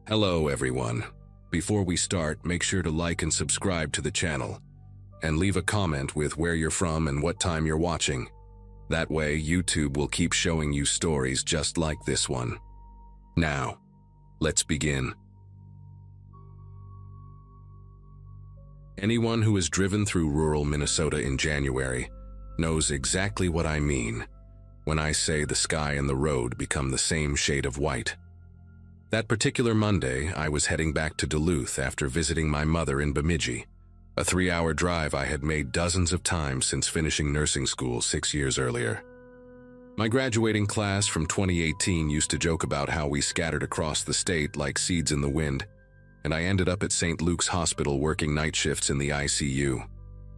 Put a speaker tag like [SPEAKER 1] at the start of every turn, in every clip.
[SPEAKER 1] Hello everyone. Before we start, make sure to like and subscribe to the channel, and leave a comment with where you're from and what time you're watching. That way, YouTube will keep showing you stories just like this one. Now, let's begin. Anyone who has driven through rural Minnesota in January knows exactly what I mean when I say the sky and the road become the same shade of white. That particular Monday, I was heading back to Duluth after visiting my mother in Bemidji, a 3-hour drive I had made dozens of times since finishing nursing school 6 years earlier. My graduating class from 2018 used to joke about how we scattered across the state like seeds in the wind, and I ended up at St. Luke's Hospital working night shifts in the ICU.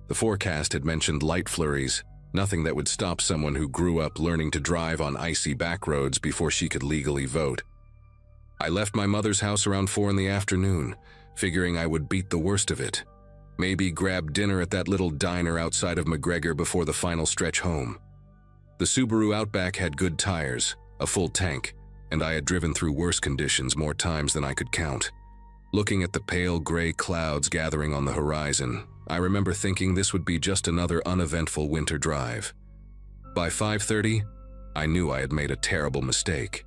[SPEAKER 1] The forecast had mentioned light flurries, nothing that would stop someone who grew up learning to drive on icy back roads before she could legally vote. I left my mother's house around 4 in the afternoon, figuring I would beat the worst of it. Maybe grab dinner at that little diner outside of McGregor before the final stretch home. The Subaru Outback had good tires, a full tank, and I had driven through worse conditions more times than I could count. Looking at the pale gray clouds gathering on the horizon, I remember thinking this would be just another uneventful winter drive. By 5:30, I knew I had made a terrible mistake.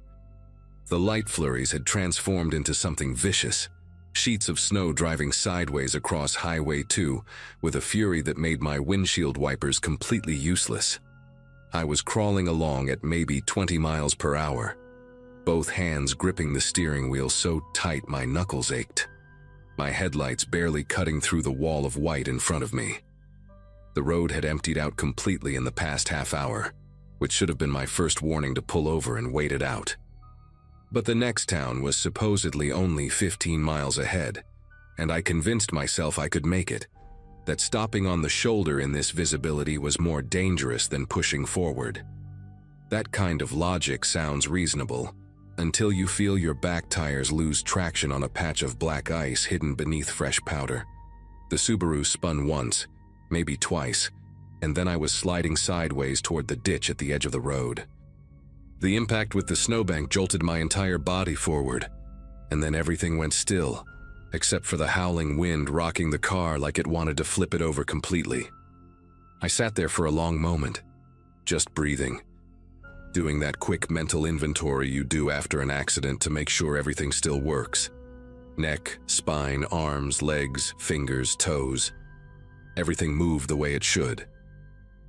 [SPEAKER 1] The light flurries had transformed into something vicious, sheets of snow driving sideways across Highway 2 with a fury that made my windshield wipers completely useless. I was crawling along at maybe 20 miles per hour, both hands gripping the steering wheel so tight my knuckles ached, my headlights barely cutting through the wall of white in front of me. The road had emptied out completely in the past half hour, which should have been my first warning to pull over and wait it out. But the next town was supposedly only 15 miles ahead, and I convinced myself I could make it, that stopping on the shoulder in this visibility was more dangerous than pushing forward. That kind of logic sounds reasonable, until you feel your back tires lose traction on a patch of black ice hidden beneath fresh powder. The Subaru spun once, maybe twice, and then I was sliding sideways toward the ditch at the edge of the road. The impact with the snowbank jolted my entire body forward, and then everything went still, except for the howling wind rocking the car like it wanted to flip it over completely. I sat there for a long moment, just breathing, doing that quick mental inventory you do after an accident to make sure everything still works. Neck, spine, arms, legs, fingers, toes. Everything moved the way it should.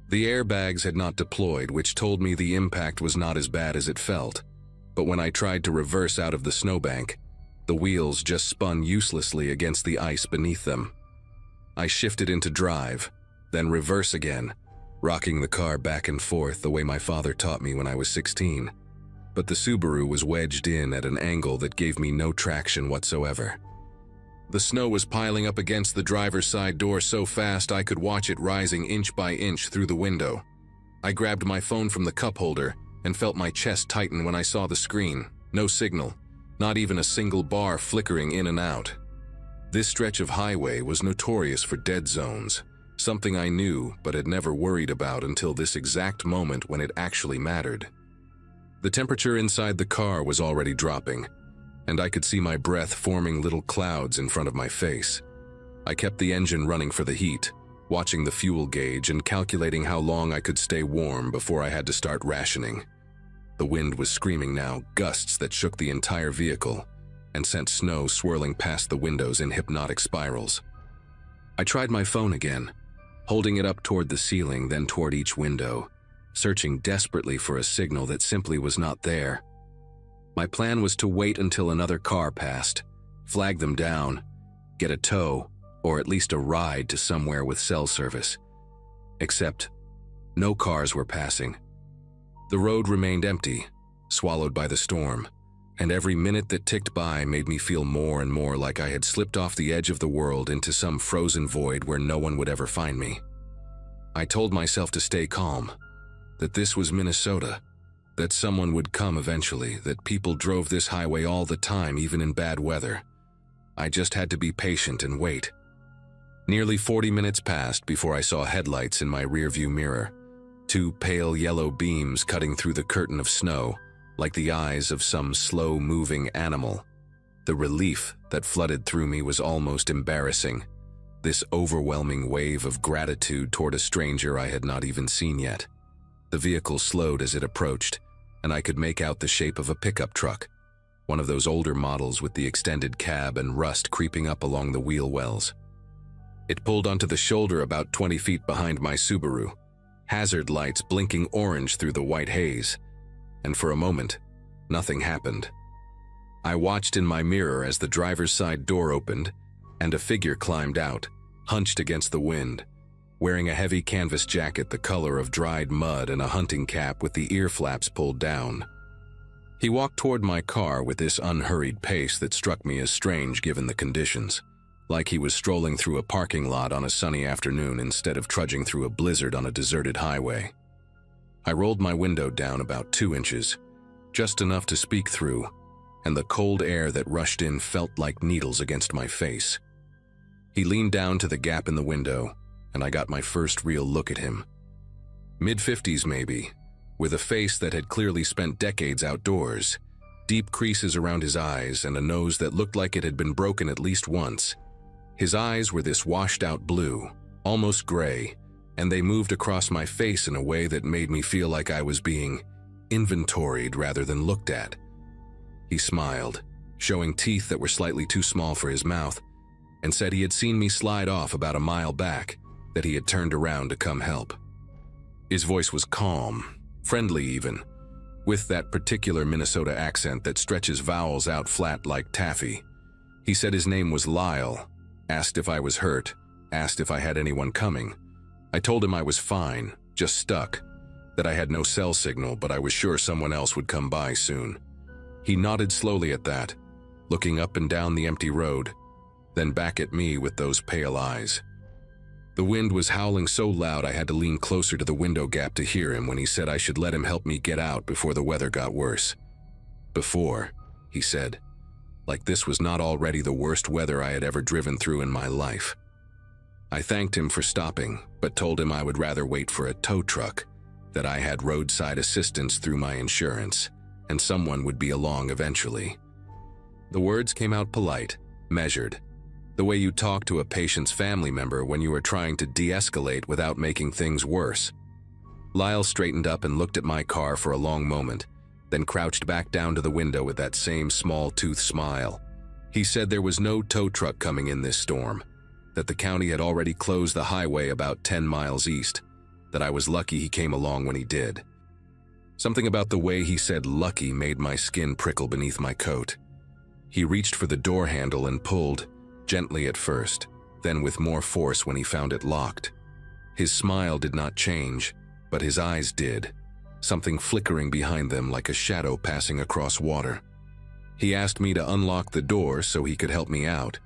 [SPEAKER 1] The airbags had not deployed, which told me the impact was not as bad as it felt. But when I tried to reverse out of the snowbank, the wheels just spun uselessly against the ice beneath them. I shifted into drive, then reverse again, rocking the car back and forth the way my father taught me when I was 16. But the Subaru was wedged in at an angle that gave me no traction whatsoever. The snow was piling up against the driver's side door so fast I could watch it rising inch by inch through the window. I grabbed my phone from the cup holder and felt my chest tighten when I saw the screen. No signal, not even a single bar flickering in and out. This stretch of highway was notorious for dead zones, something I knew but had never worried about until this exact moment when it actually mattered. The temperature inside the car was already dropping, and I could see my breath forming little clouds in front of my face. I kept the engine running for the heat, watching the fuel gauge and calculating how long I could stay warm before I had to start rationing. The wind was screaming now, gusts that shook the entire vehicle and sent snow swirling past the windows in hypnotic spirals. I tried my phone again, holding it up toward the ceiling, then toward each window, searching desperately for a signal that simply was not there. My plan was to wait until another car passed, flag them down, get a tow, or at least a ride to somewhere with cell service. Except, no cars were passing. The road remained empty, swallowed by the storm, and every minute that ticked by made me feel more and more like I had slipped off the edge of the world into some frozen void where no one would ever find me. I told myself to stay calm, that this was Minnesota, that someone would come eventually, that people drove this highway all the time, even in bad weather. I just had to be patient and wait. Nearly 40 minutes passed before I saw headlights in my rearview mirror, 2 pale yellow beams cutting through the curtain of snow, like the eyes of some slow-moving animal. The relief that flooded through me was almost embarrassing. This overwhelming wave of gratitude toward a stranger I had not even seen yet. The vehicle slowed as it approached, and I could make out the shape of a pickup truck, one of those older models with the extended cab and rust creeping up along the wheel wells. It pulled onto the shoulder about 20 feet behind my Subaru, hazard lights blinking orange through the white haze, and for a moment, nothing happened. I watched in my mirror as the driver's side door opened and a figure climbed out, hunched against the wind, wearing a heavy canvas jacket the color of dried mud and a hunting cap with the ear flaps pulled down. He walked toward my car with this unhurried pace that struck me as strange given the conditions, like he was strolling through a parking lot on a sunny afternoon instead of trudging through a blizzard on a deserted highway. I rolled my window down about 2 inches, just enough to speak through, and the cold air that rushed in felt like needles against my face. He leaned down to the gap in the window, and I got my first real look at him. Mid-50s maybe, with a face that had clearly spent decades outdoors, deep creases around his eyes and a nose that looked like it had been broken at least once. His eyes were this washed-out blue, almost gray, and they moved across my face in a way that made me feel like I was being inventoried rather than looked at. He smiled, showing teeth that were slightly too small for his mouth, and said he had seen me slide off about a mile back, that he had turned around to come help. His voice was calm, friendly even, with that particular Minnesota accent that stretches vowels out flat like taffy. He said his name was Lyle, asked if I was hurt, asked if I had anyone coming. I told him I was fine, just stuck, that I had no cell signal, but I was sure someone else would come by soon. He nodded slowly at that, looking up and down the empty road, then back at me with those pale eyes. The wind was howling so loud I had to lean closer to the window gap to hear him when he said I should let him help me get out before the weather got worse. Before, he said, like this was not already the worst weather I had ever driven through in my life. I thanked him for stopping, but told him I would rather wait for a tow truck, that I had roadside assistance through my insurance, and someone would be along eventually. The words came out polite, measured, the way you talk to a patient's family member when you are trying to de-escalate without making things worse. Lyle straightened up and looked at my car for a long moment, then crouched back down to the window with that same small-toothed smile. He said there was no tow truck coming in this storm, that the county had already closed the highway about 10 miles east, that I was lucky he came along when he did. Something about the way he said lucky made my skin prickle beneath my coat. He reached for the door handle and pulled, gently at first, then with more force when he found it locked. His smile did not change, but his eyes did, something flickering behind them like a shadow passing across water. He asked me to unlock the door so he could help me out,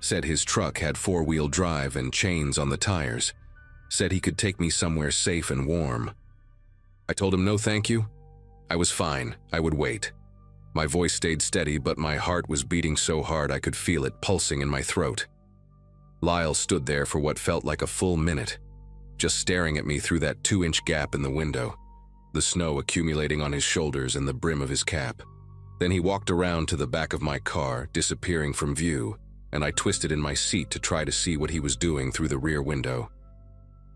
[SPEAKER 1] said his truck had 4-wheel drive and chains on the tires, said he could take me somewhere safe and warm. I told him no thank you. I was fine, I would wait. My voice stayed steady, but my heart was beating so hard I could feel it pulsing in my throat. Lyle stood there for what felt like a full minute, just staring at me through that 2-inch gap in the window, the snow accumulating on his shoulders and the brim of his cap. Then he walked around to the back of my car, disappearing from view, and I twisted in my seat to try to see what he was doing through the rear window.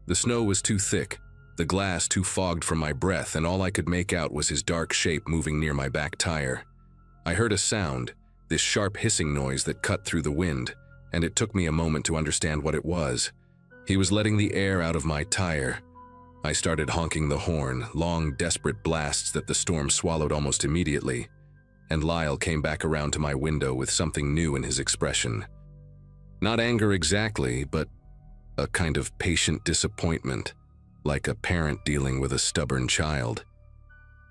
[SPEAKER 1] The snow was too thick, the glass too fogged from my breath, and all I could make out was his dark shape moving near my back tire. I heard a sound, this sharp hissing noise that cut through the wind, and it took me a moment to understand what it was. He was letting the air out of my tire. I started honking the horn, long, desperate blasts that the storm swallowed almost immediately, and Lyle came back around to my window with something new in his expression. Not anger exactly, but a kind of patient disappointment, like a parent dealing with a stubborn child.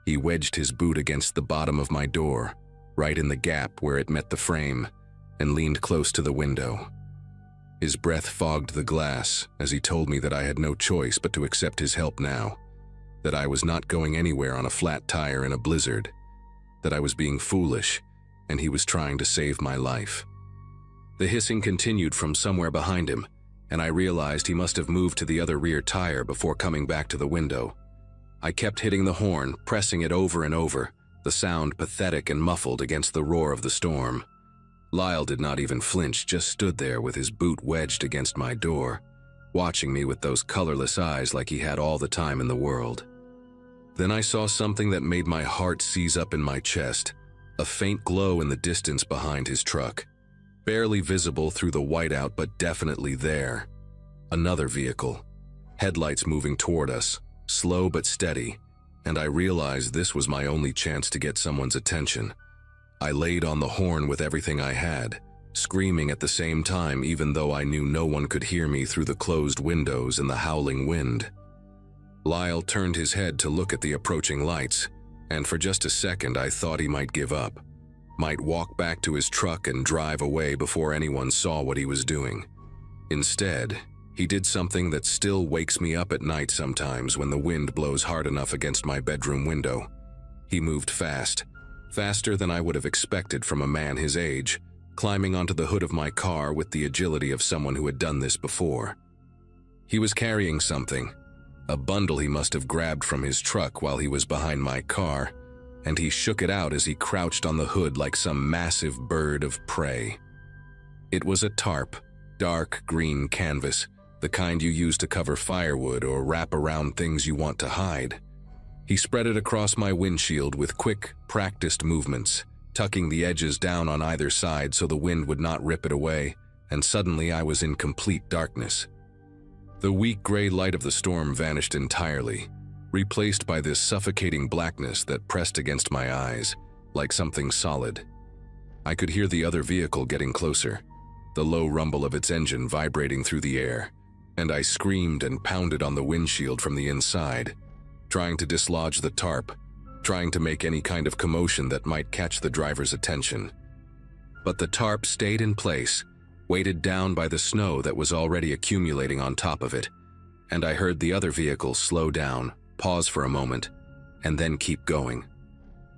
[SPEAKER 1] He wedged his boot against the bottom of my door, right in the gap where it met the frame, and leaned close to the window. His breath fogged the glass as he told me that I had no choice but to accept his help now, that I was not going anywhere on a flat tire in a blizzard, that I was being foolish, and he was trying to save my life. The hissing continued from somewhere behind him, and I realized he must have moved to the other rear tire before coming back to the window. I kept hitting the horn, pressing it over and over, the sound pathetic and muffled against the roar of the storm. Lyle did not even flinch, just stood there with his boot wedged against my door, watching me with those colorless eyes like he had all the time in the world. Then I saw something that made my heart seize up in my chest, a faint glow in the distance behind his truck, barely visible through the whiteout but definitely there. Another vehicle, headlights moving toward us, slow but steady, and I realized this was my only chance to get someone's attention. I laid on the horn with everything I had, screaming at the same time even though I knew no one could hear me through the closed windows and the howling wind. Lyle turned his head to look at the approaching lights, and for just a second I thought he might give up, might walk back to his truck and drive away before anyone saw what he was doing. Instead, he did something that still wakes me up at night sometimes when the wind blows hard enough against my bedroom window. He moved fast, faster than I would have expected from a man his age, climbing onto the hood of my car with the agility of someone who had done this before. He was carrying something, a bundle he must have grabbed from his truck while he was behind my car, and he shook it out as he crouched on the hood like some massive bird of prey. It was a tarp, dark green canvas, the kind you use to cover firewood or wrap around things you want to hide. He spread it across my windshield with quick, practiced movements, tucking the edges down on either side so the wind would not rip it away, and suddenly I was in complete darkness. The weak gray light of the storm vanished entirely, replaced by this suffocating blackness that pressed against my eyes, like something solid. I could hear the other vehicle getting closer, the low rumble of its engine vibrating through the air, and I screamed and pounded on the windshield from the inside, trying to dislodge the tarp, trying to make any kind of commotion that might catch the driver's attention. But the tarp stayed in place, weighted down by the snow that was already accumulating on top of it, and I heard the other vehicle slow down, pause for a moment, and then keep going.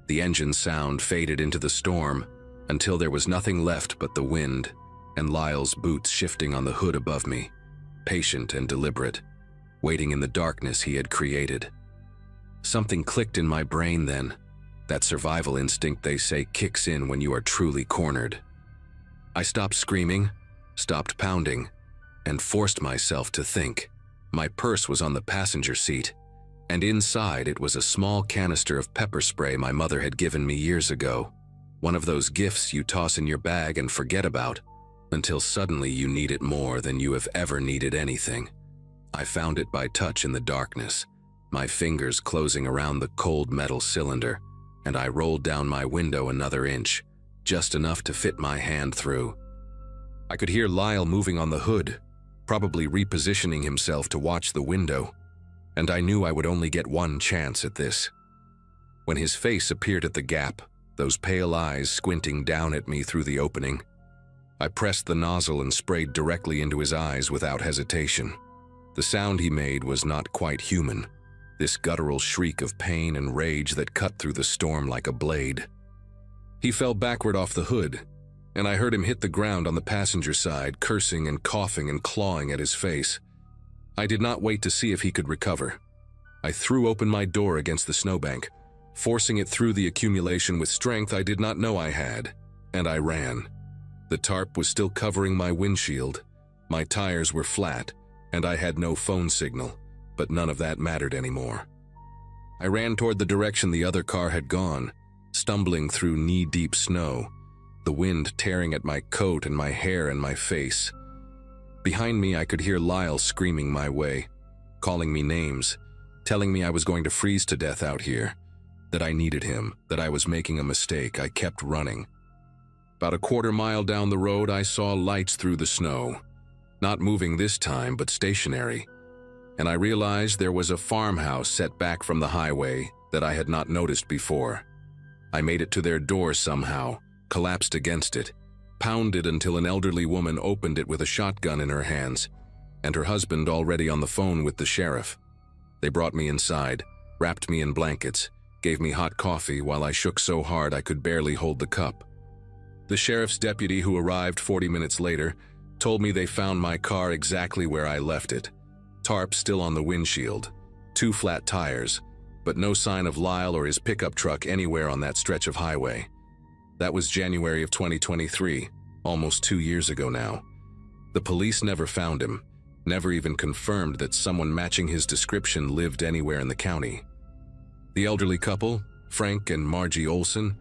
[SPEAKER 1] The engine sound faded into the storm until there was nothing left but the wind and Lyle's boots shifting on the hood above me, patient and deliberate, waiting in the darkness he had created. Something clicked in my brain then, that survival instinct they say kicks in when you are truly cornered. I stopped screaming, stopped pounding, and forced myself to think. My purse was on the passenger seat, and inside it was a small canister of pepper spray my mother had given me years ago, one of those gifts you toss in your bag and forget about, until suddenly you need it more than you have ever needed anything. I found it by touch in the darkness, my fingers closing around the cold metal cylinder, and I rolled down my window another inch, just enough to fit my hand through. I could hear Lyle moving on the hood, probably repositioning himself to watch the window, and I knew I would only get one chance at this. When his face appeared at the gap, those pale eyes squinting down at me through the opening, I pressed the nozzle and sprayed directly into his eyes without hesitation. The sound he made was not quite human, this guttural shriek of pain and rage that cut through the storm like a blade. He fell backward off the hood, and I heard him hit the ground on the passenger side, cursing and coughing and clawing at his face. I did not wait to see if he could recover. I threw open my door against the snowbank, forcing it through the accumulation with strength I did not know I had, and I ran. The tarp was still covering my windshield. My tires were flat, and I had no phone signal, but none of that mattered anymore. I ran toward the direction the other car had gone, stumbling through knee-deep snow, the wind tearing at my coat and my hair and my face. Behind me, I could hear Lyle screaming my way, calling me names, telling me I was going to freeze to death out here, that I needed him, that I was making a mistake. I kept running. About a quarter mile down the road, I saw lights through the snow, not moving this time, but stationary, and I realized there was a farmhouse set back from the highway that I had not noticed before. I made it to their door somehow, collapsed against it, pounded until an elderly woman opened it with a shotgun in her hands, and her husband already on the phone with the sheriff. They brought me inside, wrapped me in blankets, gave me hot coffee while I shook so hard I could barely hold the cup. The sheriff's deputy, who arrived 40 minutes later, told me they found my car exactly where I left it. Tarp still on the windshield, 2 flat tires, but no sign of Lyle or his pickup truck anywhere on that stretch of highway. That was January of 2023, almost 2 years ago now. The police never found him, never even confirmed that someone matching his description lived anywhere in the county. The elderly couple, Frank and Margie Olson,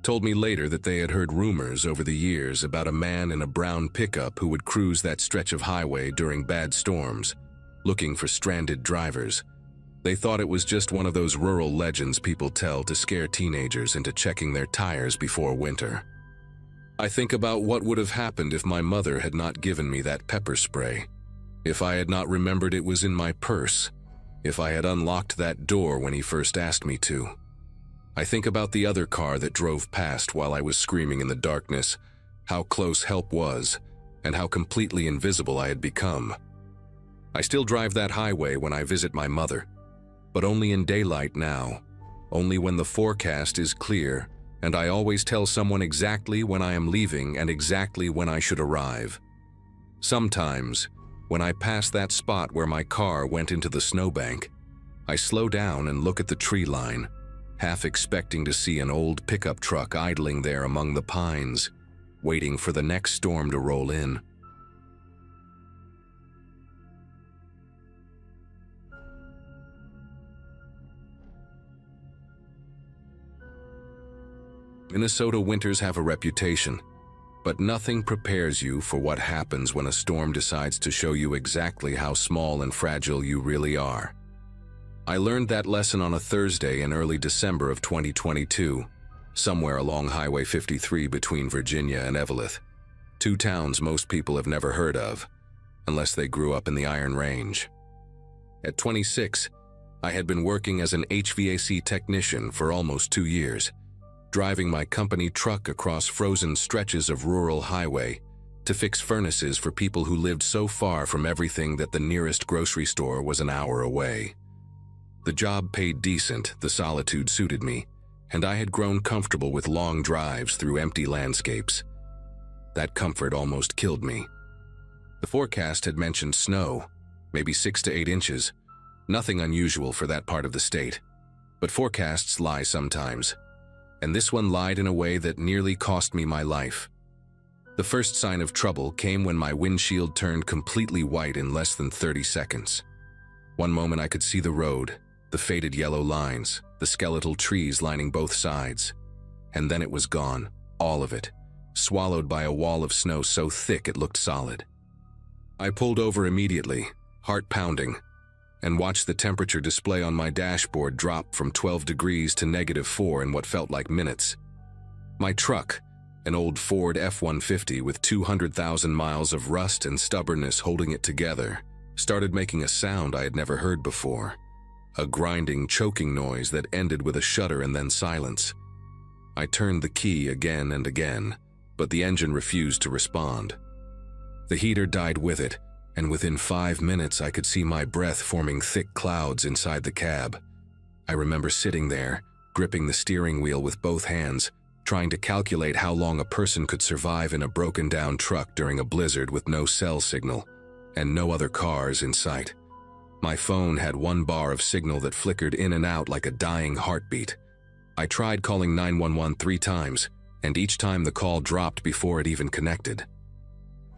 [SPEAKER 1] told me later that they had heard rumors over the years about a man in a brown pickup who would cruise that stretch of highway during bad storms, looking for stranded drivers. They thought it was just one of those rural legends people tell to scare teenagers into checking their tires before winter. I think about what would have happened if my mother had not given me that pepper spray, if I had not remembered it was in my purse, if I had unlocked that door when he first asked me to. I think about the other car that drove past while I was screaming in the darkness, how close help was, and how completely invisible I had become. I still drive that highway when I visit my mother, but only in daylight now, only when the forecast is clear, and I always tell someone exactly when I am leaving and exactly when I should arrive. Sometimes, when I pass that spot where my car went into the snowbank, I slow down and look at the tree line, half expecting to see an old pickup truck idling there among the pines, waiting for the next storm to roll in. Minnesota winters have a reputation, but nothing prepares you for what happens when a storm decides to show you exactly how small and fragile you really are. I learned that lesson on a Thursday in early December of 2022, somewhere along Highway 53 between Virginia and Eveleth, two towns most people have never heard of, unless they grew up in the Iron Range. At 26, I had been working as an HVAC technician for almost 2 years, driving my company truck across frozen stretches of rural highway to fix furnaces for people who lived so far from everything that the nearest grocery store was an hour away. The job paid decent, the solitude suited me, and I had grown comfortable with long drives through empty landscapes. That comfort almost killed me. The forecast had mentioned snow, maybe 6 to 8 inches, nothing unusual for that part of the state. But forecasts lie sometimes, and this one lied in a way that nearly cost me my life. The first sign of trouble came when my windshield turned completely white in less than 30 seconds. One moment I could see the road, the faded yellow lines, the skeletal trees lining both sides. And then it was gone, all of it, swallowed by a wall of snow so thick it looked solid. I pulled over immediately, heart pounding, and watched the temperature display on my dashboard drop from 12 degrees to -4 in what felt like minutes. My truck, an old Ford F-150 with 200,000 miles of rust and stubbornness holding it together, started making a sound I had never heard before. A grinding, choking noise that ended with a shudder and then silence. I turned the key again and again, but the engine refused to respond. The heater died with it, and within 5 minutes I could see my breath forming thick clouds inside the cab. I remember sitting there, gripping the steering wheel with both hands, trying to calculate how long a person could survive in a broken-down truck during a blizzard with no cell signal, and no other cars in sight. My phone had 1 bar of signal that flickered in and out like a dying heartbeat. I tried calling 911 3 times, and each time the call dropped before it even connected.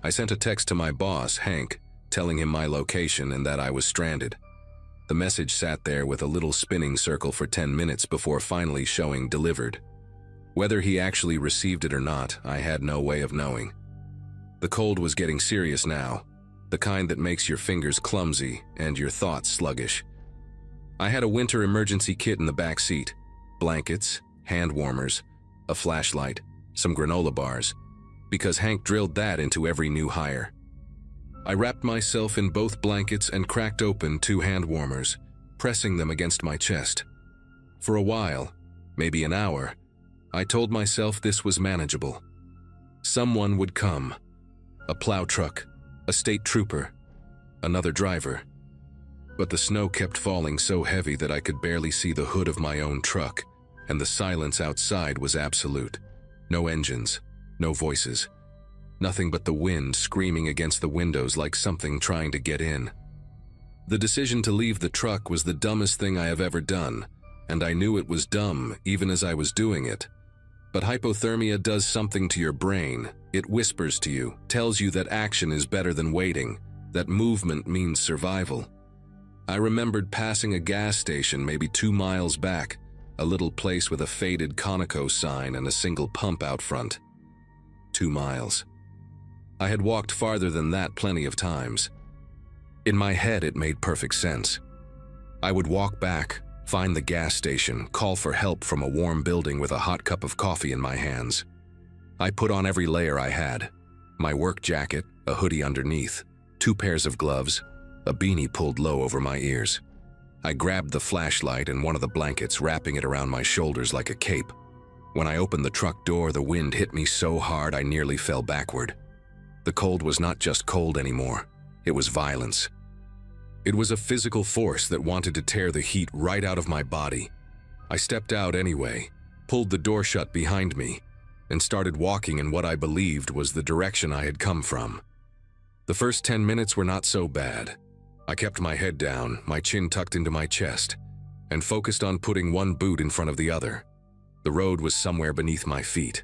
[SPEAKER 1] I sent a text to my boss, Hank, telling him my location and that I was stranded. The message sat there with a little spinning circle for 10 minutes before finally showing delivered. Whether he actually received it or not, I had no way of knowing. The cold was getting serious now, the kind that makes your fingers clumsy and your thoughts sluggish. I had a winter emergency kit in the back seat, blankets, hand warmers, a flashlight, some granola bars, because Hank drilled that into every new hire. I wrapped myself in both blankets and cracked open 2 hand warmers, pressing them against my chest. For a while, maybe an hour, I told myself this was manageable. Someone would come. A plow truck, a state trooper, another driver. But the snow kept falling so heavy that I could barely see the hood of my own truck, and the silence outside was absolute. No engines, no voices. Nothing but the wind screaming against the windows like something trying to get in. The decision to leave the truck was the dumbest thing I have ever done, and I knew it was dumb even as I was doing it. But hypothermia does something to your brain. It whispers to you, tells you that action is better than waiting, that movement means survival. I remembered passing a gas station maybe 2 miles back, a little place with a faded Conoco sign and a single pump out front. 2 miles. I had walked farther than that plenty of times. In my head, it made perfect sense. I would walk back, find the gas station, call for help from a warm building with a hot cup of coffee in my hands. I put on every layer I had. My work jacket, a hoodie underneath, 2 pairs of gloves, a beanie pulled low over my ears. I grabbed the flashlight and one of the blankets, wrapping it around my shoulders like a cape. When I opened the truck door, the wind hit me so hard I nearly fell backward. The cold was not just cold anymore. It was violence. It was a physical force that wanted to tear the heat right out of my body. I stepped out anyway, pulled the door shut behind me, and started walking in what I believed was the direction I had come from. The first 10 minutes were not so bad. I kept my head down, my chin tucked into my chest, and focused on putting one boot in front of the other. The road was somewhere beneath my feet.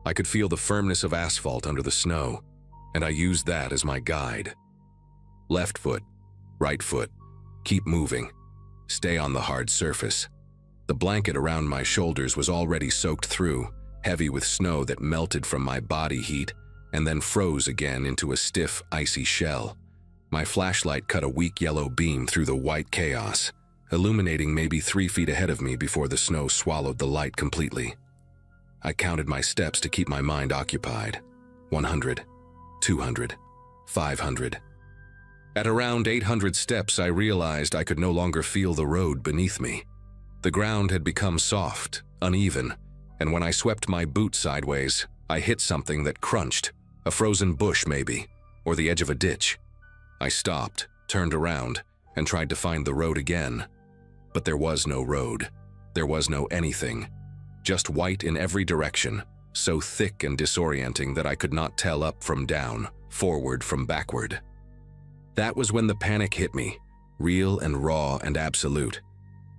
[SPEAKER 1] I could feel the firmness of asphalt under the snow, and I used that as my guide. Left foot, right foot, keep moving, stay on the hard surface. The blanket around my shoulders was already soaked through, heavy with snow that melted from my body heat and then froze again into a stiff, icy shell. My flashlight cut a weak yellow beam through the white chaos, illuminating maybe 3 feet ahead of me before the snow swallowed the light completely. I counted my steps to keep my mind occupied. 100, 200, 500. At around 800 steps, I realized I could no longer feel the road beneath me. The ground had become soft, uneven, and when I swept my boot sideways, I hit something that crunched, a frozen bush maybe, or the edge of a ditch. I stopped, turned around, and tried to find the road again. But there was no road. There was no anything. Just white in every direction, so thick and disorienting that I could not tell up from down, forward from backward. That was when the panic hit me, real and raw and absolute.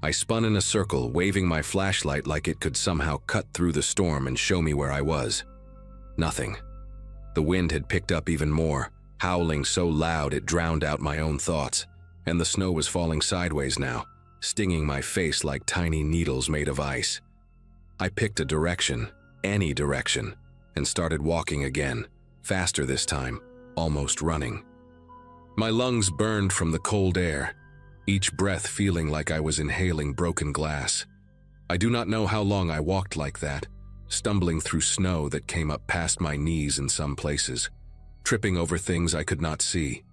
[SPEAKER 1] I spun in a circle, waving my flashlight like it could somehow cut through the storm and show me where I was. Nothing. The wind had picked up even more, howling so loud it drowned out my own thoughts, and the snow was falling sideways now, stinging my face like tiny needles made of ice. I picked a direction, any direction, and started walking again, faster this time, almost running. My lungs burned from the cold air, each breath feeling like I was inhaling broken glass. I do not know how long I walked like that, stumbling through snow that came up past my knees in some places, tripping over things I could not see.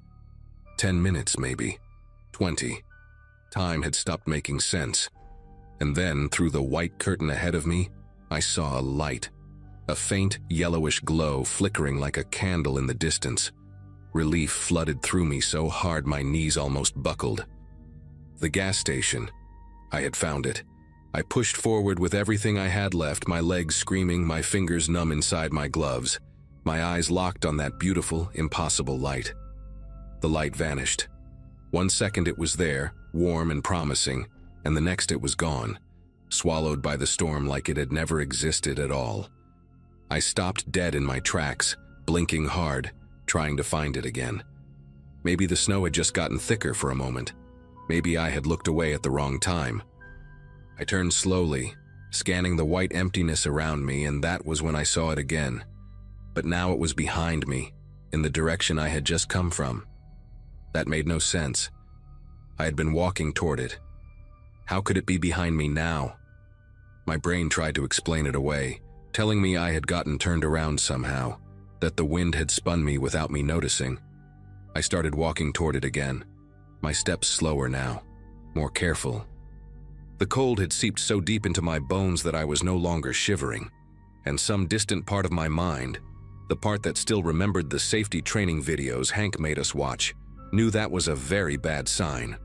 [SPEAKER 1] 10 minutes maybe, 20. Time had stopped making sense. And then, through the white curtain ahead of me, I saw a light, a faint yellowish glow flickering like a candle in the distance. Relief flooded through me so hard my knees almost buckled. The gas station. I had found it. I pushed forward with everything I had left, my legs screaming, my fingers numb inside my gloves, my eyes locked on that beautiful, impossible light. The light vanished. 1 second it was there, warm and promising, and the next it was gone, swallowed by the storm like it had never existed at all. I stopped dead in my tracks, blinking hard, trying to find it again. Maybe the snow had just gotten thicker for a moment. Maybe I had looked away at the wrong time. I turned slowly, scanning the white emptiness around me, and that was when I saw it again. But now it was behind me, in the direction I had just come from. That made no sense. I had been walking toward it. How could it be behind me now? My brain tried to explain it away, telling me I had gotten turned around somehow, that the wind had spun me without me noticing. I started walking toward it again, my steps slower now, more careful. The cold had seeped so deep into my bones that I was no longer shivering, and some distant part of my mind, the part that still remembered the safety training videos Hank made us watch, knew that was a very bad sign.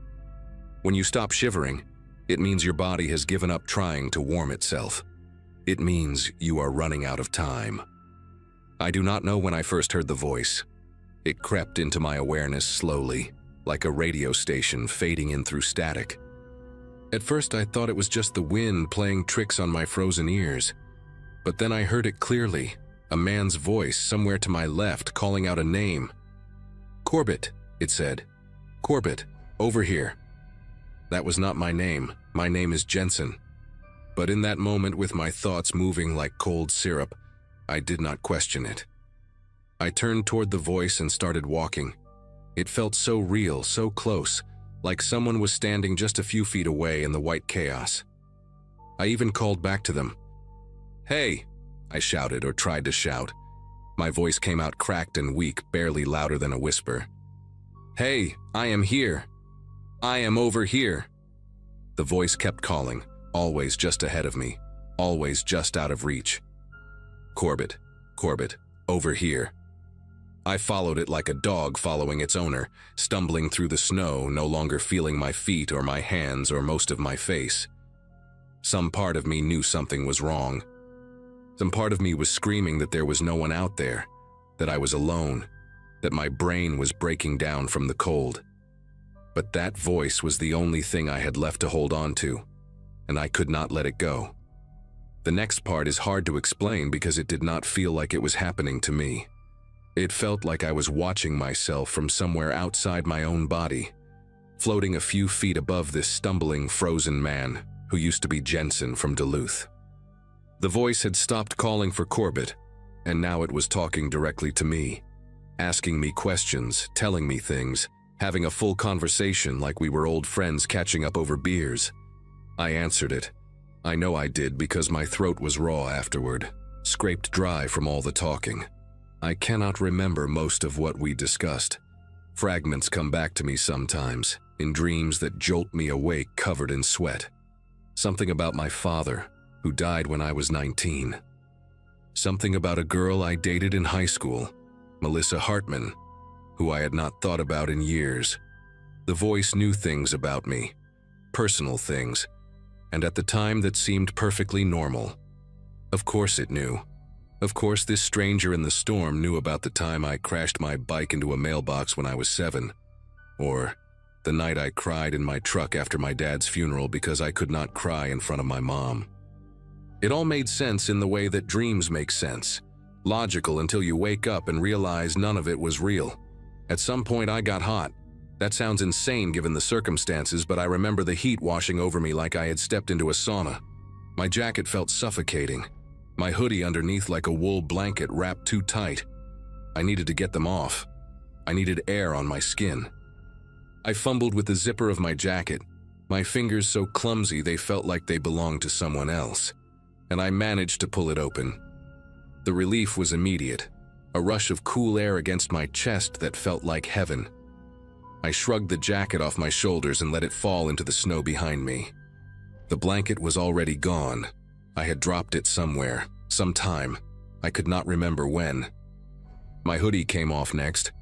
[SPEAKER 1] When you stop shivering, it means your body has given up trying to warm itself. It means you are running out of time. I do not know when I first heard the voice. It crept into my awareness slowly, like a radio station fading in through static. At first I thought it was just the wind playing tricks on my frozen ears, But then I heard it clearly, a man's voice somewhere to my left calling out a name. "Corbett," it said. "Corbett, over here." That was not my name. My name is Jensen. But in that moment, with my thoughts moving like cold syrup, I did not question it. I turned toward the voice and started walking. It felt so real, so close, like someone was standing just a few feet away in the white chaos. I even called back to them. "Hey," I shouted, or tried to shout. My voice came out cracked and weak, barely louder than a whisper. "Hey, I am here. I am over here." The voice kept calling, always just ahead of me, always just out of reach. "Corbett, Corbett, over here." I followed it like a dog following its owner, stumbling through the snow, no longer feeling my feet or my hands or most of my face. Some part of me knew something was wrong. Some part of me was screaming that there was no one out there, that I was alone, that my brain was breaking down from the cold. But that voice was the only thing I had left to hold on to, and I could not let it go. The next part is hard to explain because it did not feel like it was happening to me. It felt like I was watching myself from somewhere outside my own body, floating a few feet above this stumbling, frozen man who used to be Jensen from Duluth. The voice had stopped calling for Corbett, and now it was talking directly to me, asking me questions, telling me things, having a full conversation like we were old friends catching up over beers. I answered it. I know I did because my throat was raw afterward, scraped dry from all the talking. I cannot remember most of what we discussed. Fragments come back to me sometimes, in dreams that jolt me awake covered in sweat. Something about my father, who died when I was 19. Something about a girl I dated in high school, Melissa Hartman, who I had not thought about in years. The voice knew things about me, personal things, and at the time that seemed perfectly normal. Of course it knew. Of course this stranger in the storm knew about the time I crashed my bike into a mailbox when I was 7, or the night I cried in my truck after my dad's funeral because I could not cry in front of my mom. It all made sense in the way that dreams make sense, logical until you wake up and realize none of it was real. At some point I got hot. That sounds insane given the circumstances, but I remember the heat washing over me like I had stepped into a sauna. My jacket felt suffocating, my hoodie underneath like a wool blanket wrapped too tight. I needed to get them off. I needed air on my skin. I fumbled with the zipper of my jacket, my fingers so clumsy they felt like they belonged to someone else, and I managed to pull it open. The relief was immediate, a rush of cool air against my chest that felt like heaven. I shrugged the jacket off my shoulders and let it fall into the snow behind me. The blanket was already gone. I had dropped it somewhere, sometime. I could not remember when. My hoodie came off next,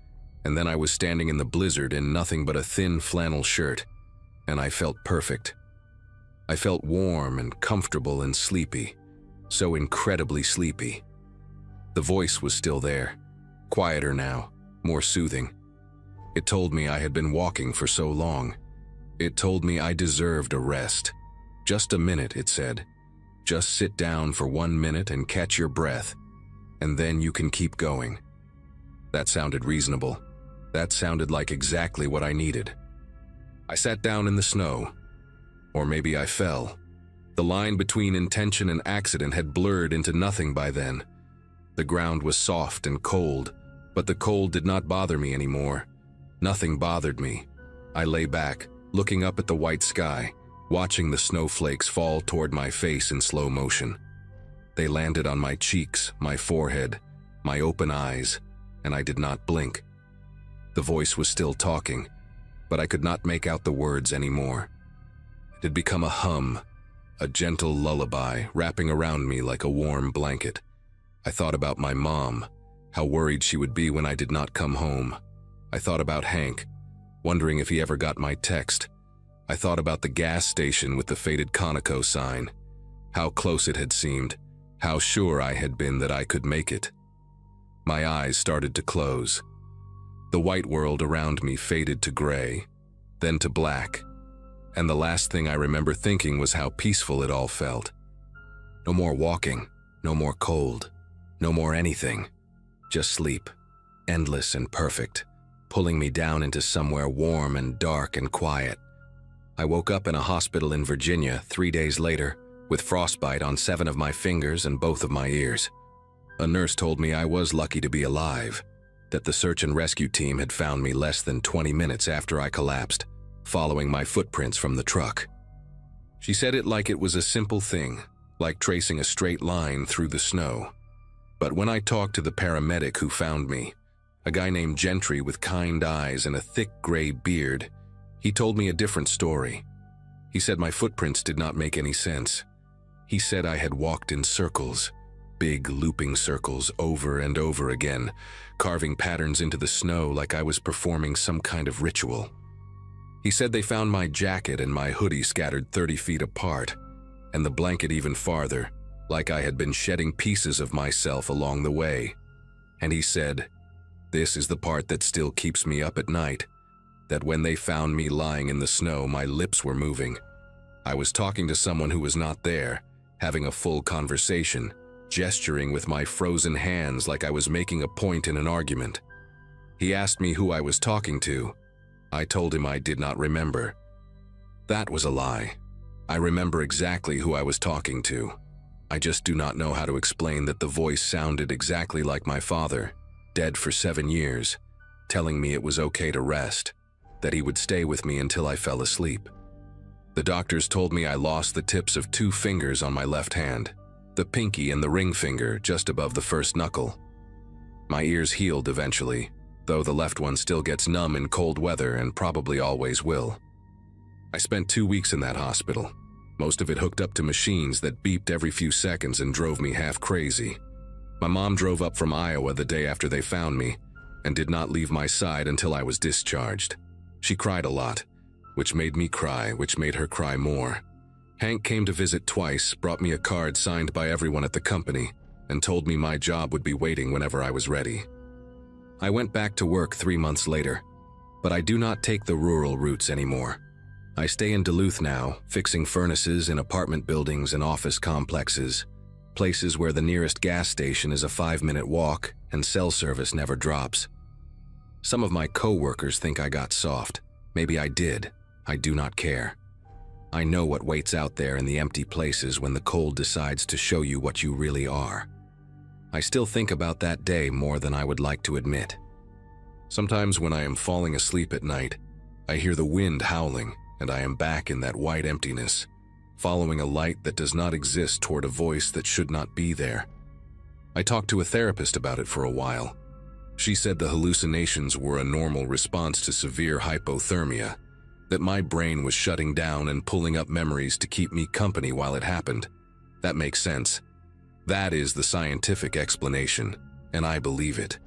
[SPEAKER 1] and then I was standing in the blizzard in nothing but a thin flannel shirt, and I felt perfect. I felt warm and comfortable and sleepy, so incredibly sleepy. The voice was still there, quieter now, more soothing. It told me I had been walking for so long. It told me I deserved a rest. Just a minute, it said. Just sit down for 1 minute and catch your breath, and then you can keep going. That sounded reasonable. That sounded like exactly what I needed. I sat down in the snow. Or maybe I fell. The line between intention and accident had blurred into nothing by then. The ground was soft and cold, but the cold did not bother me anymore. Nothing bothered me. I lay back, looking up at the white sky, watching the snowflakes fall toward my face in slow motion. They landed on my cheeks, my forehead, my open eyes, and I did not blink. The voice was still talking, but I could not make out the words anymore. It had become a hum, a gentle lullaby wrapping around me like a warm blanket. I thought about my mom, how worried she would be when I did not come home. I thought about Hank, wondering if he ever got my text. I thought about the gas station with the faded Conoco sign, how close it had seemed, how sure I had been that I could make it. My eyes started to close. The white world around me faded to gray, then to black, and the last thing I remember thinking was how peaceful it all felt. No more walking, No more cold. No more anything. Just sleep. Endless and perfect, pulling me down into somewhere warm and dark and quiet. I woke up in a hospital in Virginia 3 days later with frostbite on 7 of my fingers and both of my ears. A nurse told me I was lucky to be alive, that the search and rescue team had found me less than 20 minutes after I collapsed, following my footprints from the truck. She said it like it was a simple thing, like tracing a straight line through the snow. But when I talked to the paramedic who found me, a guy named Gentry with kind eyes and a thick gray beard, he told me a different story. He said my footprints did not make any sense. He said I had walked in circles, big looping circles over and over again, carving patterns into the snow like I was performing some kind of ritual. He said they found my jacket and my hoodie scattered 30 feet apart, and the blanket even farther, like I had been shedding pieces of myself along the way. And he said, "This is the part that still keeps me up at night, that when they found me lying in the snow, my lips were moving. I was talking to someone who was not there, having a full conversation, gesturing with my frozen hands like I was making a point in an argument. He asked me who I was talking to. I told him I did not remember. That was a lie. I remember exactly who I was talking to. I just do not know how to explain that the voice sounded exactly like my father, dead for 7 years, telling me it was okay to rest, that he would stay with me until I fell asleep. The doctors told me I lost the tips of 2 fingers on my left hand, the pinky and the ring finger just above the first knuckle. My ears healed eventually, though the left one still gets numb in cold weather and probably always will. I spent 2 weeks in that hospital, most of it hooked up to machines that beeped every few seconds and drove me half crazy. My mom drove up from Iowa the day after they found me and did not leave my side until I was discharged. She cried a lot, which made me cry, which made her cry more. Hank came to visit twice, brought me a card signed by everyone at the company, and told me my job would be waiting whenever I was ready. I went back to work 3 months later, but I do not take the rural routes anymore. I stay in Duluth now, fixing furnaces in apartment buildings and office complexes, places where the nearest gas station is a 5-minute walk and cell service never drops. Some of my co-workers think I got soft. Maybe I did. I do not care. I know what waits out there in the empty places when the cold decides to show you what you really are. I still think about that day more than I would like to admit. Sometimes when I am falling asleep at night, I hear the wind howling, and I am back in that white emptiness, following a light that does not exist toward a voice that should not be there. I talked to a therapist about it for a while. She said the hallucinations were a normal response to severe hypothermia, that my brain was shutting down and pulling up memories to keep me company while it happened. That makes sense. That is the scientific explanation, and I believe it.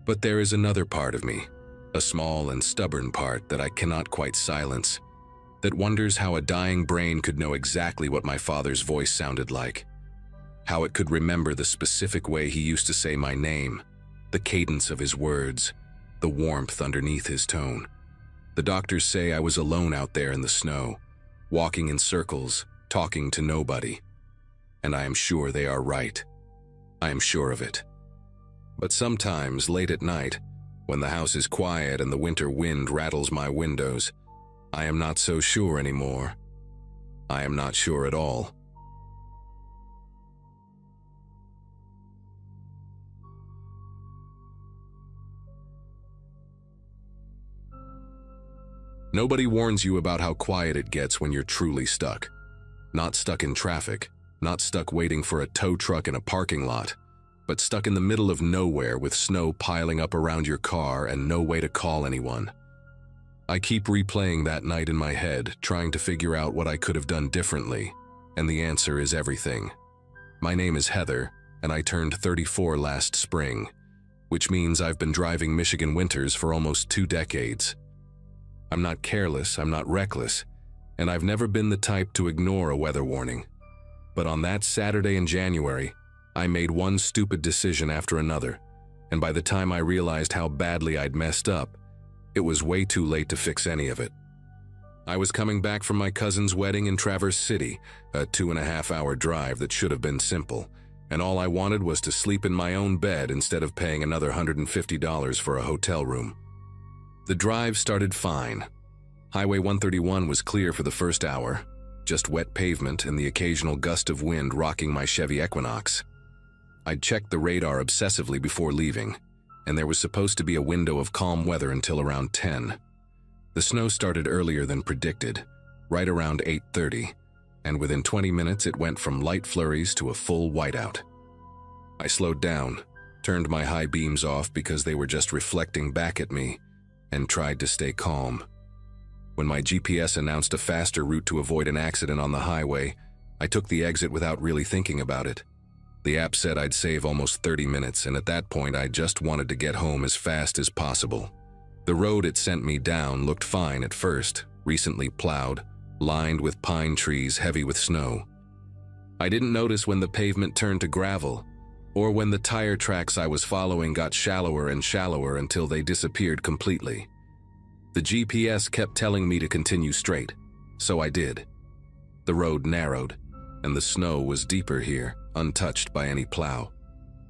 [SPEAKER 1] But there is another part of me, a small and stubborn part that I cannot quite silence, that wonders how a dying brain could know exactly what my father's voice sounded like, how it could remember the specific way he used to say my name, the cadence of his words, the warmth underneath his tone. The doctors say I was alone out there in the snow, walking in circles, talking to nobody. And I am sure they are right. I am sure of it. But sometimes, late at night, when the house is quiet and the winter wind rattles my windows, I am not so sure anymore. I am not sure at all. Nobody warns you about how quiet it gets when you're truly stuck. Not stuck in traffic, not stuck waiting for a tow truck in a parking lot, but stuck in the middle of nowhere with snow piling up around your car and no way to call anyone. I keep replaying that night in my head, trying to figure out what I could have done differently, and the answer is everything. My name is Heather, and I turned 34 last spring, which means I've been driving Michigan winters for almost 2 decades. I'm not careless, I'm not reckless, and I've never been the type to ignore a weather warning. But on that Saturday in January, I made one stupid decision after another, and by the time I realized how badly I'd messed up, it was way too late to fix any of it. I was coming back from my cousin's wedding in Traverse City, a 2.5-hour drive that should have been simple, and all I wanted was to sleep in my own bed instead of paying another $150 for a hotel room. The drive started fine. Highway 131 was clear for the first hour, just wet pavement and the occasional gust of wind rocking my Chevy Equinox. I'd checked the radar obsessively before leaving, and there was supposed to be a window of calm weather until around 10. The snow started earlier than predicted, right around 8:30, and within 20 minutes it went from light flurries to a full whiteout. I slowed down, turned my high beams off because they were just reflecting back at me, and tried to stay calm. When my GPS announced a faster route to avoid an accident on the highway, I took the exit without really thinking about it. The app said I'd save almost 30 minutes, and at that point I just wanted to get home as fast as possible. The road it sent me down looked fine at first, recently plowed, lined with pine trees heavy with snow. I didn't notice when the pavement turned to gravel, or when the tire tracks I was following got shallower and shallower until they disappeared completely. The GPS kept telling me to continue straight, so I did. The road narrowed, and the snow was deeper here, untouched by any plow.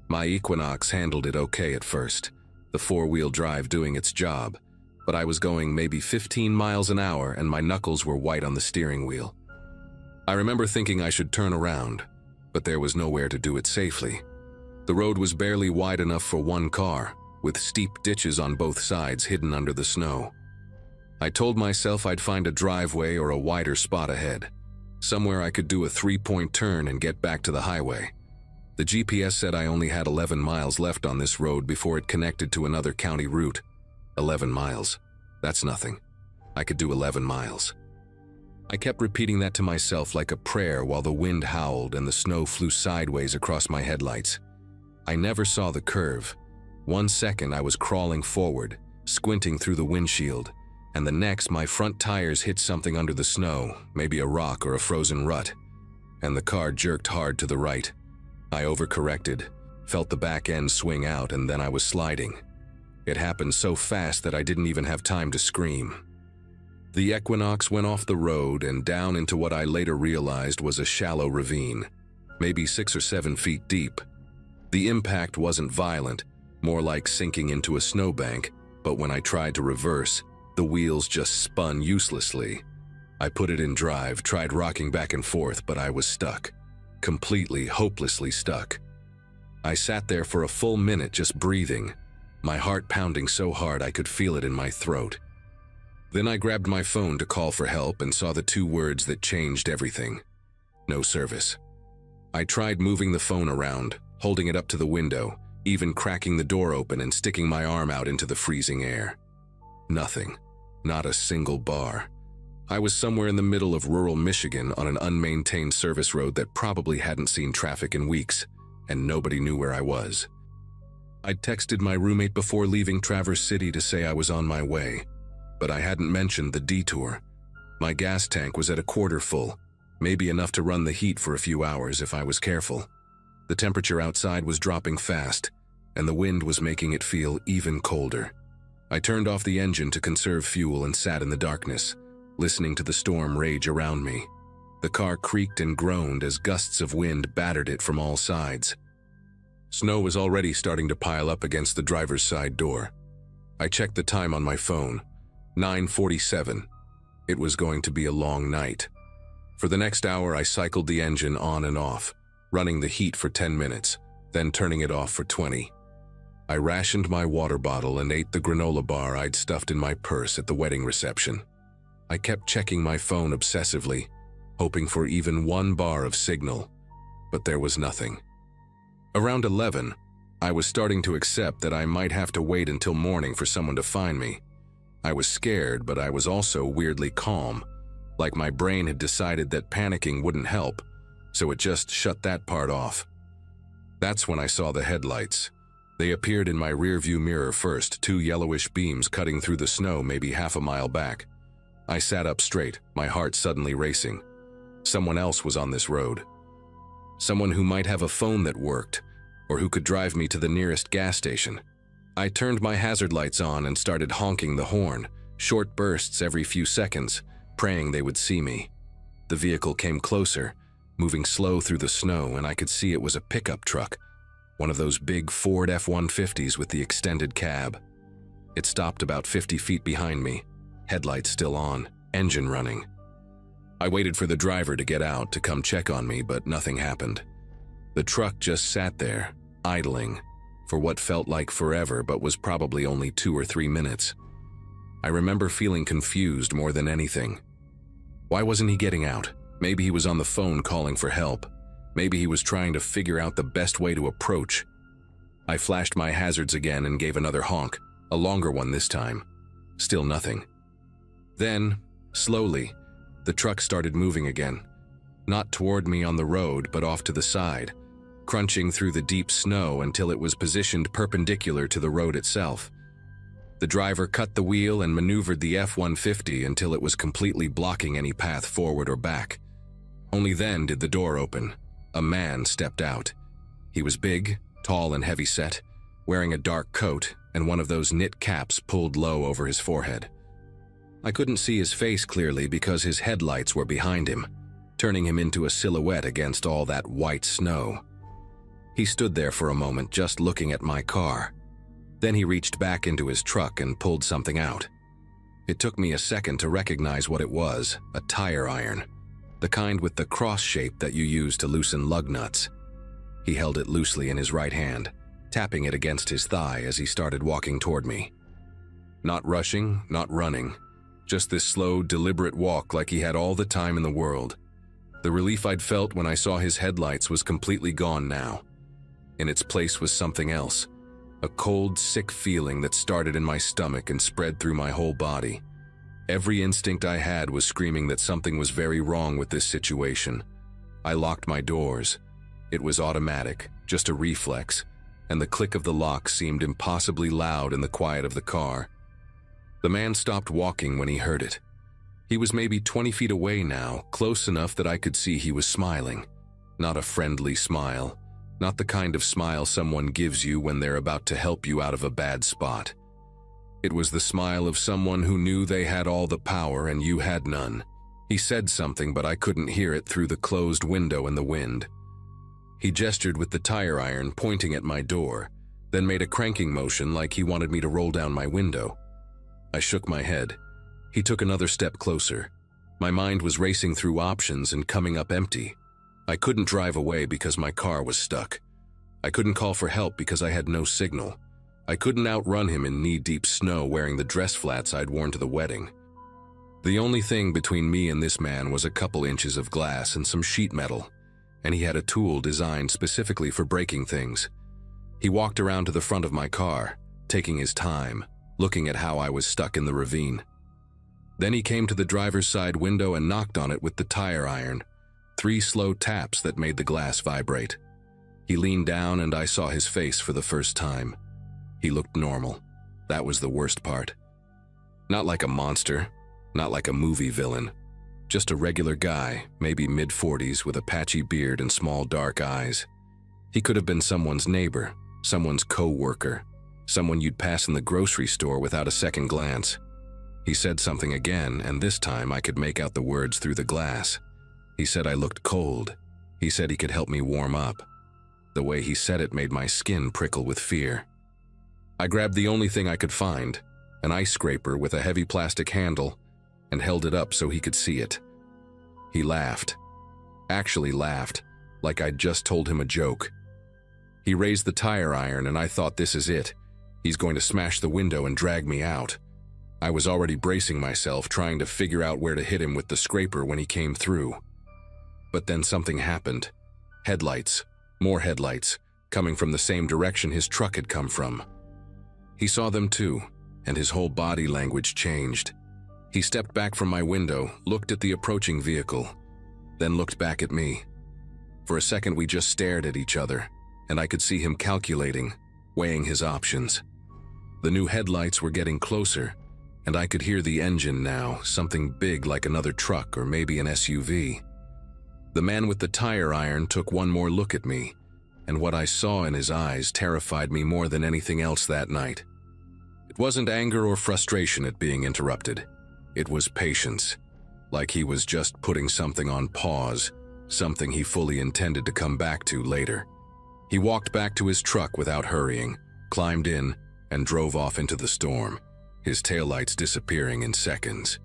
[SPEAKER 1] My Equinox handled it okay at first, the four-wheel drive doing its job, but I was going maybe 15 miles an hour and my knuckles were white on the steering wheel. I remember thinking I should turn around, but there was nowhere to do it safely. The road was barely wide enough for one car, with steep ditches on both sides hidden under the snow. I told myself I'd find a driveway or a wider spot ahead, somewhere I could do a 3-point turn and get back to the highway. The GPS said I only had 11 miles left on this road before it connected to another county route. 11 miles. That's nothing. I could do 11 miles. I kept repeating that to myself like a prayer while the wind howled and the snow flew sideways across my headlights. I never saw the curve. 1 second I was crawling forward, squinting through the windshield, and the next my front tires hit something under the snow, maybe a rock or a frozen rut, and the car jerked hard to the right. I overcorrected, felt the back end swing out, and then I was sliding. It happened so fast that I didn't even have time to scream. The Equinox went off the road and down into what I later realized was a shallow ravine, maybe 6 or 7 feet deep. The impact wasn't violent, more like sinking into a snowbank, but when I tried to reverse, the wheels just spun uselessly. I put it in drive, tried rocking back and forth, but I was stuck. Completely, hopelessly stuck. I sat there for a full minute just breathing, my heart pounding so hard I could feel it in my throat. Then I grabbed my phone to call for help and saw the 2 words that changed everything. No service. I tried moving the phone around, holding it up to the window, even cracking the door open and sticking my arm out into the freezing air. Nothing. Not a single bar. I was somewhere in the middle of rural Michigan on an unmaintained service road that probably hadn't seen traffic in weeks, and nobody knew where I was. I'd texted my roommate before leaving Traverse City to say I was on my way, but I hadn't mentioned the detour. My gas tank was at a quarter full, maybe enough to run the heat for a few hours if I was careful. The temperature outside was dropping fast, and the wind was making it feel even colder. I turned off the engine to conserve fuel and sat in the darkness, listening to the storm rage around me. The car creaked and groaned as gusts of wind battered it from all sides. Snow was already starting to pile up against the driver's side door. I checked the time on my phone. 9:47. It was going to be a long night. For the next hour, I cycled the engine on and off, running the heat for 10 minutes, then turning it off for 20. I rationed my water bottle and ate the granola bar I'd stuffed in my purse at the wedding reception. I kept checking my phone obsessively, hoping for even 1 bar of signal, but there was nothing. Around 11, I was starting to accept that I might have to wait until morning for someone to find me. I was scared, but I was also weirdly calm, like my brain had decided that panicking wouldn't help, so it just shut that part off. That's when I saw the headlights. They appeared in my rearview mirror first, 2 yellowish beams cutting through the snow maybe half a mile back. I sat up straight, my heart suddenly racing. Someone else was on this road. Someone who might have a phone that worked, or who could drive me to the nearest gas station. I turned my hazard lights on and started honking the horn, short bursts every few seconds, praying they would see me. The vehicle came closer, moving slow through the snow, and I could see it was a pickup truck, one of those big Ford F-150s with the extended cab. It stopped about 50 feet behind me, headlights still on, engine running. I waited for the driver to get out to come check on me, but nothing happened. The truck just sat there, idling, for what felt like forever but was probably only 2 or 3 minutes. I remember feeling confused more than anything. Why wasn't he getting out? Maybe he was on the phone calling for help. Maybe he was trying to figure out the best way to approach. I flashed my hazards again and gave another honk, a longer one this time. Still nothing. Then, slowly, the truck started moving again. Not toward me on the road, but off to the side, crunching through the deep snow until it was positioned perpendicular to the road itself. The driver cut the wheel and maneuvered the F-150 until it was completely blocking any path forward or back. Only then did the door open. A man stepped out. He was big, tall and heavy-set, wearing a dark coat and one of those knit caps pulled low over his forehead. I couldn't see his face clearly because his headlights were behind him, turning him into a silhouette against all that white snow. He stood there for a moment just looking at my car. Then he reached back into his truck and pulled something out. It took me a second to recognize what it was, a tire iron, the kind with the cross shape that you use to loosen lug nuts. He held it loosely in his right hand, tapping it against his thigh as he started walking toward me. Not rushing, not running, just this slow, deliberate walk like he had all the time in the world. The relief I'd felt when I saw his headlights was completely gone now. In its place was something else, a cold, sick feeling that started in my stomach and spread through my whole body. Every instinct I had was screaming that something was very wrong with this situation. I locked my doors. It was automatic, just a reflex, and the click of the lock seemed impossibly loud in the quiet of the car. The man stopped walking when he heard it. He was maybe 20 feet away now, close enough that I could see he was smiling. Not a friendly smile. Not the kind of smile someone gives you when they're about to help you out of a bad spot. It was the smile of someone who knew they had all the power and you had none. He said something, but I couldn't hear it through the closed window and the wind. He gestured with the tire iron, pointing at my door, then made a cranking motion like he wanted me to roll down my window. I shook my head. He took another step closer. My mind was racing through options and coming up empty. I couldn't drive away because my car was stuck. I couldn't call for help because I had no signal. I couldn't outrun him in knee-deep snow wearing the dress flats I'd worn to the wedding. The only thing between me and this man was a couple inches of glass and some sheet metal, and he had a tool designed specifically for breaking things. He walked around to the front of my car, taking his time, looking at how I was stuck in the ravine. Then he came to the driver's side window and knocked on it with the tire iron. 3 slow taps that made the glass vibrate. He leaned down and I saw his face for the first time. He looked normal. That was the worst part. Not like a monster, not like a movie villain. Just a regular guy, maybe mid-40s with a patchy beard and small dark eyes. He could have been someone's neighbor, someone's co-worker, someone you'd pass in the grocery store without a second glance. He said something again, and this time I could make out the words through the glass. He said I looked cold. He said he could help me warm up. The way he said it made my skin prickle with fear. I grabbed the only thing I could find, an ice scraper with a heavy plastic handle, and held it up so he could see it. He laughed. Actually laughed, like I'd just told him a joke. He raised the tire iron and I thought, this is it. He's going to smash the window and drag me out. I was already bracing myself, trying to figure out where to hit him with the scraper when he came through. But then something happened. Headlights, more headlights, coming from the same direction his truck had come from. He saw them too, and his whole body language changed. He stepped back from my window, looked at the approaching vehicle, then looked back at me. For a second we just stared at each other, and I could see him calculating, weighing his options. The new headlights were getting closer, and I could hear the engine now, something big like another truck or maybe an SUV. The man with the tire iron took one more look at me, and what I saw in his eyes terrified me more than anything else that night. It wasn't anger or frustration at being interrupted. It was patience, like he was just putting something on pause, something he fully intended to come back to later. He walked back to his truck without hurrying, climbed in, and drove off into the storm, his taillights disappearing in seconds.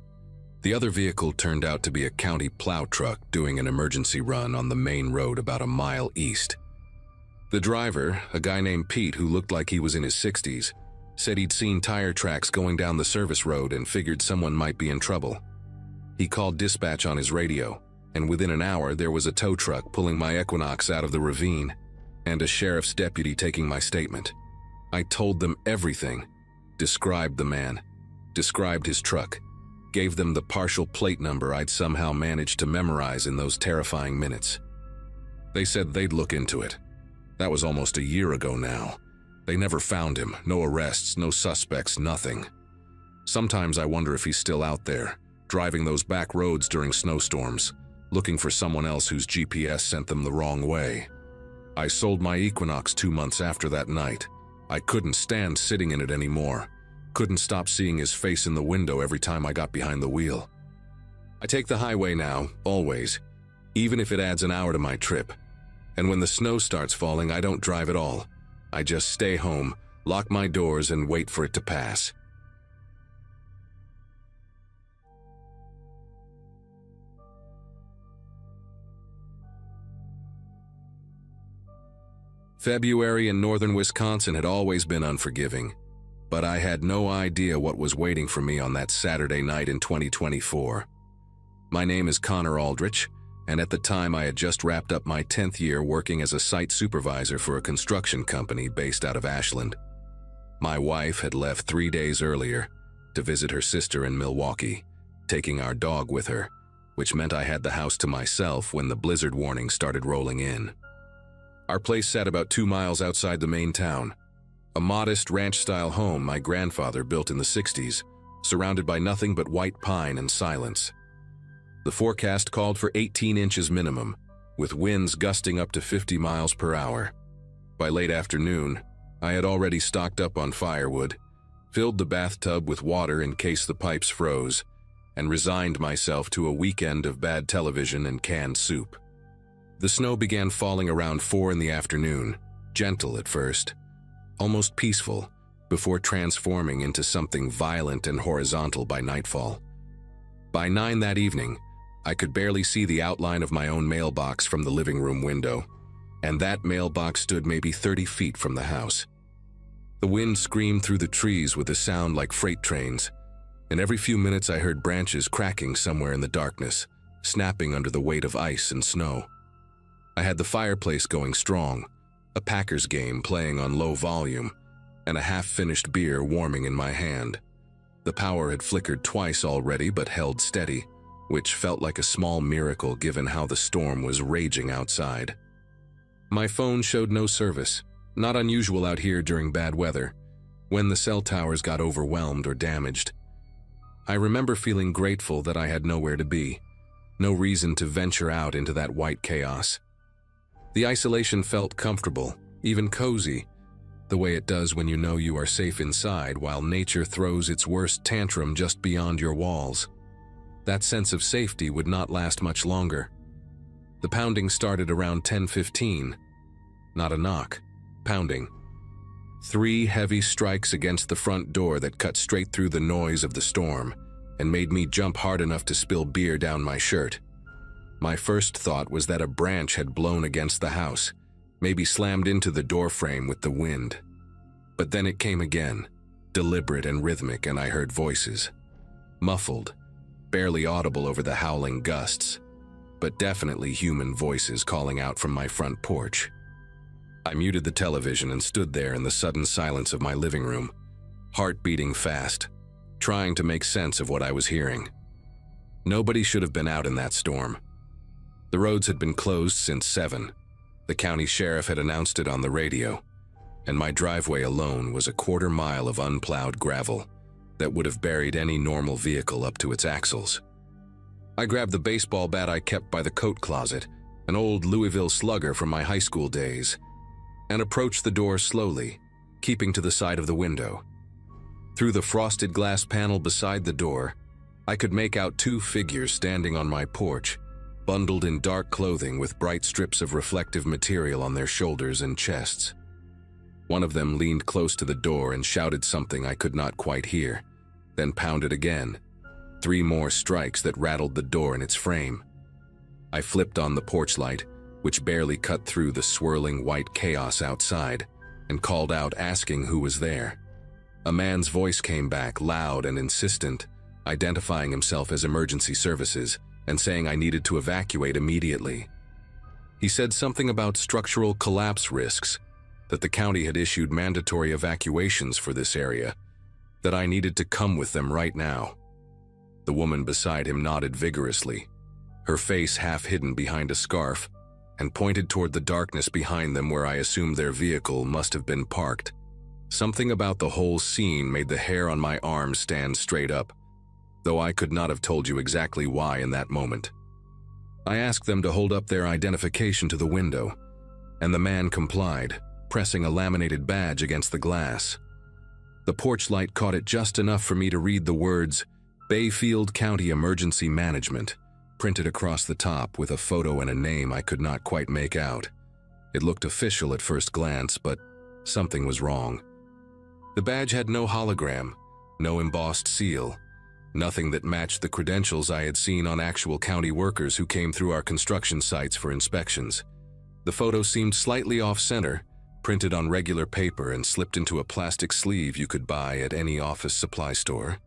[SPEAKER 1] The other vehicle turned out to be a county plow truck doing an emergency run on the main road about a mile east. The driver, a guy named Pete who looked like he was in his 60s, said he'd seen tire tracks going down the service road and figured someone might be in trouble. He called dispatch on his radio, and within an hour there was a tow truck pulling my Equinox out of the ravine, and a sheriff's deputy taking my statement. I told them everything, described the man, described his truck, gave them the partial plate number I'd somehow managed to memorize in those terrifying minutes. They said they'd look into it. That was almost a year ago now. They never found him, no arrests, no suspects, nothing. Sometimes I wonder if he's still out there, driving those back roads during snowstorms, looking for someone else whose GPS sent them the wrong way. I sold my Equinox 2 months after that night. I couldn't stand sitting in it anymore. Couldn't stop seeing his face in the window every time I got behind the wheel. I take the highway now, always, even if it adds an hour to my trip. And when the snow starts falling, I don't drive at all. I just stay home, lock my doors, and wait for it to pass. February in northern Wisconsin had always been unforgiving, but I had no idea what was waiting for me on that Saturday night in 2024. My name is Connor Aldrich, and at the time I had just wrapped up my 10th year working as a site supervisor for a construction company based out of Ashland. My wife had left 3 days earlier to visit her sister in Milwaukee, taking our dog with her, which meant I had the house to myself when the blizzard warning started rolling in. Our place sat about 2 miles outside the main town, a modest ranch-style home my grandfather built in the 60s, surrounded by nothing but white pine and silence. The forecast called for 18 inches minimum, with winds gusting up to 50 miles per hour. By late afternoon, I had already stocked up on firewood, filled the bathtub with water in case the pipes froze, and resigned myself to a weekend of bad television and canned soup. The snow began falling around 4 in the afternoon, gentle at first, almost peaceful, before transforming into something violent and horizontal by nightfall. By 9 that evening, I could barely see the outline of my own mailbox from the living room window, and that mailbox stood maybe 30 feet from the house. The wind screamed through the trees with a sound like freight trains, and every few minutes I heard branches cracking somewhere in the darkness, snapping under the weight of ice and snow. I had the fireplace going strong, a Packers game playing on low volume, and a half-finished beer warming in my hand. The power had flickered twice already but held steady, which felt like a small miracle given how the storm was raging outside. My phone showed no service, not unusual out here during bad weather, when the cell towers got overwhelmed or damaged. I remember feeling grateful that I had nowhere to be, no reason to venture out into that white chaos. The isolation felt comfortable, even cozy, the way it does when you know you are safe inside while nature throws its worst tantrum just beyond your walls. That sense of safety would not last much longer. The pounding started around 10:15. Not a knock. Pounding. 3 heavy strikes against the front door that cut straight through the noise of the storm and made me jump hard enough to spill beer down my shirt. My first thought was that a branch had blown against the house, maybe slammed into the doorframe with the wind. But then it came again, deliberate and rhythmic, and I heard voices. Muffled, barely audible over the howling gusts, but definitely human voices calling out from my front porch. I muted the television and stood there in the sudden silence of my living room, heart beating fast, trying to make sense of what I was hearing. Nobody should have been out in that storm. The roads had been closed since 7. The county sheriff had announced it on the radio, and my driveway alone was a 1/4 mile of unplowed gravel that would have buried any normal vehicle up to its axles. I grabbed the baseball bat I kept by the coat closet, an old Louisville Slugger from my high school days, and approached the door slowly, keeping to the side of the window. Through the frosted glass panel beside the door, I could make out 2 figures standing on my porch, bundled in dark clothing with bright strips of reflective material on their shoulders and chests. One of them leaned close to the door and shouted something I could not quite hear, then pounded again. 3 more strikes that rattled the door in its frame. I flipped on the porch light, which barely cut through the swirling white chaos outside, and called out asking who was there. A man's voice came back, loud and insistent, identifying himself as emergency services and saying I needed to evacuate immediately. He said something about structural collapse risks, that the county had issued mandatory evacuations for this area, that I needed to come with them right now. The woman beside him nodded vigorously, her face half hidden behind a scarf, and pointed toward the darkness behind them where I assumed their vehicle must have been parked. Something about the whole scene made the hair on my arms stand straight up, though I could not have told you exactly why in that moment. I asked them to hold up their identification to the window, and the man complied, pressing a laminated badge against the glass. The porch light caught it just enough for me to read the words, Bayfield County Emergency Management, printed across the top with a photo and a name I could not quite make out. It looked official at first glance, but something was wrong. The badge had no hologram, no embossed seal, nothing that matched the credentials I had seen on actual county workers who came through our construction sites for inspections. The photo seemed slightly off-center, printed on regular paper and slipped into a plastic sleeve you could buy at any office supply store.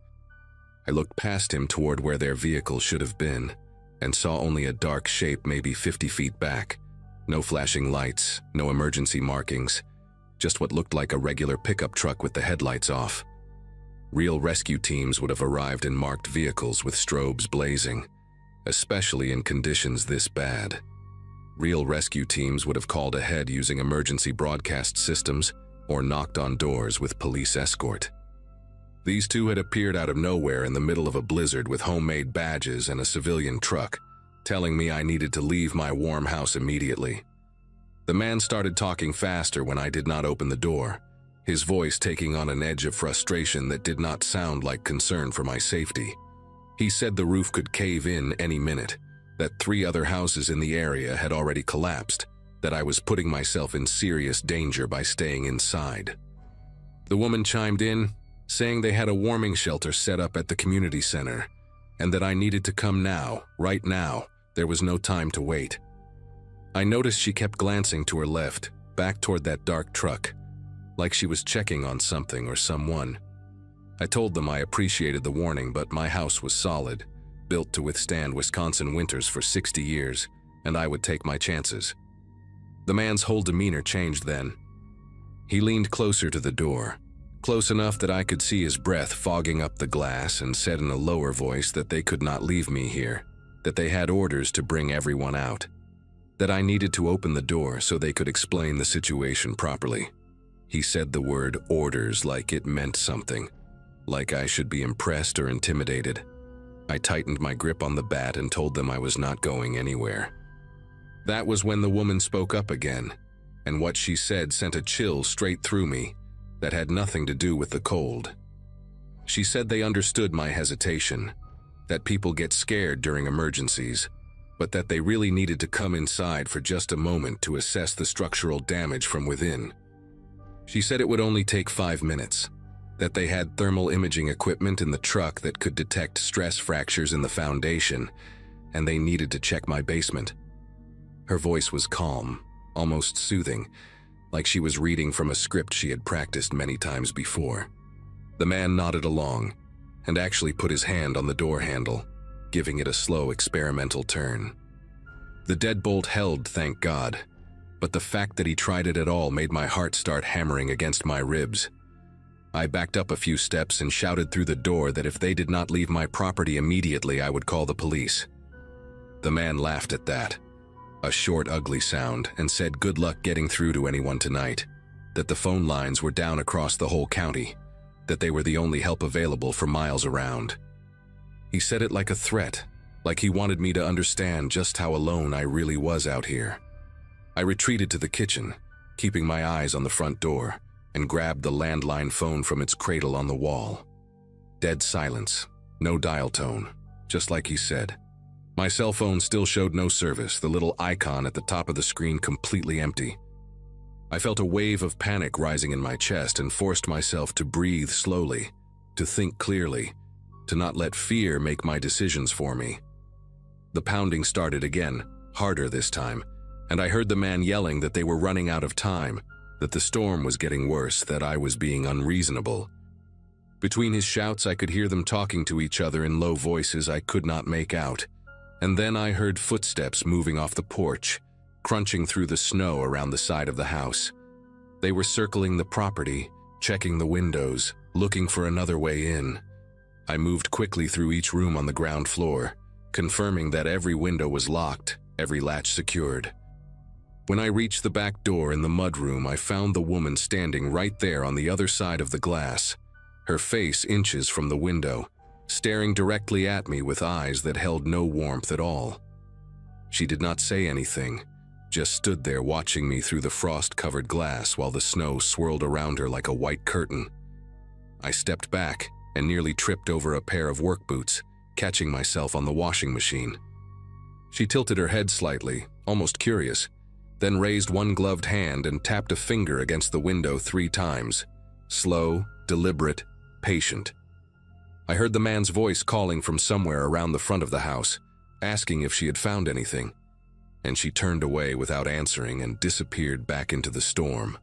[SPEAKER 1] I looked past him toward where their vehicle should have been, and saw only a dark shape maybe 50 feet back. No flashing lights, no emergency markings, just what looked like a regular pickup truck with the headlights off. Real rescue teams would have arrived in marked vehicles with strobes blazing, especially in conditions this bad. Real rescue teams would have called ahead using emergency broadcast systems or knocked on doors with police escort. These two had appeared out of nowhere in the middle of a blizzard with homemade badges and a civilian truck, telling me I needed to leave my warm house immediately. The man started talking faster when I did not open the door, his voice taking on an edge of frustration that did not sound like concern for my safety. He said the roof could cave in any minute, that 3 other houses in the area had already collapsed, that I was putting myself in serious danger by staying inside. The woman chimed in, saying they had a warming shelter set up at the community center, and that I needed to come now, right now. There was no time to wait. I noticed she kept glancing to her left, back toward that dark truck, like she was checking on something or someone. I told them I appreciated the warning, but my house was solid, built to withstand Wisconsin winters for 60 years, and I would take my chances. The man's whole demeanor changed then. He leaned closer to the door, close enough that I could see his breath fogging up the glass, and said in a lower voice that they could not leave me here, that they had orders to bring everyone out, that I needed to open the door so they could explain the situation properly. He said the word orders like it meant something, like I should be impressed or intimidated. I tightened my grip on the bat and told them I was not going anywhere. That was when the woman spoke up again, and what she said sent a chill straight through me that had nothing to do with the cold. She said they understood my hesitation, that people get scared during emergencies, but that they really needed to come inside for just a moment to assess the structural damage from within. She said it would only take 5 minutes, that they had thermal imaging equipment in the truck that could detect stress fractures in the foundation, and they needed to check my basement. Her voice was calm, almost soothing, like she was reading from a script she had practiced many times before. The man nodded along, and actually put his hand on the door handle, giving it a slow experimental turn. The deadbolt held, thank God, but the fact that he tried it at all made my heart start hammering against my ribs. I backed up a few steps and shouted through the door that if they did not leave my property immediately, I would call the police. The man laughed at that, a short, ugly sound, and said good luck getting through to anyone tonight, that the phone lines were down across the whole county, that they were the only help available for miles around. He said it like a threat, like he wanted me to understand just how alone I really was out here. I retreated to the kitchen, keeping my eyes on the front door, and grabbed the landline phone from its cradle on the wall. Dead silence, no dial tone, just like he said. My cell phone still showed no service, the little icon at the top of the screen completely empty. I felt a wave of panic rising in my chest and forced myself to breathe slowly, to think clearly, to not let fear make my decisions for me. The pounding started again, harder this time, and I heard the man yelling that they were running out of time, that the storm was getting worse, that I was being unreasonable. Between his shouts, I could hear them talking to each other in low voices I could not make out. And then I heard footsteps moving off the porch, crunching through the snow around the side of the house. They were circling the property, checking the windows, looking for another way in. I moved quickly through each room on the ground floor, confirming that every window was locked, every latch secured. When I reached the back door in the mudroom, I found the woman standing right there on the other side of the glass, her face inches from the window, staring directly at me with eyes that held no warmth at all. She did not say anything, just stood there watching me through the frost-covered glass while the snow swirled around her like a white curtain. I stepped back and nearly tripped over a pair of work boots, catching myself on the washing machine. She tilted her head slightly, almost curious, then raised one gloved hand and tapped a finger against the window 3 times. Slow, deliberate, patient. I heard the man's voice calling from somewhere around the front of the house, asking if she had found anything, and she turned away without answering and disappeared back into the storm.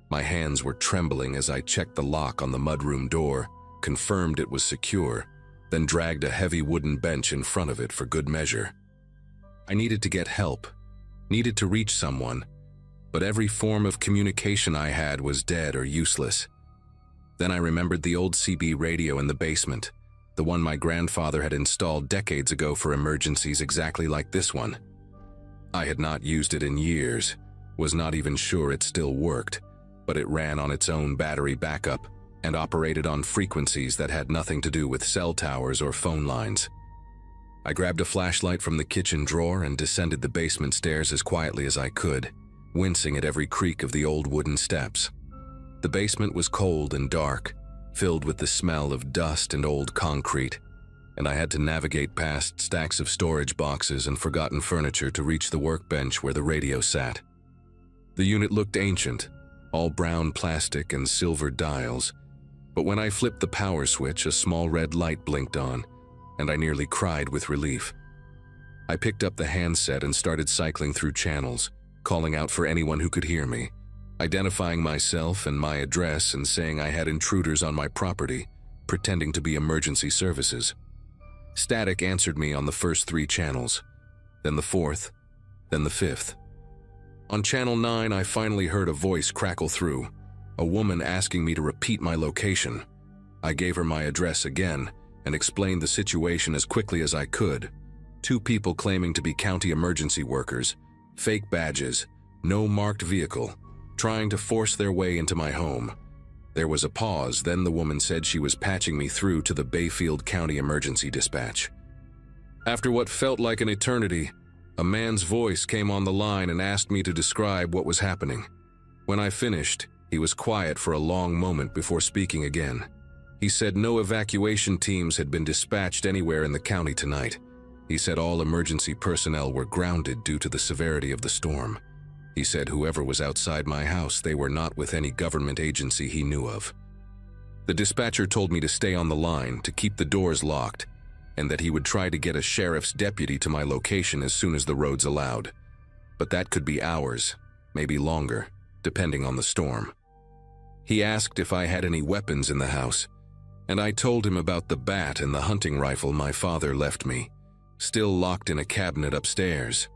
[SPEAKER 1] My hands were trembling as I checked the lock on the mudroom door, confirmed it was secure, then dragged a heavy wooden bench in front of it for good measure. I needed to get help, needed to reach someone, but every form of communication I had was dead or useless. Then I remembered the old CB radio in the basement, the one my grandfather had installed decades ago for emergencies exactly like this one. I had not used it in years, was not even sure it still worked, but it ran on its own battery backup and operated on frequencies that had nothing to do with cell towers or phone lines. I grabbed a flashlight from the kitchen drawer and descended the basement stairs as quietly as I could, wincing at every creak of the old wooden steps. The basement was cold and dark, filled with the smell of dust and old concrete, and I had to navigate past stacks of storage boxes and forgotten furniture to reach the workbench where the radio sat. The unit looked ancient, all brown plastic and silver dials, but when I flipped the power switch, a small red light blinked on, and I nearly cried with relief. I picked up the handset and started cycling through channels, calling out for anyone who could hear me, identifying myself and my address and saying I had intruders on my property, pretending to be emergency services. Static answered me on the first 3 channels, then the 4th, then the 5th. On channel 9, I finally heard a voice crackle through, a woman asking me to repeat my location. I gave her my address again and explained the situation as quickly as I could. 2 people claiming to be county emergency workers, fake badges, no marked vehicle, trying to force their way into my home. There was a pause, then the woman said she was patching me through to the Bayfield County Emergency Dispatch. After what felt like an eternity, a man's voice came on the line and asked me to describe what was happening. When I finished, he was quiet for a long moment before speaking again. He said no evacuation teams had been dispatched anywhere in the county tonight. He said all emergency personnel were grounded due to the severity of the storm. He said whoever was outside my house, they were not with any government agency he knew of. The dispatcher told me to stay on the line, to keep the doors locked, and that he would try to get a sheriff's deputy to my location as soon as the roads allowed. But that could be hours, maybe longer, depending on the storm. He asked if I had any weapons in the house, and I told him about the bat and the hunting rifle my father left me, still locked in a cabinet upstairs.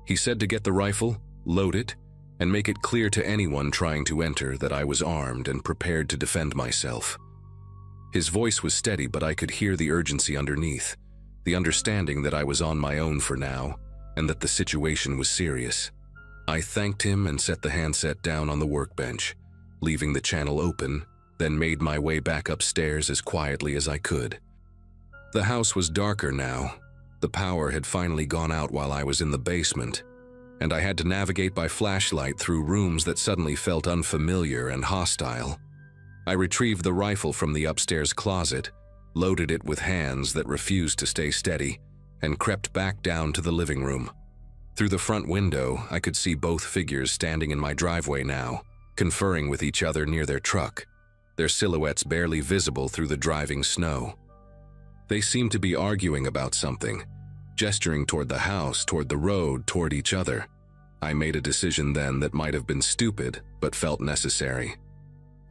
[SPEAKER 1] He said to get the rifle, load it, and make it clear to anyone trying to enter that I was armed and prepared to defend myself. His voice was steady, but I could hear the urgency underneath, the understanding that I was on my own for now, and that the situation was serious. I thanked him and set the handset down on the workbench, leaving the channel open, then made my way back upstairs as quietly as I could. The house was darker now. The power had finally gone out while I was in the basement, and I had to navigate by flashlight through rooms that suddenly felt unfamiliar and hostile. I retrieved the rifle from the upstairs closet, loaded it with hands that refused to stay steady, and crept back down to the living room. Through the front window, I could see both figures standing in my driveway now, conferring with each other near their truck, their silhouettes barely visible through the driving snow. They seemed to be arguing about something, gesturing toward the house, toward the road, toward each other. I made a decision then that might have been stupid, but felt necessary.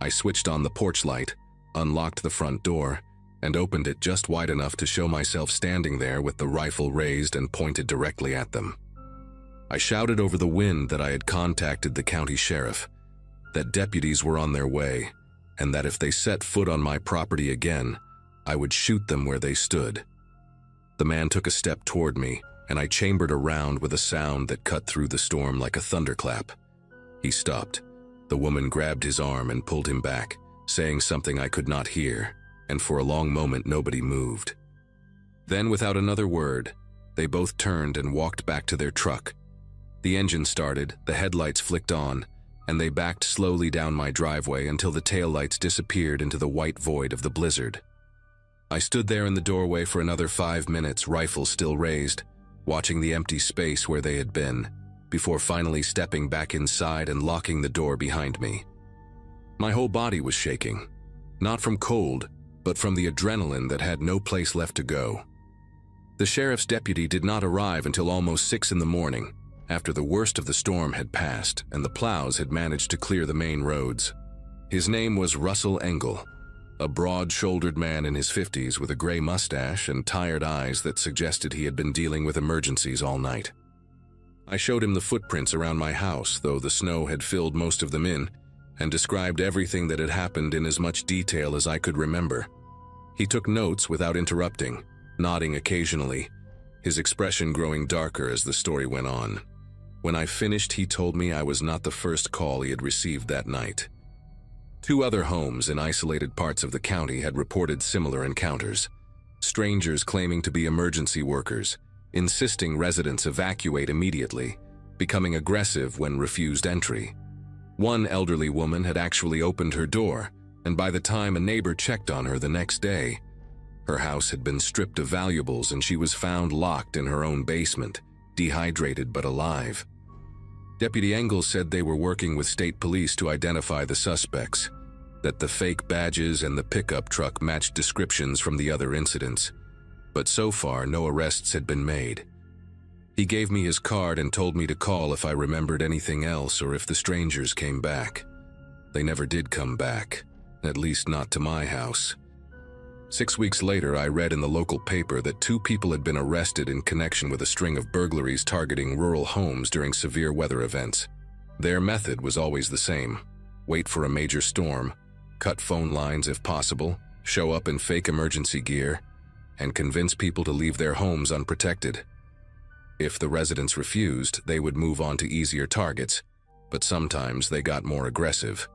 [SPEAKER 1] I switched on the porch light, unlocked the front door, and opened it just wide enough to show myself standing there with the rifle raised and pointed directly at them. I shouted over the wind that I had contacted the county sheriff, that deputies were on their way, and that if they set foot on my property again, I would shoot them where they stood. The man took a step toward me, and I chambered around with a sound that cut through the storm like a thunderclap. He stopped. The woman grabbed his arm and pulled him back, saying something I could not hear, and for a long moment nobody moved. Then, without another word, they both turned and walked back to their truck. The engine started, the headlights flicked on, and they backed slowly down my driveway until the taillights disappeared into the white void of the blizzard. I stood there in the doorway for another 5 minutes, rifle still raised, watching the empty space where they had been, before finally stepping back inside and locking the door behind me. My whole body was shaking, not from cold, but from the adrenaline that had no place left to go. The sheriff's deputy did not arrive until almost 6 in the morning, after the worst of the storm had passed and the plows had managed to clear the main roads. His name was Russell Engel, a broad-shouldered man in his 50s with a gray mustache and tired eyes that suggested he had been dealing with emergencies all night. I showed him the footprints around my house, though the snow had filled most of them in, and described everything that had happened in as much detail as I could remember. He took notes without interrupting, nodding occasionally, his expression growing darker as the story went on. When I finished, he told me I was not the first call he had received that night. 2 other homes in isolated parts of the county had reported similar encounters. Strangers claiming to be emergency workers, insisting residents evacuate immediately, becoming aggressive when refused entry. One elderly woman had actually opened her door, and by the time a neighbor checked on her the next day, her house had been stripped of valuables and she was found locked in her own basement, dehydrated but alive. Deputy Engel said they were working with state police to identify the suspects, that the fake badges and the pickup truck matched descriptions from the other incidents, but so far no arrests had been made. He gave me his card and told me to call if I remembered anything else or if the strangers came back. They never did come back, at least not to my house. 6 weeks later, I read in the local paper that 2 people had been arrested in connection with a string of burglaries targeting rural homes during severe weather events. Their method was always the same: wait for a major storm, cut phone lines if possible, show up in fake emergency gear, and convince people to leave their homes unprotected. If the residents refused, they would move on to easier targets, but sometimes they got more aggressive.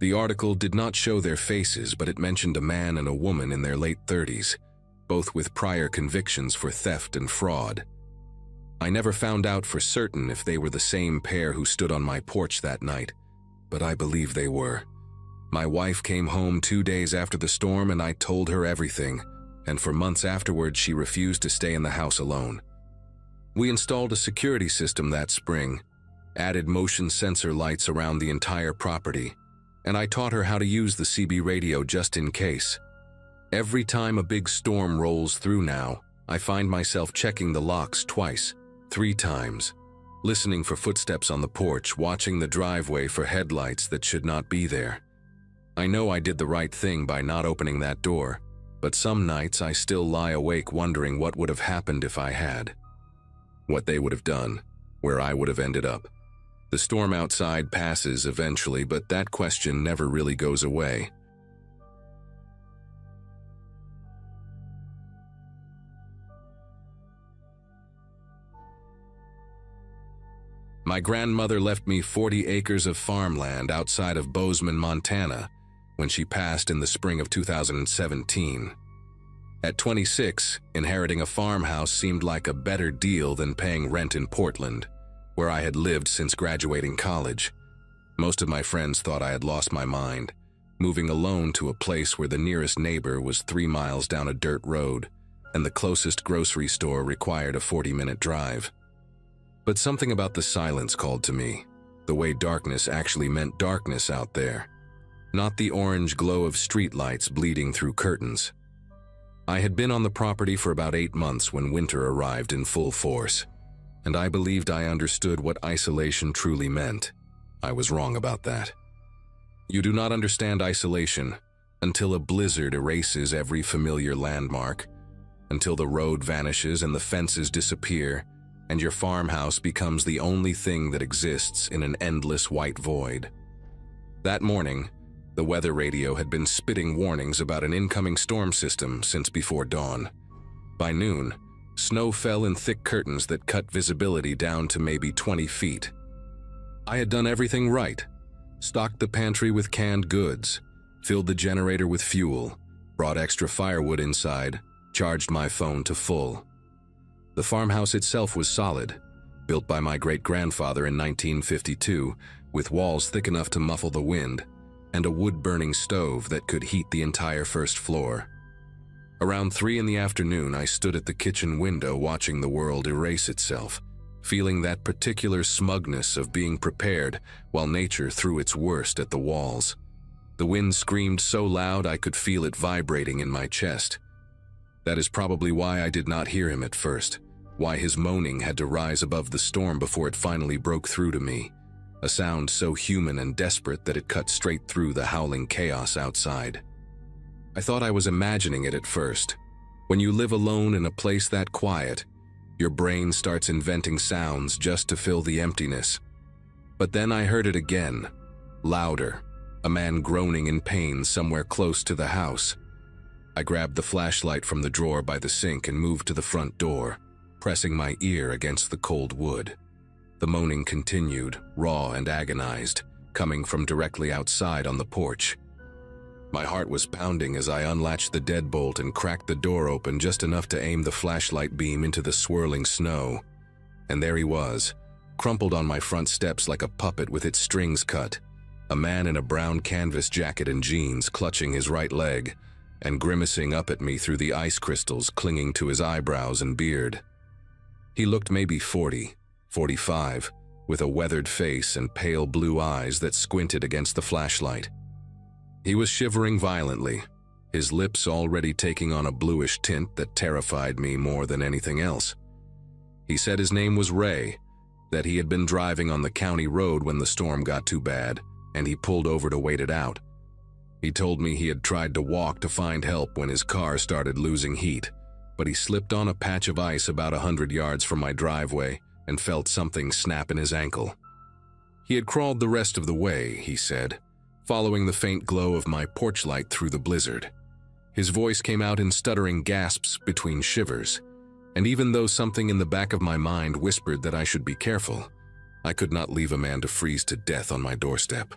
[SPEAKER 1] The article did not show their faces, but it mentioned a man and a woman in their late 30s, both with prior convictions for theft and fraud. I never found out for certain if they were the same pair who stood on my porch that night, but I believe they were. My wife came home 2 days after the storm and I told her everything, and for months afterwards she refused to stay in the house alone. We installed a security system that spring, added motion sensor lights around the entire property, and I taught her how to use the CB radio just in case. Every time a big storm rolls through now, I find myself checking the locks twice, 3 times, listening for footsteps on the porch, watching the driveway for headlights that should not be there. I know I did the right thing by not opening that door, but some nights I still lie awake wondering what would have happened if I had. What they would have done, where I would have ended up. The storm outside passes eventually, but that question never really goes away. My grandmother left me 40 acres of farmland outside of Bozeman, Montana, when she passed in the spring of 2017. At 26, inheriting a farmhouse seemed like a better deal than paying rent in Portland, where I had lived since graduating college. Most of my friends thought I had lost my mind, moving alone to a place where the nearest neighbor was 3 miles down a dirt road, and the closest grocery store required a 40-minute drive. But something about the silence called to me, the way darkness actually meant darkness out there, not the orange glow of streetlights bleeding through curtains. I had been on the property for about 8 months when winter arrived in full force, and I believed I understood what isolation truly meant. I was wrong about that. You do not understand isolation until a blizzard erases every familiar landmark, until the road vanishes and the fences disappear, and your farmhouse becomes the only thing that exists in an endless white void. That morning, the weather radio had been spitting warnings about an incoming storm system since before dawn. By noon, snow fell in thick curtains that cut visibility down to maybe 20 feet. I had done everything right, stocked the pantry with canned goods, filled the generator with fuel, brought extra firewood inside, charged my phone to full. The farmhouse itself was solid, built by my great-grandfather in 1952, with walls thick enough to muffle the wind, and a wood-burning stove that could heat the entire first floor. Around 3 in the afternoon, I stood at the kitchen window watching the world erase itself, feeling that particular smugness of being prepared while nature threw its worst at the walls. The wind screamed so loud I could feel it vibrating in my chest. That is probably why I did not hear him at first, why his moaning had to rise above the storm before it finally broke through to me, a sound so human and desperate that it cut straight through the howling chaos outside. I thought I was imagining it at first. When you live alone in a place that quiet, your brain starts inventing sounds just to fill the emptiness. But then I heard it again, louder, a man groaning in pain somewhere close to the house. I grabbed the flashlight from the drawer by the sink and moved to the front door, pressing my ear against the cold wood. The moaning continued, raw and agonized, coming from directly outside on the porch. My heart was pounding as I unlatched the deadbolt and cracked the door open just enough to aim the flashlight beam into the swirling snow. And there he was, crumpled on my front steps like a puppet with its strings cut, a man in a brown canvas jacket and jeans clutching his right leg and grimacing up at me through the ice crystals clinging to his eyebrows and beard. He looked maybe 40, 45, with a weathered face and pale blue eyes that squinted against the flashlight. He was shivering violently, his lips already taking on a bluish tint that terrified me more than anything else. He said his name was Ray, that he had been driving on the county road when the storm got too bad, and he pulled over to wait it out. He told me he had tried to walk to find help when his car started losing heat, but he slipped on a patch of ice about 100 yards from my driveway and felt something snap in his ankle. He had crawled the rest of the way, he said, following the faint glow of my porch light through the blizzard. His voice came out in stuttering gasps between shivers, and even though something in the back of my mind whispered that I should be careful, I could not leave a man to freeze to death on my doorstep.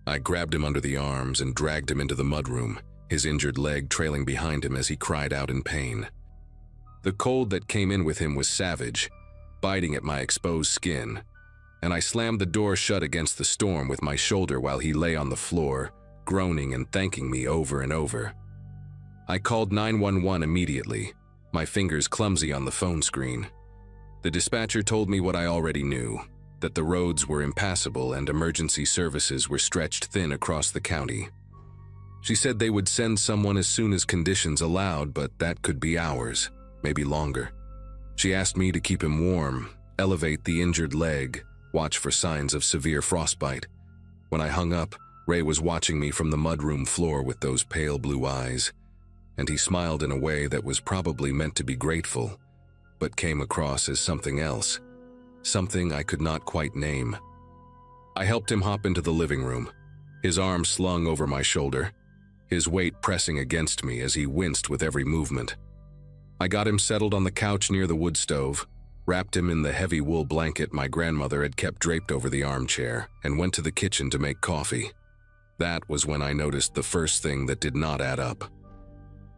[SPEAKER 1] I grabbed him under the arms and dragged him into the mudroom, his injured leg trailing behind him as he cried out in pain. The cold that came in with him was savage, biting at my exposed skin, and I slammed the door shut against the storm with my shoulder while he lay on the floor, groaning and thanking me over and over. I called 911 immediately, my fingers clumsy on the phone screen. The dispatcher told me what I already knew, that the roads were impassable and emergency services were stretched thin across the county. She said they would send someone as soon as conditions allowed, but that could be hours, maybe longer. She asked me to keep him warm, elevate the injured leg, watch for signs of severe frostbite. When I hung up, Ray was watching me from the mudroom floor with those pale blue eyes, and he smiled in a way that was probably meant to be grateful, but came across as something else, something I could not quite name. I helped him hop into the living room, his arm slung over my shoulder, his weight pressing against me as he winced with every movement. I got him settled on the couch near the wood stove, wrapped him in the heavy wool blanket my grandmother had kept draped over the armchair, and went to the kitchen to make coffee. That was when I noticed the first thing that did not add up.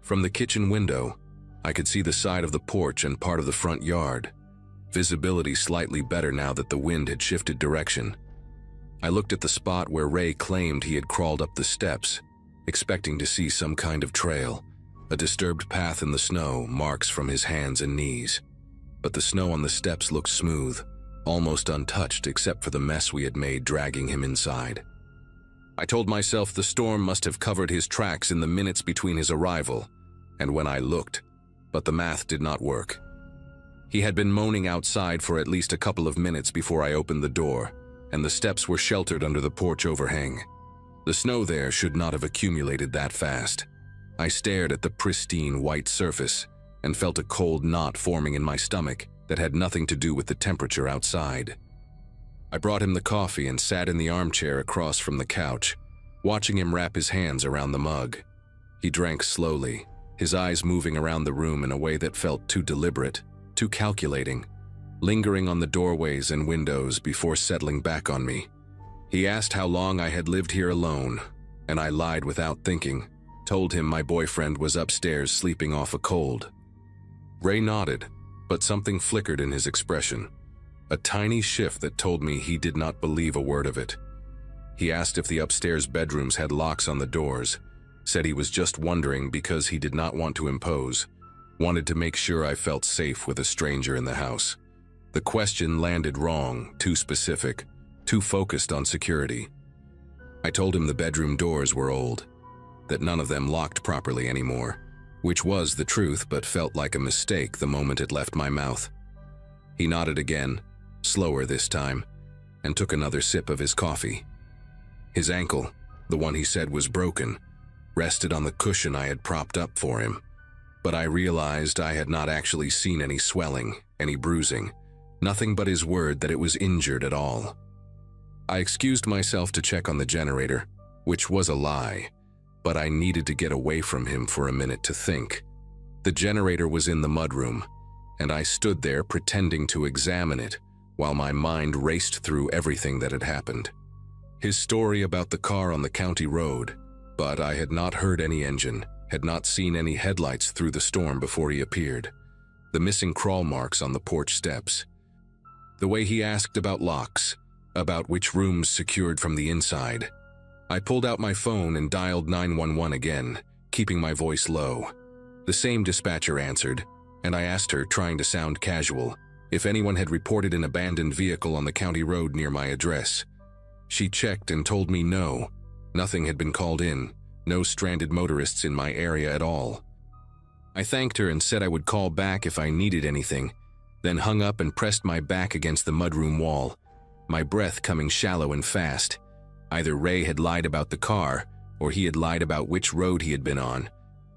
[SPEAKER 1] From the kitchen window, I could see the side of the porch and part of the front yard, visibility slightly better now that the wind had shifted direction. I looked at the spot where Ray claimed he had crawled up the steps, expecting to see some kind of trail, A disturbed path in the snow, marks from his hands and knees. But the snow on the steps looked smooth, almost untouched except for the mess we had made dragging him inside. I told myself the storm must have covered his tracks in the minutes between his arrival and when I looked, but the math did not work. He had been moaning outside for at least a couple of minutes before I opened the door, and the steps were sheltered under the porch overhang. The snow there should not have accumulated that fast. I stared at the pristine white surface and felt a cold knot forming in my stomach that had nothing to do with the temperature outside. I brought him the coffee and sat in the armchair across from the couch, watching him wrap his hands around the mug. He drank slowly, his eyes moving around the room in a way that felt too deliberate, too calculating, lingering on the doorways and windows before settling back on me. He asked how long I had lived here alone, and I lied without thinking, told him my boyfriend was upstairs sleeping off a cold. Ray nodded, but something flickered in his expression, a tiny shift that told me he did not believe a word of it. He asked if the upstairs bedrooms had locks on the doors, said he was just wondering because he did not want to impose, wanted to make sure I felt safe with a stranger in the house. The question landed wrong, too specific, too focused on security. I told him the bedroom doors were old, that none of them locked properly anymore, which was the truth but felt like a mistake the moment it left my mouth. He nodded again, slower this time, and took another sip of his coffee. His ankle, the one he said was broken, rested on the cushion I had propped up for him, but I realized I had not actually seen any swelling, any bruising, nothing but his word that it was injured at all. I excused myself to check on the generator, which was a lie, but I needed to get away from him for a minute to think. The generator was in the mudroom, and I stood there pretending to examine it while my mind raced through everything that had happened. His story about the car on the county road, but I had not heard any engine, had not seen any headlights through the storm before he appeared. The missing crawl marks on the porch steps. The way he asked about locks, about which rooms secured from the inside. I pulled out my phone and dialed 911 again, keeping my voice low. The same dispatcher answered, and I asked her, trying to sound casual, if anyone had reported an abandoned vehicle on the county road near my address. She checked and told me no, nothing had been called in, no stranded motorists in my area at all. I thanked her and said I would call back if I needed anything, then hung up and pressed my back against the mudroom wall, my breath coming shallow and fast. Either Ray had lied about the car, or he had lied about which road he had been on,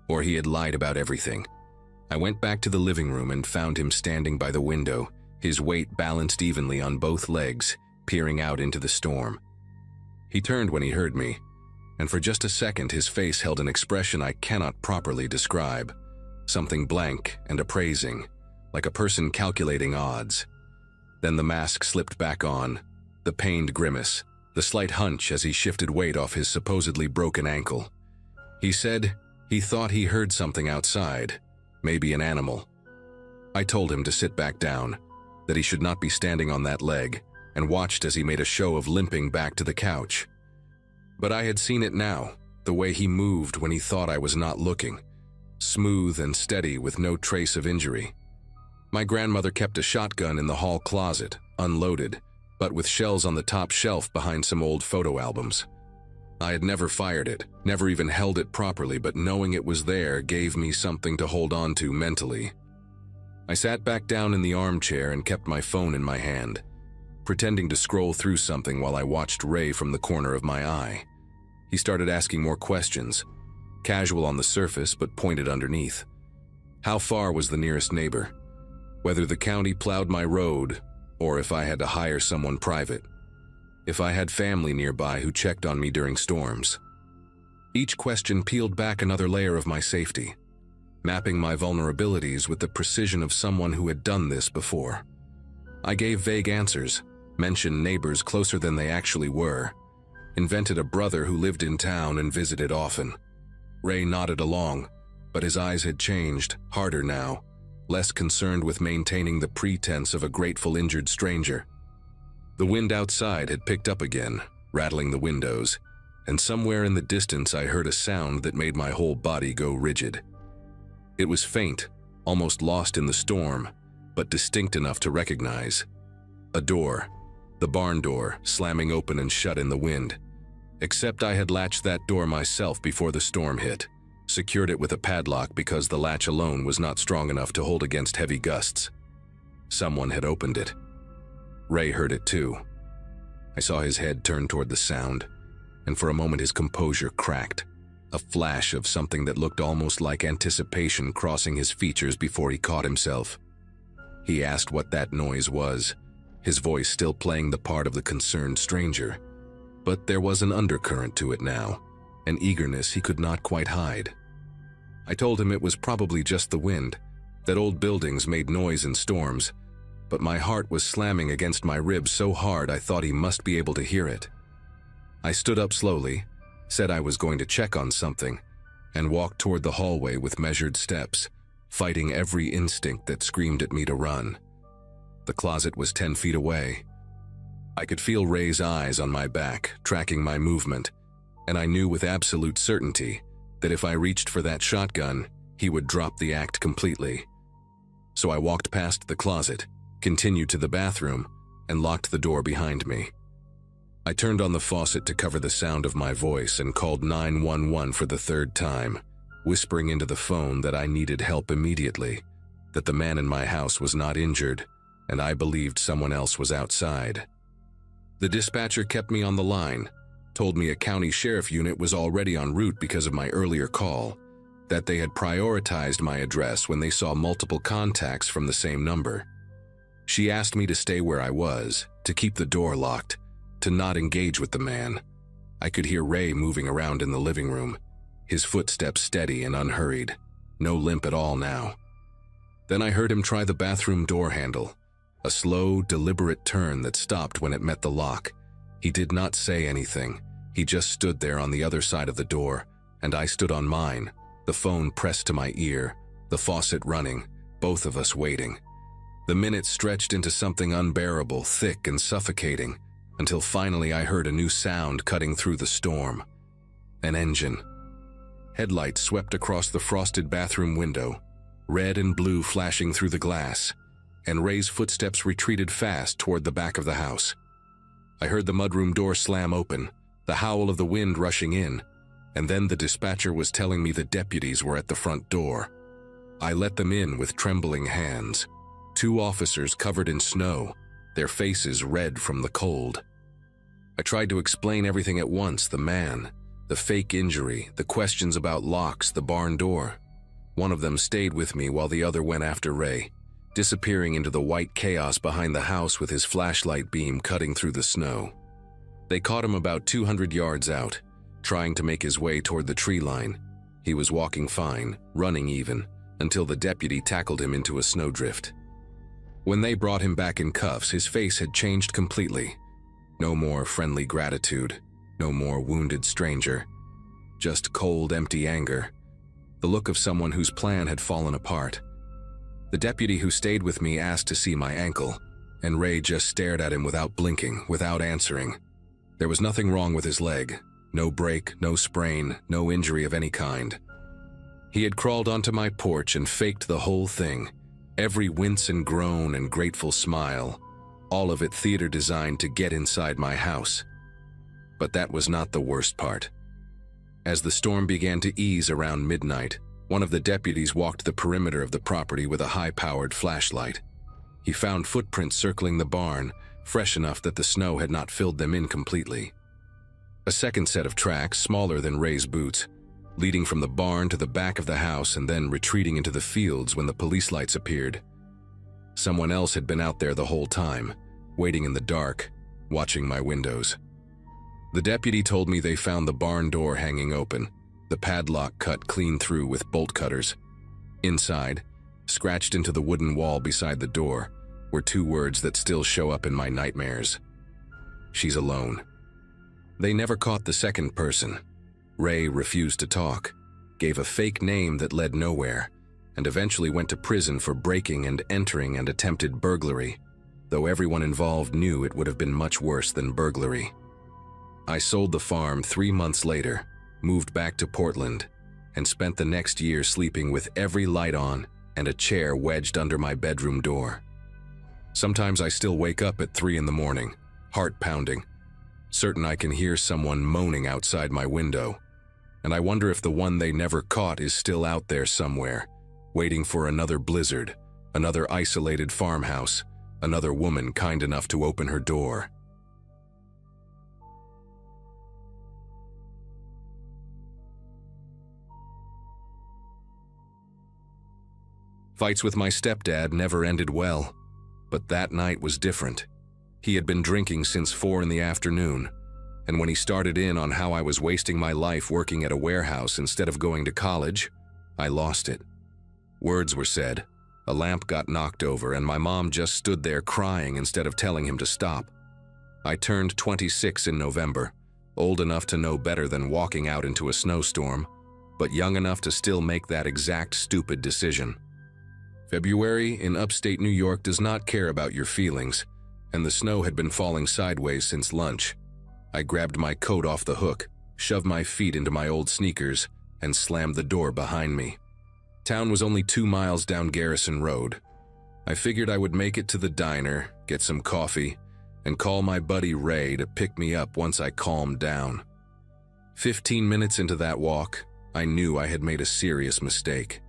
[SPEAKER 1] or he had lied about everything. I went back to the living room and found him standing by the window, his weight balanced evenly on both legs, peering out into the storm. He turned when he heard me, and for just a second his face held an expression I cannot properly describe, something blank and appraising, like a person calculating odds. Then the mask slipped back on, the pained grimace, the slight hunch as he shifted weight off his supposedly broken ankle. He said he thought he heard something outside, maybe an animal. I told him to sit back down, that he should not be standing on that leg, and watched as he made a show of limping back to the couch. But I had seen it now, the way he moved when he thought I was not looking, smooth and steady with no trace of injury. My grandmother kept a shotgun in the hall closet, unloaded, but with shells on the top shelf behind some old photo albums. I had never fired it, never even held it properly, but knowing it was there gave me something to hold on to mentally. I sat back down in the armchair and kept my phone in my hand, pretending to scroll through something while I watched Ray from the corner of my eye. He started asking more questions, casual on the surface but pointed underneath. How far was the nearest neighbor? Whether the county plowed my road, or if I had to hire someone private. If I had family nearby who checked on me during storms. Each question peeled back another layer of my safety, mapping my vulnerabilities with the precision of someone who had done this before. I gave vague answers, mentioned neighbors closer than they actually were, invented a brother who lived in town and visited often. Ray nodded along, but his eyes had changed, harder now, less concerned with maintaining the pretense of a grateful injured stranger. The wind outside had picked up again, rattling the windows, and somewhere in the distance I heard a sound that made my whole body go rigid. It was faint, almost lost in the storm, but distinct enough to recognize. A door, the barn door, slamming open and shut in the wind. Except I had latched that door myself before the storm hit, secured it with a padlock because the latch alone was not strong enough to hold against heavy gusts. Someone had opened it. Ray heard it too. I saw his head turn toward the sound, and for a moment his composure cracked, a flash of something that looked almost like anticipation crossing his features before he caught himself. He asked what that noise was, his voice still playing the part of the concerned stranger. But there was an undercurrent to it now, an eagerness he could not quite hide. I told him it was probably just the wind, that old buildings made noise in storms, but my heart was slamming against my ribs so hard I thought he must be able to hear it. I stood up slowly, said I was going to check on something, and walked toward the hallway with measured steps, fighting every instinct that screamed at me to run. The closet was 10 feet away. I could feel Ray's eyes on my back, tracking my movement, and I knew with absolute certainty that if I reached for that shotgun, he would drop the act completely. So I walked past the closet, continued to the bathroom, and locked the door behind me. I turned on the faucet to cover the sound of my voice and called 911 for the third time, whispering into the phone that I needed help immediately, that the man in my house was not injured, and I believed someone else was outside. The dispatcher kept me on the line, told me a county sheriff unit was already en route because of my earlier call, that they had prioritized my address when they saw multiple contacts from the same number. She asked me to stay where I was, to keep the door locked, to not engage with the man. I could hear Ray moving around in the living room, his footsteps steady and unhurried, no limp at all now. Then I heard him try the bathroom door handle, a slow, deliberate turn that stopped when it met the lock. He did not say anything. He just stood there on the other side of the door, and I stood on mine, the phone pressed to my ear, the faucet running, both of us waiting. The minutes stretched into something unbearable, thick and suffocating, until finally I heard a new sound cutting through the storm. An engine. Headlights swept across the frosted bathroom window, red and blue flashing through the glass, and Ray's footsteps retreated fast toward the back of the house. I heard the mudroom door slam open, the howl of the wind rushing in, and then the dispatcher was telling me the deputies were at the front door. I let them in with trembling hands. 2 officers covered in snow, their faces red from the cold. I tried to explain everything at once, the man, the fake injury, the questions about locks, the barn door. One of them stayed with me while the other went after Ray, disappearing into the white chaos behind the house with his flashlight beam cutting through the snow. They caught him about 200 yards out, trying to make his way toward the tree line. He was walking fine, running even, until the deputy tackled him into a snowdrift. When they brought him back in cuffs, his face had changed completely. No more friendly gratitude, no more wounded stranger, just cold, empty anger, the look of someone whose plan had fallen apart. The deputy who stayed with me asked to see my ankle, and Ray just stared at him without blinking, without answering. There was nothing wrong with his leg, no break, no sprain, no injury of any kind. He had crawled onto my porch and faked the whole thing, every wince and groan and grateful smile, all of it theater designed to get inside my house. But that was not the worst part. As the storm began to ease around midnight, one of the deputies walked the perimeter of the property with a high-powered flashlight. He found footprints circling the barn, fresh enough that the snow had not filled them in completely. A second set of tracks, smaller than Ray's boots, leading from the barn to the back of the house and then retreating into the fields when the police lights appeared. Someone else had been out there the whole time, waiting in the dark, watching my windows. The deputy told me they found the barn door hanging open, the padlock cut clean through with bolt cutters. Inside, scratched into the wooden wall beside the door, were 2 words that still show up in my nightmares. She's alone. They never caught the second person. Ray refused to talk, gave a fake name that led nowhere, and eventually went to prison for breaking and entering and attempted burglary, though everyone involved knew it would have been much worse than burglary. I sold the farm 3 months later, moved back to Portland, and spent the next year sleeping with every light on and a chair wedged under my bedroom door. Sometimes I still wake up at 3 in the morning, heart pounding, certain I can hear someone moaning outside my window, and I wonder if the one they never caught is still out there somewhere, waiting for another blizzard, another isolated farmhouse, another woman kind enough to open her door. Fights with my stepdad never ended well, but that night was different. He had been drinking since 4 in the afternoon, and when he started in on how I was wasting my life working at a warehouse instead of going to college, I lost it. Words were said, a lamp got knocked over, and my mom just stood there crying instead of telling him to stop. I turned 26 in November, old enough to know better than walking out into a snowstorm, but young enough to still make that exact stupid decision. February in upstate New York does not care about your feelings, and the snow had been falling sideways since lunch. I grabbed my coat off the hook, shoved my feet into my old sneakers, and slammed the door behind me. Town was only 2 miles down Garrison Road. I figured I would make it to the diner, get some coffee, and call my buddy Ray to pick me up once I calmed down. 15 minutes into that walk, I knew I had made a serious mistake.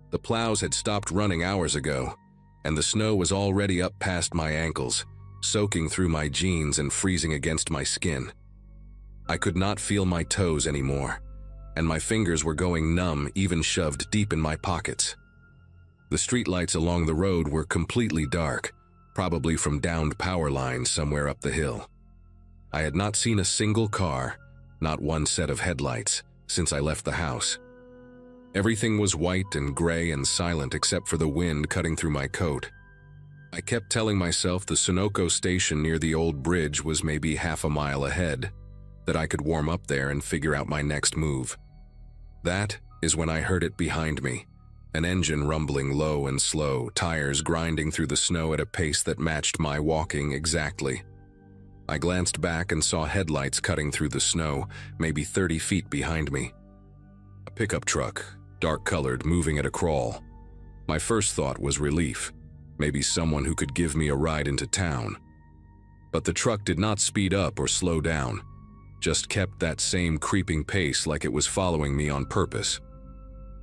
[SPEAKER 1] The plows had stopped running hours ago, and the snow was already up past my ankles, soaking through my jeans and freezing against my skin. I could not feel my toes anymore, and my fingers were going numb even shoved deep in my pockets. The streetlights along the road were completely dark, probably from downed power lines somewhere up the hill. I had not seen a single car, not one set of headlights, since I left the house. Everything was white and gray and silent except for the wind cutting through my coat. I kept telling myself the Sunoco station near the old bridge was maybe half a mile ahead, that I could warm up there and figure out my next move. That is when I heard it behind me, an engine rumbling low and slow, tires grinding through the snow at a pace that matched my walking exactly. I glanced back and saw headlights cutting through the snow, maybe 30 feet behind me. A pickup truck, dark-colored, moving at a crawl. My first thought was relief, maybe someone who could give me a ride into town. But the truck did not speed up or slow down, just kept that same creeping pace like it was following me on purpose.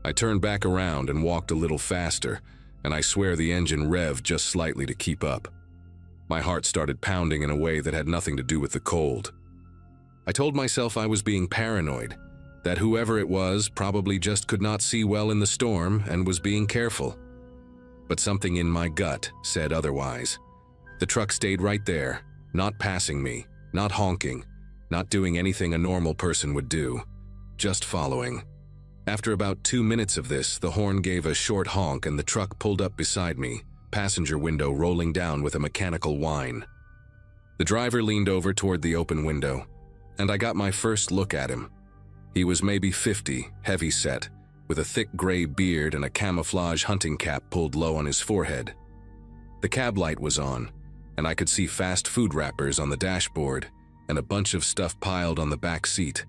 [SPEAKER 1] I turned back around and walked a little faster, and I swear the engine revved just slightly to keep up. My heart started pounding in a way that had nothing to do with the cold. I told myself I was being paranoid, that whoever it was probably just could not see well in the storm and was being careful. But something in my gut said otherwise. The truck stayed right there, not passing me, not honking, not doing anything a normal person would do, just following. After about 2 minutes of this, the horn gave a short honk and the truck pulled up beside me, passenger window rolling down with a mechanical whine. The driver leaned over toward the open window, and I got my first look at him. He was maybe 50, heavy-set, with a thick gray beard and a camouflage hunting cap pulled low on his forehead. The cab light was on, and I could see fast food wrappers on the dashboard and a bunch of stuff piled on the back seat.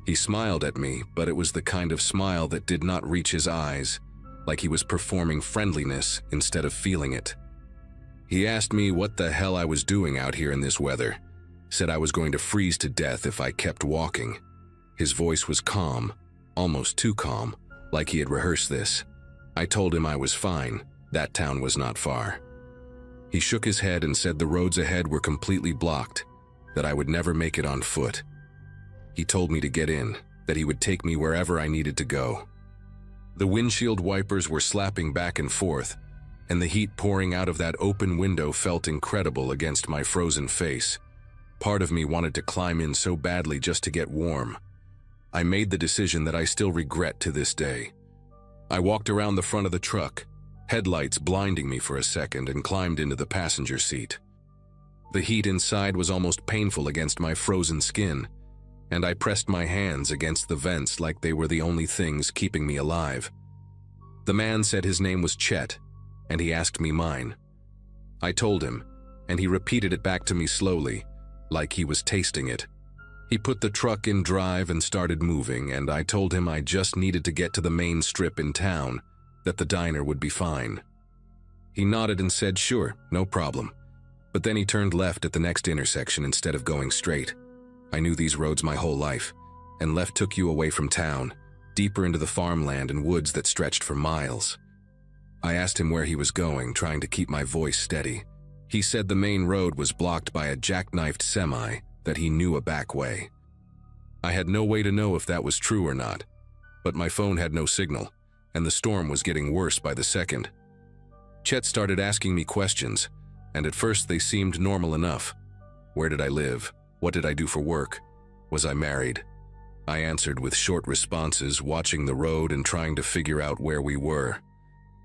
[SPEAKER 1] He smiled at me, but it was the kind of smile that did not reach his eyes, like he was performing friendliness instead of feeling it. He asked me what the hell I was doing out here in this weather, said I was going to freeze to death if I kept walking. His voice was calm, almost too calm, like he had rehearsed this. I told him I was fine, that town was not far. He shook his head and said the roads ahead were completely blocked, that I would never make it on foot. He told me to get in, that he would take me wherever I needed to go. The windshield wipers were slapping back and forth, and the heat pouring out of that open window felt incredible against my frozen face. Part of me wanted to climb in so badly just to get warm. I made the decision that I still regret to this day. I walked around the front of the truck, headlights blinding me for a second, and climbed into the passenger seat. The heat inside was almost painful against my frozen skin, and I pressed my hands against the vents like they were the only things keeping me alive. The man said his name was Chet, and he asked me mine. I told him, and he repeated it back to me slowly, like he was tasting it. He put the truck in drive and started moving, and I told him I just needed to get to the main strip in town, that the diner would be fine. He nodded and said, "Sure, no problem." But then he turned left at the next intersection instead of going straight. I knew these roads my whole life, and left took you away from town, deeper into the farmland and woods that stretched for miles. I asked him where he was going, trying to keep my voice steady. He said the main road was blocked by a jackknifed semi, that he knew a back way. I had no way to know if that was true or not, but my phone had no signal, and the storm was getting worse by the second. Chet started asking me questions, and at first they seemed normal enough. Where did I live? What did I do for work? Was I married? I answered with short responses, watching the road and trying to figure out where we were.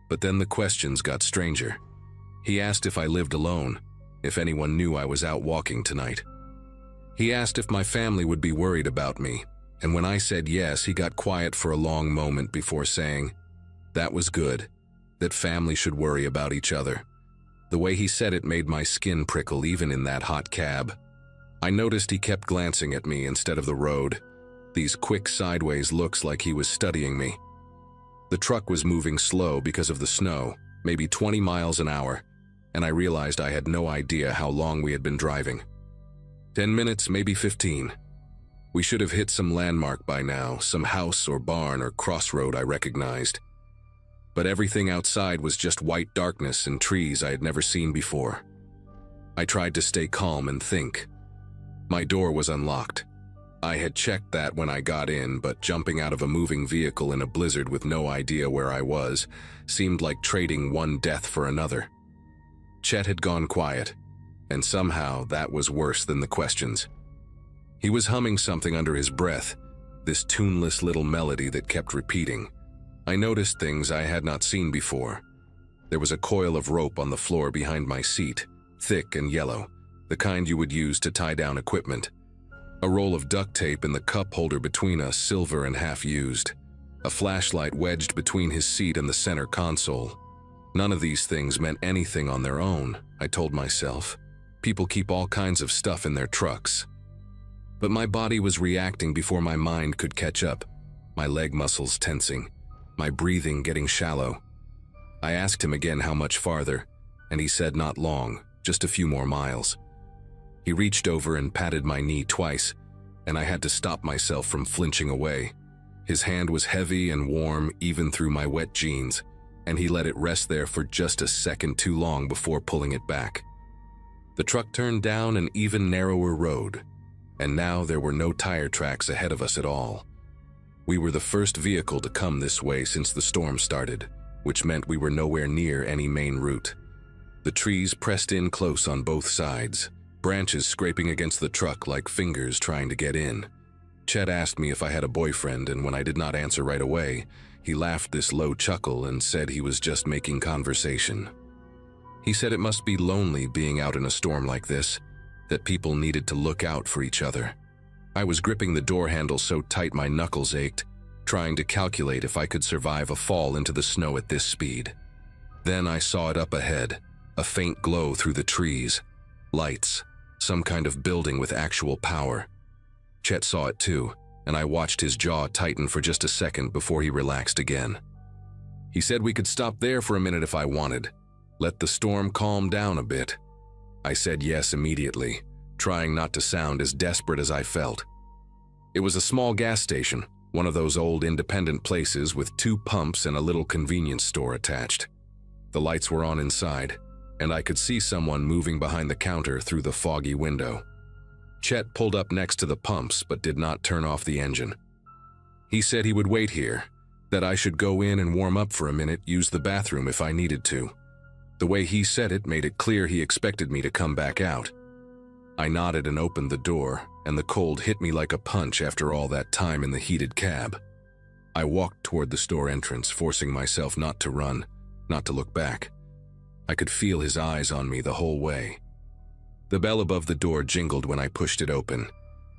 [SPEAKER 1] But then the questions got stranger. He asked if I lived alone, if anyone knew I was out walking tonight. He asked if my family would be worried about me, and when I said yes, he got quiet for a long moment before saying, "That was good, that family should worry about each other." The way he said it made my skin prickle even in that hot cab. I noticed he kept glancing at me instead of the road, these quick sideways looks like he was studying me. The truck was moving slow because of the snow, maybe 20 miles an hour, and I realized I had no idea how long we had been driving. 10 minutes, maybe 15. We should have hit some landmark by now, some house or barn or crossroad I recognized. But everything outside was just white darkness and trees I had never seen before. I tried to stay calm and think. My door was unlocked. I had checked that when I got in, but jumping out of a moving vehicle in a blizzard with no idea where I was seemed like trading one death for another. Chet had gone quiet, and somehow that was worse than the questions. He was humming something under his breath, this tuneless little melody that kept repeating. I noticed things I had not seen before. There was a coil of rope on the floor behind my seat, thick and yellow, the kind you would use to tie down equipment. A roll of duct tape in the cup holder between us, silver and half-used. A flashlight wedged between his seat and the center console. None of these things meant anything on their own, I told myself. People keep all kinds of stuff in their trucks. But my body was reacting before my mind could catch up, my leg muscles tensing, my breathing getting shallow. I asked him again how much farther, and he said not long, just a few more miles. He reached over and patted my knee twice, and I had to stop myself from flinching away. His hand was heavy and warm even through my wet jeans, and he let it rest there for just a second too long before pulling it back. The truck turned down an even narrower road, and now there were no tire tracks ahead of us at all. We were the first vehicle to come this way since the storm started, which meant we were nowhere near any main route. The trees pressed in close on both sides, branches scraping against the truck like fingers trying to get in. Chet asked me if I had a boyfriend, and when I did not answer right away, he laughed this low chuckle and said he was just making conversation. He said it must be lonely being out in a storm like this, that people needed to look out for each other. I was gripping the door handle so tight my knuckles ached, trying to calculate if I could survive a fall into the snow at this speed. Then I saw it up ahead, a faint glow through the trees. Lights, some kind of building with actual power. Chet saw it too, and I watched his jaw tighten for just a second before he relaxed again. He said we could stop there for a minute if I wanted. Let the storm calm down a bit. I said yes immediately, trying not to sound as desperate as I felt. It was a small gas station, one of those old independent places with 2 pumps and a little convenience store attached. The lights were on inside, and I could see someone moving behind the counter through the foggy window. Chet pulled up next to the pumps but did not turn off the engine. He said he would wait here, that I should go in and warm up for a minute, use the bathroom if I needed to. The way he said it made it clear he expected me to come back out. I nodded and opened the door, and the cold hit me like a punch after all that time in the heated cab. I walked toward the store entrance, forcing myself not to run, not to look back. I could feel his eyes on me the whole way. The bell above the door jingled when I pushed it open,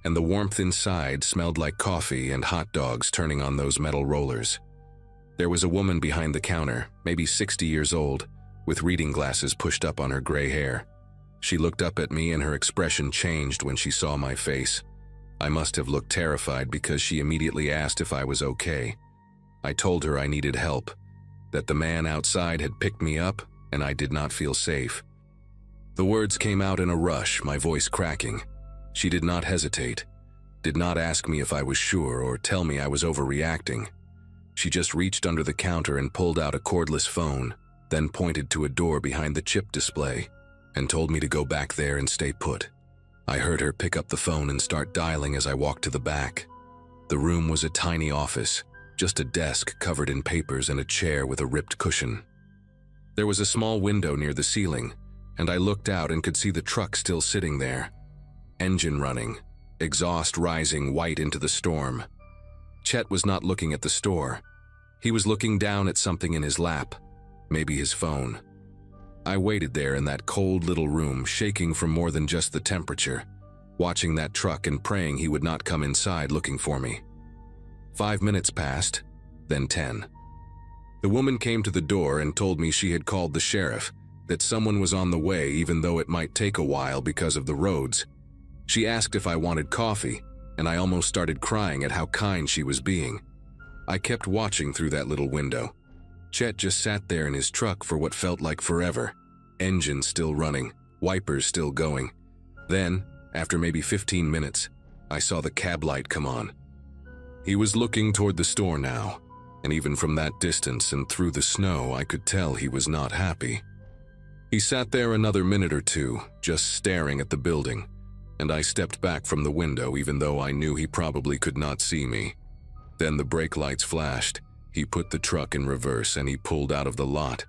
[SPEAKER 1] and the warmth inside smelled like coffee and hot dogs turning on those metal rollers. There was a woman behind the counter, maybe 60 years old, with reading glasses pushed up on her gray hair. She looked up at me and her expression changed when she saw my face. I must have looked terrified because she immediately asked if I was okay. I told her I needed help, that the man outside had picked me up and I did not feel safe. The words came out in a rush, my voice cracking. She did not hesitate, did not ask me if I was sure or tell me I was overreacting. She just reached under the counter and pulled out a cordless phone, then pointed to a door behind the chip display and told me to go back there and stay put. I heard her pick up the phone and start dialing as I walked to the back. The room was a tiny office, just a desk covered in papers and a chair with a ripped cushion. There was a small window near the ceiling, and I looked out and could see the truck still sitting there. Engine running, exhaust rising white into the storm. Chet was not looking at the store. He was looking down at something in his lap, maybe his phone. I waited there in that cold little room, shaking from more than just the temperature, watching that truck and praying he would not come inside looking for me. 5 minutes passed, then 10. The woman came to the door and told me she had called the sheriff, that someone was on the way even though it might take a while because of the roads. She asked if I wanted coffee, and I almost started crying at how kind she was being. I kept watching through that little window. Chet just sat there in his truck for what felt like forever. Engine still running, wipers still going. Then, after maybe 15 minutes, I saw the cab light come on. He was looking toward the store now, and even from that distance and through the snow, I could tell he was not happy. He sat there another minute or two, just staring at the building, and I stepped back from the window even though I knew he probably could not see me. Then the brake lights flashed. He put the truck in reverse and he pulled out of the lot.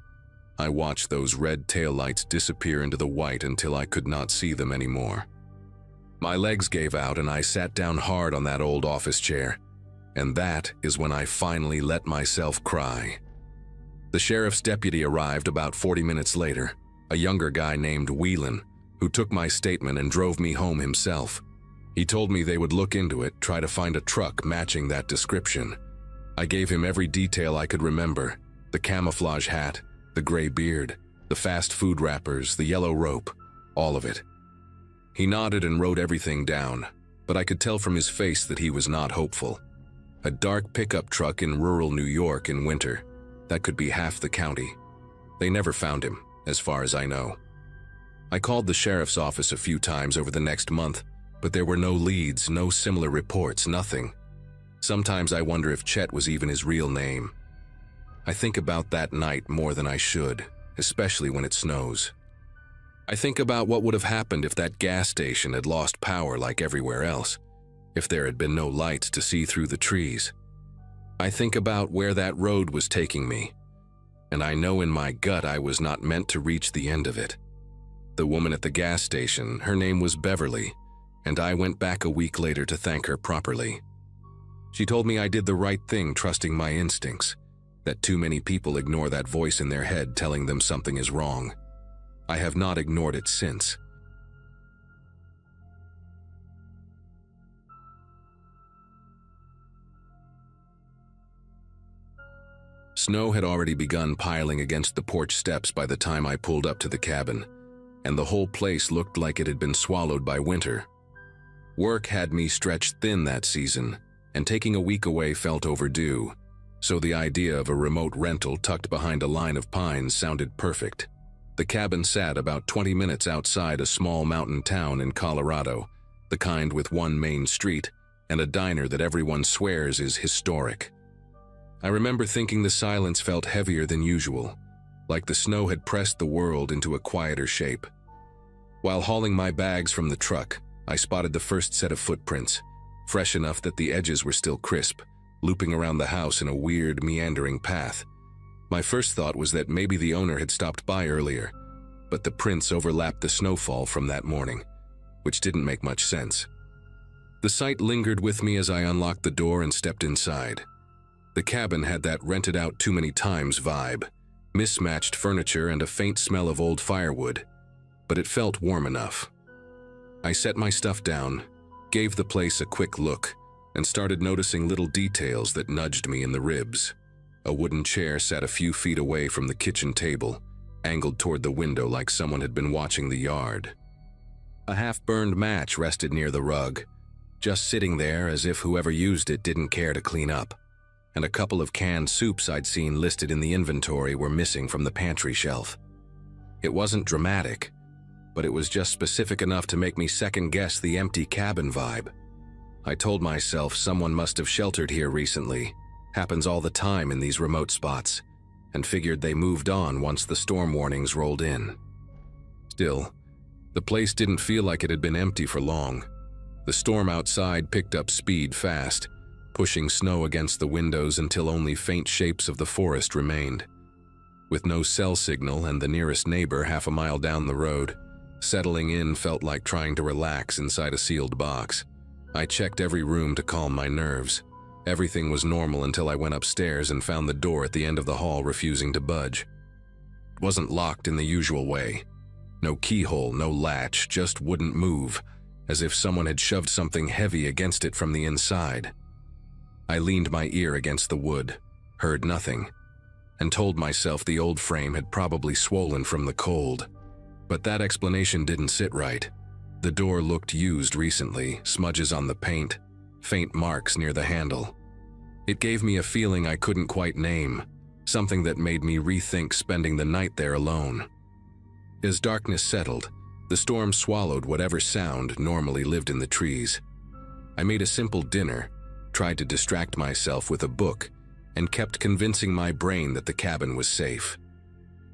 [SPEAKER 1] I watched those red taillights disappear into the white until I could not see them anymore. My legs gave out and I sat down hard on that old office chair. And that is when I finally let myself cry. The sheriff's deputy arrived about 40 minutes later, a younger guy named Whelan, who took my statement and drove me home himself. He told me they would look into it, try to find a truck matching that description. I gave him every detail I could remember: the camouflage hat, the gray beard, the fast food wrappers, the yellow rope, all of it. He nodded and wrote everything down, but I could tell from his face that he was not hopeful. A dark pickup truck in rural New York in winter. That could be half the county. They never found him, as far as I know. I called the sheriff's office a few times over the next month, but there were no leads, no similar reports, nothing. Sometimes I wonder if Chet was even his real name. I think about that night more than I should, especially when it snows. I think about what would have happened if that gas station had lost power like everywhere else, if there had been no lights to see through the trees. I think about where that road was taking me, and I know in my gut I was not meant to reach the end of it. The woman at the gas station, her name was Beverly, and I went back a week later to thank her properly. She told me I did the right thing trusting my instincts, that too many people ignore that voice in their head telling them something is wrong. I have not ignored it since. Snow had already begun piling against the porch steps by the time I pulled up to the cabin, and the whole place looked like it had been swallowed by winter. Work had me stretched thin that season, and taking a week away felt overdue, so the idea of a remote rental tucked behind a line of pines sounded perfect. The cabin sat about 20 minutes outside a small mountain town in Colorado, the kind with one main street and a diner that everyone swears is historic. I remember thinking the silence felt heavier than usual, like the snow had pressed the world into a quieter shape. While hauling my bags from the truck, I spotted the first set of footprints, fresh enough that the edges were still crisp, looping around the house in a weird, meandering path. My first thought was that maybe the owner had stopped by earlier, but the prints overlapped the snowfall from that morning, which didn't make much sense. The sight lingered with me as I unlocked the door and stepped inside. The cabin had that rented out too many times vibe, mismatched furniture and a faint smell of old firewood, but it felt warm enough. I set my stuff down, gave the place a quick look, and started noticing little details that nudged me in the ribs. A wooden chair sat a few feet away from the kitchen table, angled toward the window like someone had been watching the yard. A half-burned match rested near the rug. just sitting there as if whoever used it didn't care to clean up, and a couple of canned soups I'd seen listed in the inventory were missing from the pantry shelf. It wasn't dramatic, but it was just specific enough to make me second-guess the empty cabin vibe. I told myself someone must have sheltered here recently, happens all the time in these remote spots, and figured they moved on once the storm warnings rolled in. Still, the place didn't feel like it had been empty for long. The storm outside picked up speed fast, pushing snow against the windows until only faint shapes of the forest remained. With no cell signal and the nearest neighbor half a mile down the road, settling in felt like trying to relax inside a sealed box. I checked every room to calm my nerves. Everything was normal until I went upstairs and found the door at the end of the hall refusing to budge. It wasn't locked in the usual way. No keyhole, no latch, just wouldn't move, as if someone had shoved something heavy against it from the inside. I leaned my ear against the wood, heard nothing, and told myself the old frame had probably swollen from the cold. But that explanation didn't sit right. The door looked used recently, smudges on the paint, faint marks near the handle. It gave me a feeling I couldn't quite name, something that made me rethink spending the night there alone. As darkness settled, the storm swallowed whatever sound normally lived in the trees. I made a simple dinner, tried to distract myself with a book, and kept convincing my brain that the cabin was safe.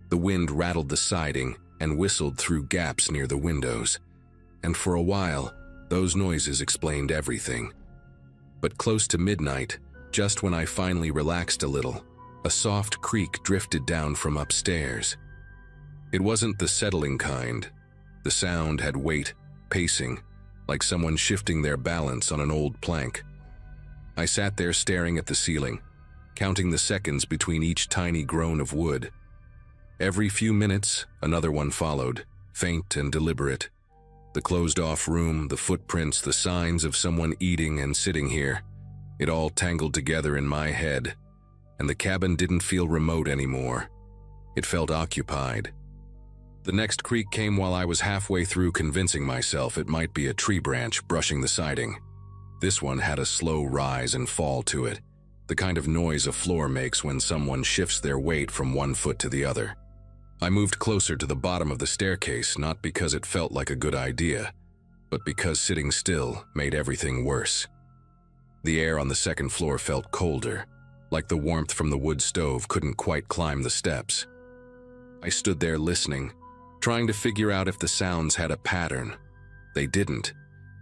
[SPEAKER 1] The wind rattled the siding and whistled through gaps near the windows, and for a while, those noises explained everything. But close to midnight, just when I finally relaxed a little, a soft creak drifted down from upstairs. It wasn't the settling kind. The sound had weight, pacing, like someone shifting their balance on an old plank. I sat there staring at the ceiling, counting the seconds between each tiny groan of wood. Every few minutes, another one followed, faint and deliberate. The closed-off room, the footprints, the signs of someone eating and sitting here. It all tangled together in my head, and the cabin didn't feel remote anymore. It felt occupied. The next creak came while I was halfway through convincing myself it might be a tree branch brushing the siding. This one had a slow rise and fall to it, the kind of noise a floor makes when someone shifts their weight from one foot to the other. I moved closer to the bottom of the staircase, not because it felt like a good idea, but because sitting still made everything worse. The air on the second floor felt colder, like the warmth from the wood stove couldn't quite climb the steps. I stood there listening, trying to figure out if the sounds had a pattern. They didn't.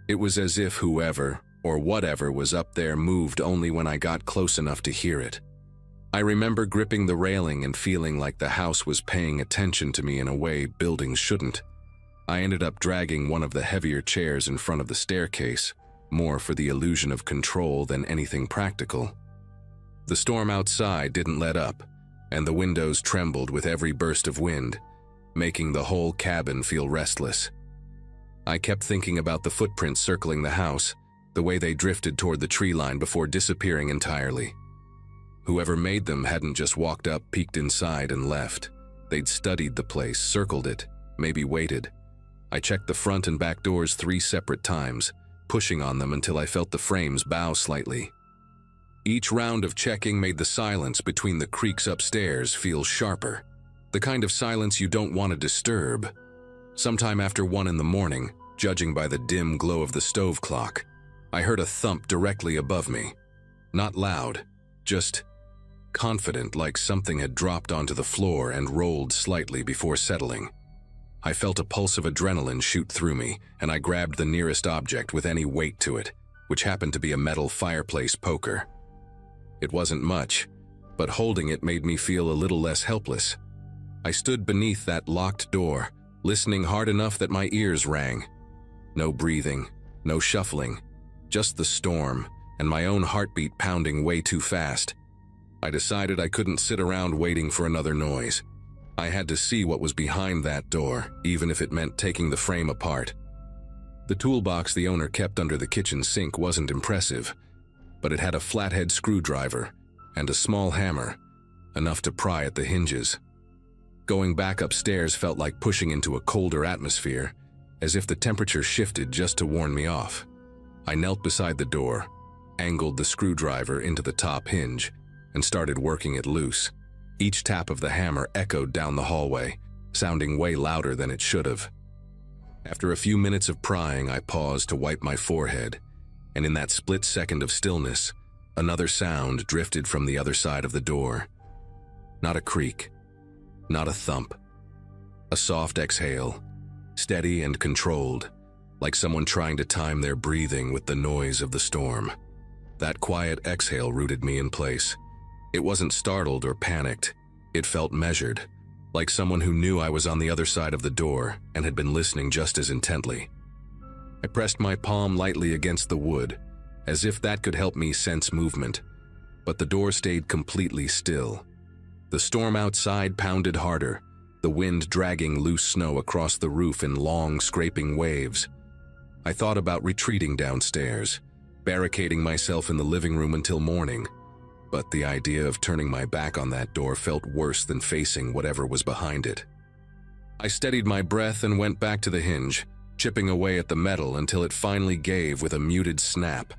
[SPEAKER 1] It was as if whoever or whatever was up there moved only when I got close enough to hear it. I remember gripping the railing and feeling like the house was paying attention to me in a way buildings shouldn't. I ended up dragging one of the heavier chairs in front of the staircase, more for the illusion of control than anything practical. The storm outside didn't let up, and the windows trembled with every burst of wind, making the whole cabin feel restless. I kept thinking about the footprints circling the house, the way they drifted toward the tree line before disappearing entirely. Whoever made them hadn't just walked up, peeked inside, and left. They'd studied the place, circled it, maybe waited. I checked the front and back doors 3 separate times, pushing on them until I felt the frames bow slightly. Each round of checking made the silence between the creaks upstairs feel sharper, the kind of silence you don't want to disturb. Sometime after 1 in the morning, judging by the dim glow of the stove clock, I heard a thump directly above me. Not loud, just confident, like something had dropped onto the floor and rolled slightly before settling. I felt a pulse of adrenaline shoot through me, and I grabbed the nearest object with any weight to it, which happened to be a metal fireplace poker. It wasn't much, but holding it made me feel a little less helpless. I stood beneath that locked door, listening hard enough that my ears rang. No breathing, no shuffling, just the storm, and my own heartbeat pounding way too fast. I decided I couldn't sit around waiting for another noise. I had to see what was behind that door, even if it meant taking the frame apart. The toolbox the owner kept under the kitchen sink wasn't impressive, but it had a flathead screwdriver and a small hammer, enough to pry at the hinges. Going back upstairs felt like pushing into a colder atmosphere, as if the temperature shifted just to warn me off. I knelt beside the door, angled the screwdriver into the top hinge, and started working it loose. Each tap of the hammer echoed down the hallway, sounding way louder than it should have. After a few minutes of prying, I paused to wipe my forehead, and in that split second of stillness, another sound drifted from the other side of the door. Not a creak, not a thump. A soft exhale, steady and controlled, like someone trying to time their breathing with the noise of the storm. That quiet exhale rooted me in place. It wasn't startled or panicked. It felt measured, like someone who knew I was on the other side of the door and had been listening just as intently. I pressed my palm lightly against the wood, as if that could help me sense movement, but the door stayed completely still. The storm outside pounded harder, the wind dragging loose snow across the roof in long, scraping waves. I thought about retreating downstairs, barricading myself in the living room until morning, but the idea of turning my back on that door felt worse than facing whatever was behind it. I steadied my breath and went back to the hinge, chipping away at the metal until it finally gave with a muted snap.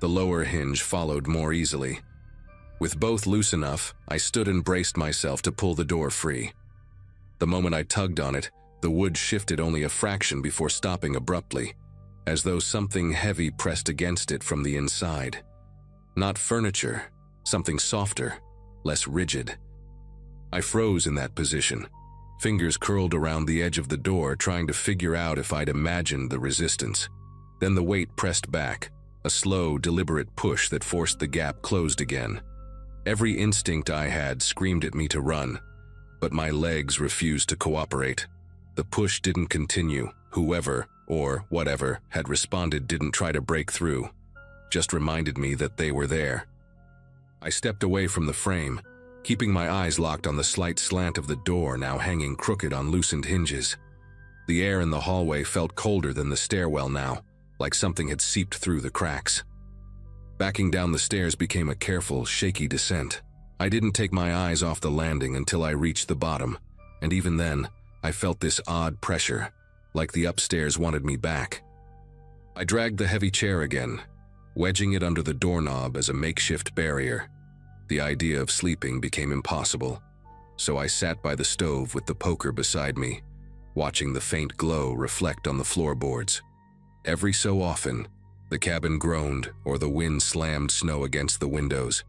[SPEAKER 1] The lower hinge followed more easily. With both loose enough, I stood and braced myself to pull the door free. The moment I tugged on it, the wood shifted only a fraction before stopping abruptly, as though something heavy pressed against it from the inside. Not furniture, something softer, less rigid. I froze in that position, fingers curled around the edge of the door trying to figure out if I'd imagined the resistance. Then the weight pressed back, a slow, deliberate push that forced the gap closed again. Every instinct I had screamed at me to run, but my legs refused to cooperate. The push didn't continue. Whoever, or whatever, had responded didn't try to break through, just reminded me that they were there. I stepped away from the frame, keeping my eyes locked on the slight slant of the door now hanging crooked on loosened hinges. The air in the hallway felt colder than the stairwell now, like something had seeped through the cracks. Backing down the stairs became a careful, shaky descent. I didn't take my eyes off the landing until I reached the bottom, and even then, I felt this odd pressure, like the upstairs wanted me back. I dragged the heavy chair again, wedging it under the doorknob as a makeshift barrier. The idea of sleeping became impossible, so I sat by the stove with the poker beside me, watching the faint glow reflect on the floorboards. Every so often, the cabin groaned or the wind slammed snow against the windows,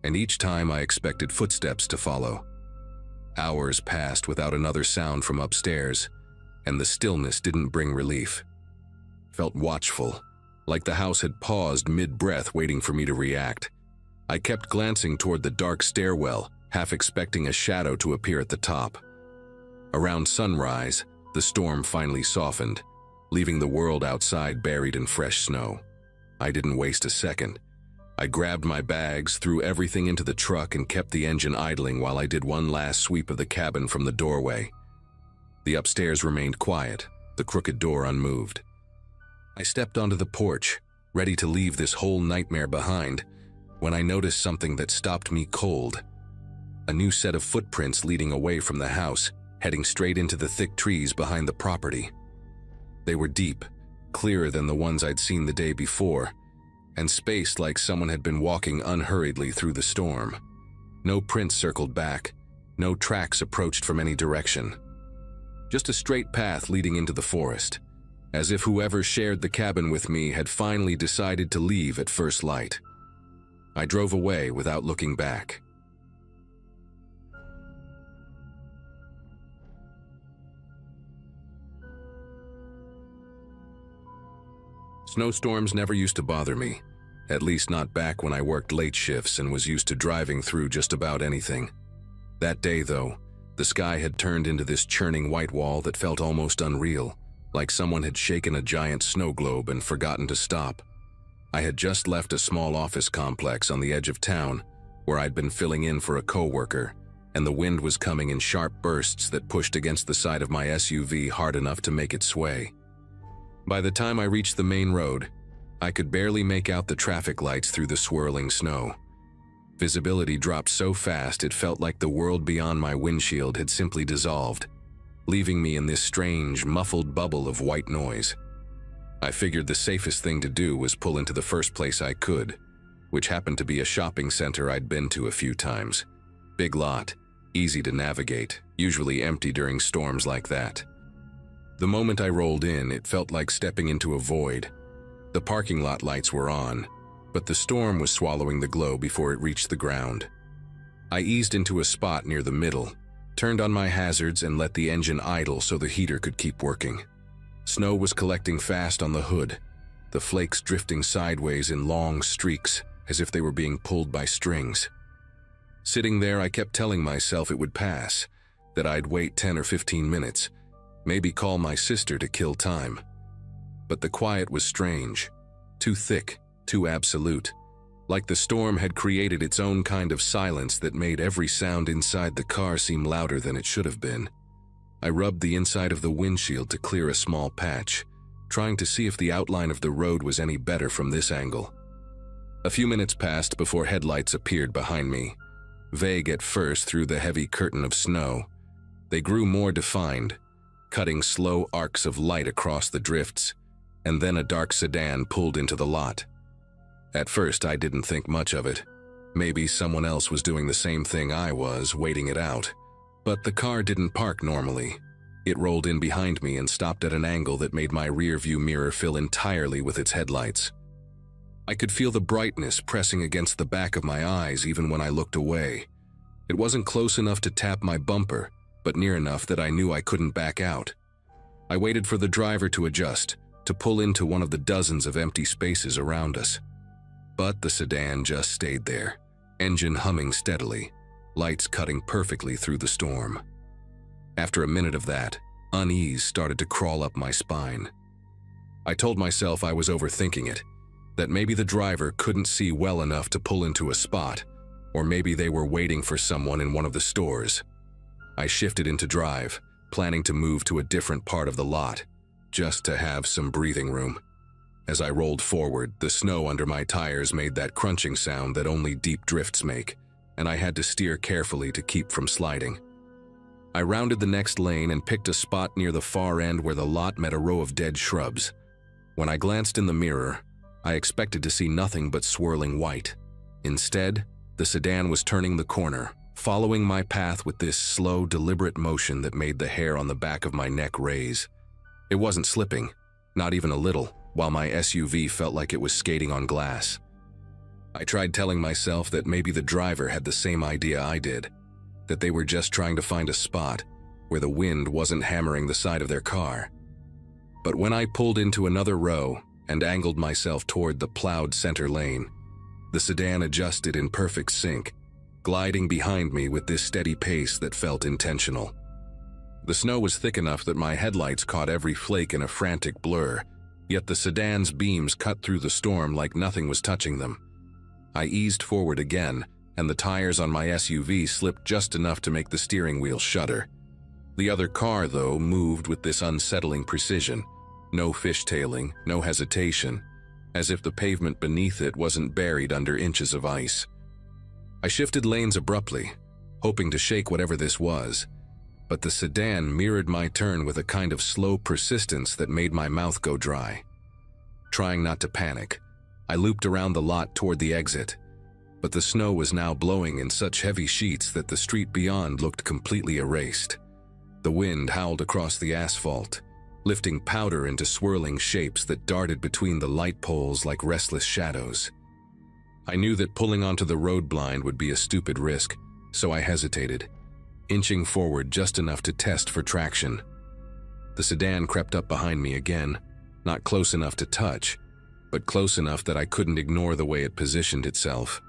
[SPEAKER 1] and each time I expected footsteps to follow. Hours passed without another sound from upstairs, and the stillness didn't bring relief. Felt watchful, like the house had paused mid-breath waiting for me to react. I kept glancing toward the dark stairwell, half expecting a shadow to appear at the top. Around sunrise, the storm finally softened, leaving the world outside buried in fresh snow. I didn't waste a second. I grabbed my bags, threw everything into the truck, and kept the engine idling while I did one last sweep of the cabin from the doorway. The upstairs remained quiet, the crooked door unmoved. I stepped onto the porch, ready to leave this whole nightmare behind, when I noticed something that stopped me cold. A new set of footprints leading away from the house, heading straight into the thick trees behind the property. They were deep, clearer than the ones I'd seen the day before, and spaced like someone had been walking unhurriedly through the storm. No prints circled back, no tracks approached from any direction. Just a straight path leading into the forest, as if whoever shared the cabin with me had finally decided to leave at first light. I drove away without looking back. Snowstorms never used to bother me, at least not back when I worked late shifts and was used to driving through just about anything. That day, though, the sky had turned into this churning white wall that felt almost unreal, like someone had shaken a giant snow globe and forgotten to stop. I had just left a small office complex on the edge of town, where I'd been filling in for a coworker, and the wind was coming in sharp bursts that pushed against the side of my SUV hard enough to make it sway. By the time I reached the main road, I could barely make out the traffic lights through the swirling snow. Visibility dropped so fast it felt like the world beyond my windshield had simply dissolved, leaving me in this strange, muffled bubble of white noise. I figured the safest thing to do was pull into the first place I could, which happened to be a shopping center I'd been to a few times. Big lot, easy to navigate, usually empty during storms like that. The moment I rolled in, it felt like stepping into a void. The parking lot lights were on, but the storm was swallowing the glow before it reached the ground. I eased into a spot near the middle, turned on my hazards and let the engine idle so the heater could keep working. Snow was collecting fast on the hood, the flakes drifting sideways in long streaks as if they were being pulled by strings. Sitting there, I kept telling myself it would pass, that I'd wait 10 or 15 minutes, maybe call my sister to kill time. But the quiet was strange, too thick, too absolute, like the storm had created its own kind of silence that made every sound inside the car seem louder than it should have been. I rubbed the inside of the windshield to clear a small patch, trying to see if the outline of the road was any better from this angle. A few minutes passed before headlights appeared behind me. Vague at first through the heavy curtain of snow, they grew more defined, cutting slow arcs of light across the drifts, and then a dark sedan pulled into the lot. At first, I didn't think much of it. Maybe someone else was doing the same thing I was, waiting it out. But the car didn't park normally. It rolled in behind me and stopped at an angle that made my rear-view mirror fill entirely with its headlights. I could feel the brightness pressing against the back of my eyes even when I looked away. It wasn't close enough to tap my bumper, but near enough that I knew I couldn't back out. I waited for the driver to adjust, to pull into one of the dozens of empty spaces around us. But the sedan just stayed there, engine humming steadily, lights cutting perfectly through the storm. After a minute of that, unease started to crawl up my spine. I told myself I was overthinking it, that maybe the driver couldn't see well enough to pull into a spot, or maybe they were waiting for someone in one of the stores. I shifted into drive, planning to move to a different part of the lot, just to have some breathing room. As I rolled forward, the snow under my tires made that crunching sound that only deep drifts make, and I had to steer carefully to keep from sliding. I rounded the next lane and picked a spot near the far end where the lot met a row of dead shrubs. When I glanced in the mirror, I expected to see nothing but swirling white. Instead, the sedan was turning the corner, following my path with this slow, deliberate motion that made the hair on the back of my neck raise. It wasn't slipping, not even a little, while my SUV felt like it was skating on glass. I tried telling myself that maybe the driver had the same idea I did, that they were just trying to find a spot where the wind wasn't hammering the side of their car. But when I pulled into another row and angled myself toward the plowed center lane, the sedan adjusted in perfect sync, gliding behind me with this steady pace that felt intentional. The snow was thick enough that my headlights caught every flake in a frantic blur, yet the sedan's beams cut through the storm like nothing was touching them. I eased forward again, and the tires on my SUV slipped just enough to make the steering wheel shudder. The other car, though, moved with this unsettling precision. No fishtailing, no hesitation, as if the pavement beneath it wasn't buried under inches of ice. I shifted lanes abruptly, hoping to shake whatever this was, but the sedan mirrored my turn with a kind of slow persistence that made my mouth go dry. Trying not to panic, I looped around the lot toward the exit, but the snow was now blowing in such heavy sheets that the street beyond looked completely erased. The wind howled across the asphalt, lifting powder into swirling shapes that darted between the light poles like restless shadows. I knew that pulling onto the road blind would be a stupid risk, so I hesitated, inching forward just enough to test for traction. The sedan crept up behind me again, not close enough to touch, but close enough that I couldn't ignore the way it positioned itself.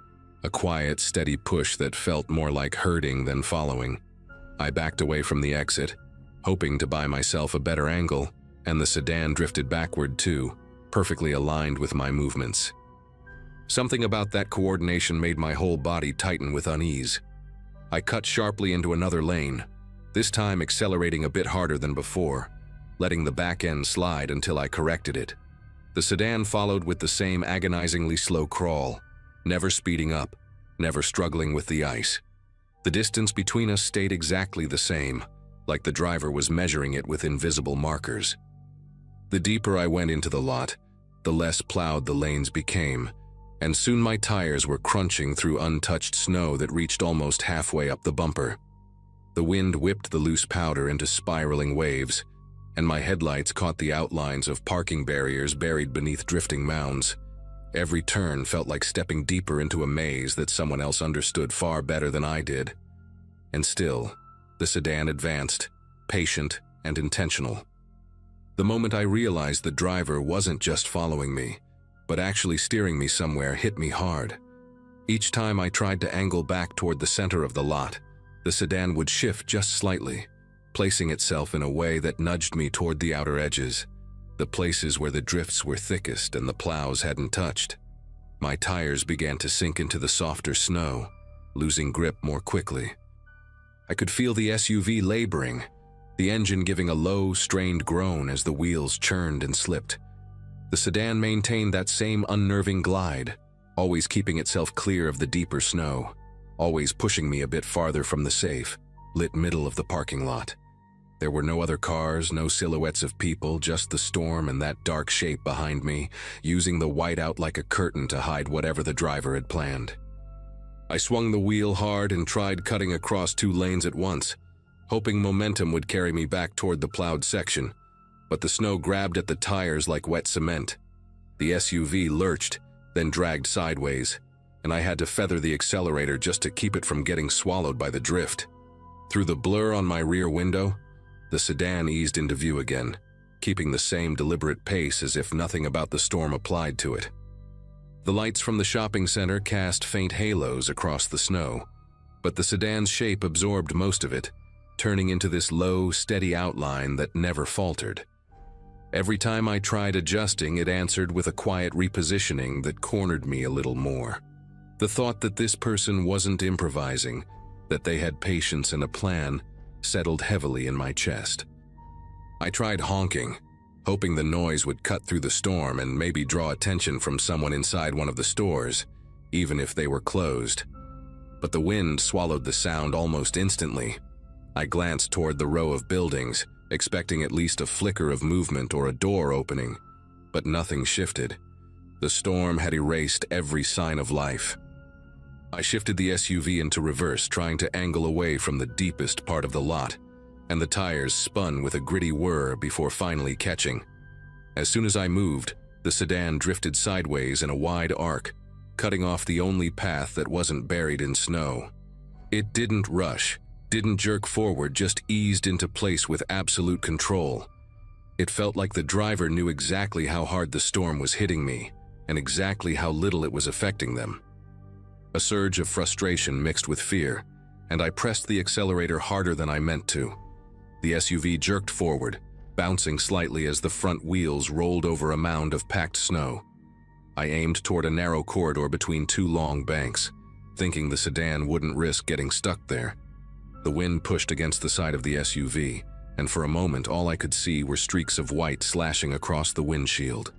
[SPEAKER 1] A quiet, steady push that felt more like herding than following. I backed away from the exit, hoping to buy myself a better angle, and the sedan drifted backward too, perfectly aligned with my movements. Something about that coordination made my whole body tighten with unease. I cut sharply into another lane, this time accelerating a bit harder than before, letting the back end slide until I corrected it. The sedan followed with the same agonizingly slow crawl, never speeding up, never struggling with the ice. The distance between us stayed exactly the same, like the driver was measuring it with invisible markers. The deeper I went into the lot, the less plowed the lanes became, and soon my tires were crunching through untouched snow that reached almost halfway up the bumper. The wind whipped the loose powder into spiraling waves, and my headlights caught the outlines of parking barriers buried beneath drifting mounds. Every turn felt like stepping deeper into a maze that someone else understood far better than I did. And still, the sedan advanced, patient and intentional. The moment I realized the driver wasn't just following me, but actually steering me somewhere hit me hard. Each time I tried to angle back toward the center of the lot, the sedan would shift just slightly, placing itself in a way that nudged me toward the outer edges, the places where the drifts were thickest and the plows hadn't touched. My tires began to sink into the softer snow, losing grip more quickly. I could feel the SUV laboring, the engine giving a low, strained groan as the wheels churned and slipped. The sedan maintained that same unnerving glide, always keeping itself clear of the deeper snow, always pushing me a bit farther from the safe, lit middle of the parking lot. There were no other cars, no silhouettes of people, just the storm and that dark shape behind me, using the white out like a curtain to hide whatever the driver had planned. I swung the wheel hard and tried cutting across 2 lanes at once, hoping momentum would carry me back toward the plowed section, but the snow grabbed at the tires like wet cement. The SUV lurched, then dragged sideways, and I had to feather the accelerator just to keep it from getting swallowed by the drift. Through the blur on my rear window, the sedan eased into view again, keeping the same deliberate pace as if nothing about the storm applied to it. The lights from the shopping center cast faint halos across the snow, but the sedan's shape absorbed most of it, turning into this low, steady outline that never faltered. Every time I tried adjusting, it answered with a quiet repositioning that cornered me a little more. The thought that this person wasn't improvising, that they had patience and a plan, settled heavily in my chest. I tried honking, hoping the noise would cut through the storm and maybe draw attention from someone inside one of the stores, even if they were closed. But the wind swallowed the sound almost instantly. I glanced toward the row of buildings, expecting at least a flicker of movement or a door opening, but nothing shifted. The storm had erased every sign of life. I shifted the SUV into reverse, trying to angle away from the deepest part of the lot, and the tires spun with a gritty whir before finally catching. As soon as I moved, the sedan drifted sideways in a wide arc, cutting off the only path that wasn't buried in snow. It didn't rush, didn't jerk forward, just eased into place with absolute control. It felt like the driver knew exactly how hard the storm was hitting me, and exactly how little it was affecting them. A surge of frustration mixed with fear, and I pressed the accelerator harder than I meant to. The SUV jerked forward, bouncing slightly as the front wheels rolled over a mound of packed snow. I aimed toward a narrow corridor between 2 long banks, thinking the sedan wouldn't risk getting stuck there. The wind pushed against the side of the SUV, and for a moment all I could see were streaks of white slashing across the windshield.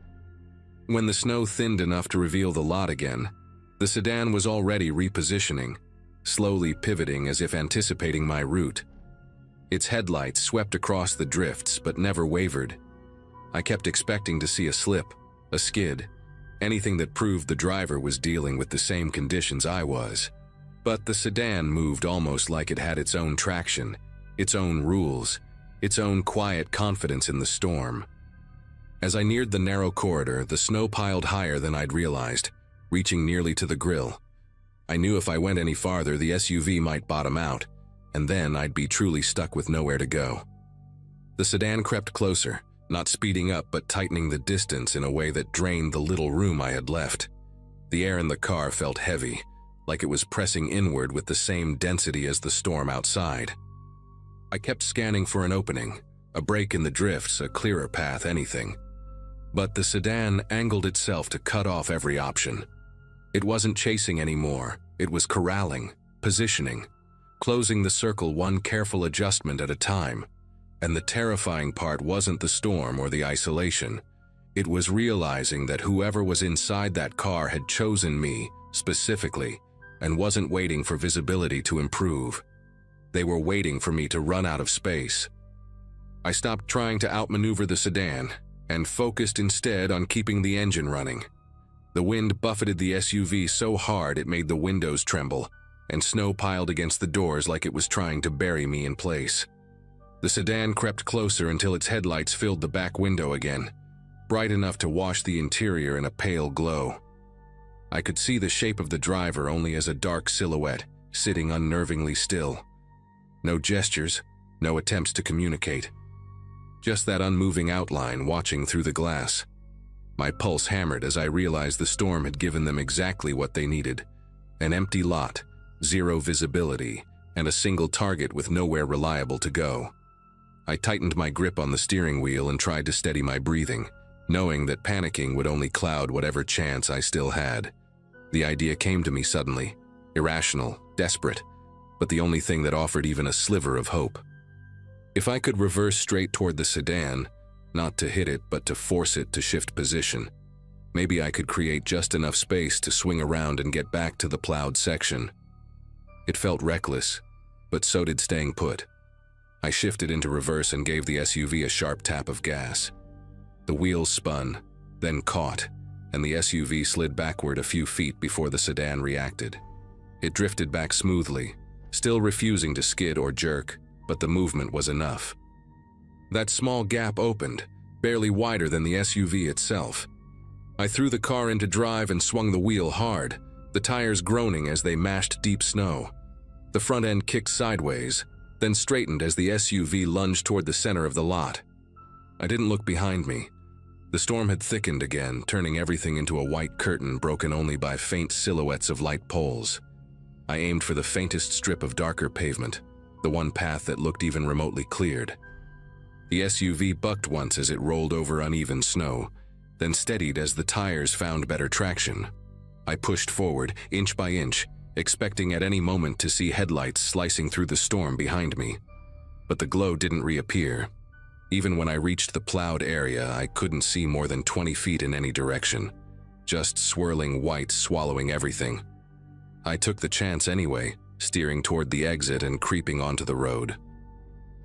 [SPEAKER 1] When the snow thinned enough to reveal the lot again, the sedan was already repositioning, slowly pivoting as if anticipating my route. Its headlights swept across the drifts but never wavered. I kept expecting to see a slip, a skid, anything that proved the driver was dealing with the same conditions I was. But the sedan moved almost like it had its own traction, its own rules, its own quiet confidence in the storm. As I neared the narrow corridor, the snow piled higher than I'd realized, reaching nearly to the grill. I knew if I went any farther, the SUV might bottom out, and then I'd be truly stuck with nowhere to go. The sedan crept closer, not speeding up but tightening the distance in a way that drained the little room I had left. The air in the car felt heavy, like it was pressing inward with the same density as the storm outside. I kept scanning for an opening, a break in the drifts, a clearer path, anything. But the sedan angled itself to cut off every option. It wasn't chasing anymore, it was corralling, positioning, closing the circle one careful adjustment at a time. And the terrifying part wasn't the storm or the isolation. It was realizing that whoever was inside that car had chosen me, specifically, and wasn't waiting for visibility to improve. They were waiting for me to run out of space. I stopped trying to outmaneuver the sedan, and focused instead on keeping the engine running. The wind buffeted the SUV so hard it made the windows tremble, and snow piled against the doors like it was trying to bury me in place. The sedan crept closer until its headlights filled the back window again, bright enough to wash the interior in a pale glow. I could see the shape of the driver only as a dark silhouette, sitting unnervingly still. No gestures, no attempts to communicate. Just that unmoving outline watching through the glass. My pulse hammered as I realized the storm had given them exactly what they needed. An empty lot, zero visibility, and a single target with nowhere reliable to go. I tightened my grip on the steering wheel and tried to steady my breathing, knowing that panicking would only cloud whatever chance I still had. The idea came to me suddenly, irrational, desperate, but the only thing that offered even a sliver of hope. If I could reverse straight toward the sedan, not to hit it but to force it to shift position, maybe I could create just enough space to swing around and get back to the plowed section. It felt reckless, but so did staying put. I shifted into reverse and gave the SUV a sharp tap of gas. The wheels spun, then caught, and the SUV slid backward a few feet before the sedan reacted. It drifted back smoothly, still refusing to skid or jerk, but the movement was enough. That small gap opened, barely wider than the SUV itself. I threw the car into drive and swung the wheel hard, the tires groaning as they mashed deep snow. The front end kicked sideways, then straightened as the SUV lunged toward the center of the lot. I didn't look behind me. The storm had thickened again, turning everything into a white curtain broken only by faint silhouettes of light poles. I aimed for the faintest strip of darker pavement, the one path that looked even remotely cleared. The SUV bucked once as it rolled over uneven snow, then steadied as the tires found better traction. I pushed forward, inch by inch, expecting at any moment to see headlights slicing through the storm behind me. But the glow didn't reappear. Even when I reached the plowed area, I couldn't see more than 20 feet in any direction, just swirling white swallowing everything. I took the chance anyway, steering toward the exit and creeping onto the road.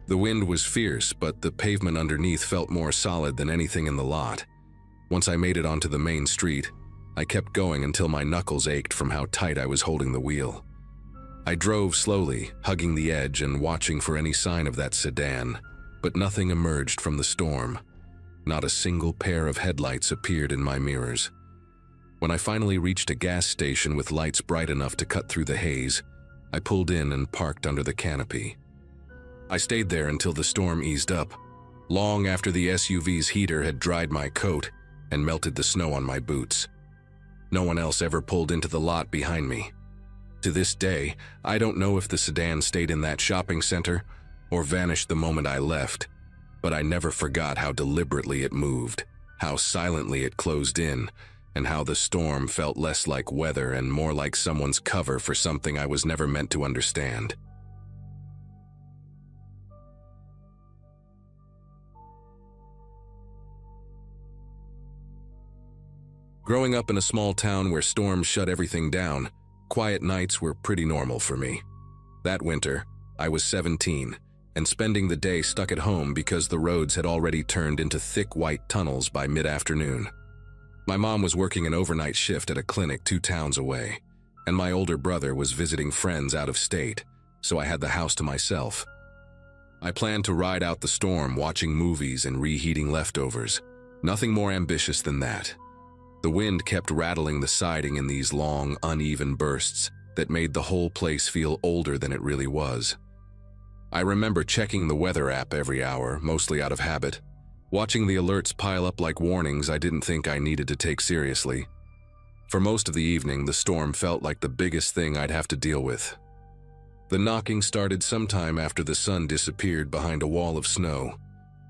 [SPEAKER 1] The wind was fierce, but the pavement underneath felt more solid than anything in the lot. Once I made it onto the main street, I kept going until my knuckles ached from how tight I was holding the wheel. I drove slowly, hugging the edge and watching for any sign of that sedan, but nothing emerged from the storm. Not a single pair of headlights appeared in my mirrors. When I finally reached a gas station with lights bright enough to cut through the haze, I pulled in and parked under the canopy. I stayed there until the storm eased up, long after the SUV's heater had dried my coat and melted the snow on my boots. No one else ever pulled into the lot behind me. To this day, I don't know if the sedan stayed in that shopping center or vanished the moment I left, but I never forgot how deliberately it moved, how silently it closed in, and how the storm felt less like weather and more like someone's cover for something I was never meant to understand. Growing up in a small town where storms shut everything down, quiet nights were pretty normal for me. That winter, I was 17, and spending the day stuck at home because the roads had already turned into thick white tunnels by mid-afternoon. My mom was working an overnight shift at a clinic 2 towns away, and my older brother was visiting friends out of state, so I had the house to myself. I planned to ride out the storm watching movies and reheating leftovers. Nothing more ambitious than that. The wind kept rattling the siding in these long, uneven bursts that made the whole place feel older than it really was. I remember checking the weather app every hour, mostly out of habit, watching the alerts pile up like warnings I didn't think I needed to take seriously. For most of the evening, the storm felt like the biggest thing I'd have to deal with. The knocking started sometime after the sun disappeared behind a wall of snow.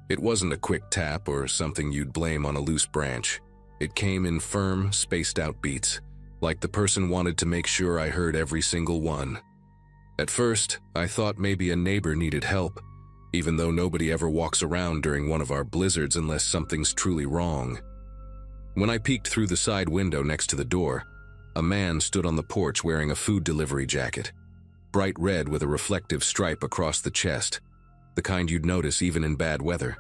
[SPEAKER 1] It wasn't a quick tap or something you'd blame on a loose branch. It came in firm, spaced-out beats, like the person wanted to make sure I heard every single one. At first, I thought maybe a neighbor needed help, even though nobody ever walks around during one of our blizzards unless something's truly wrong. When I peeked through the side window next to the door, a man stood on the porch wearing a food delivery jacket, bright red with a reflective stripe across the chest, the kind you'd notice even in bad weather.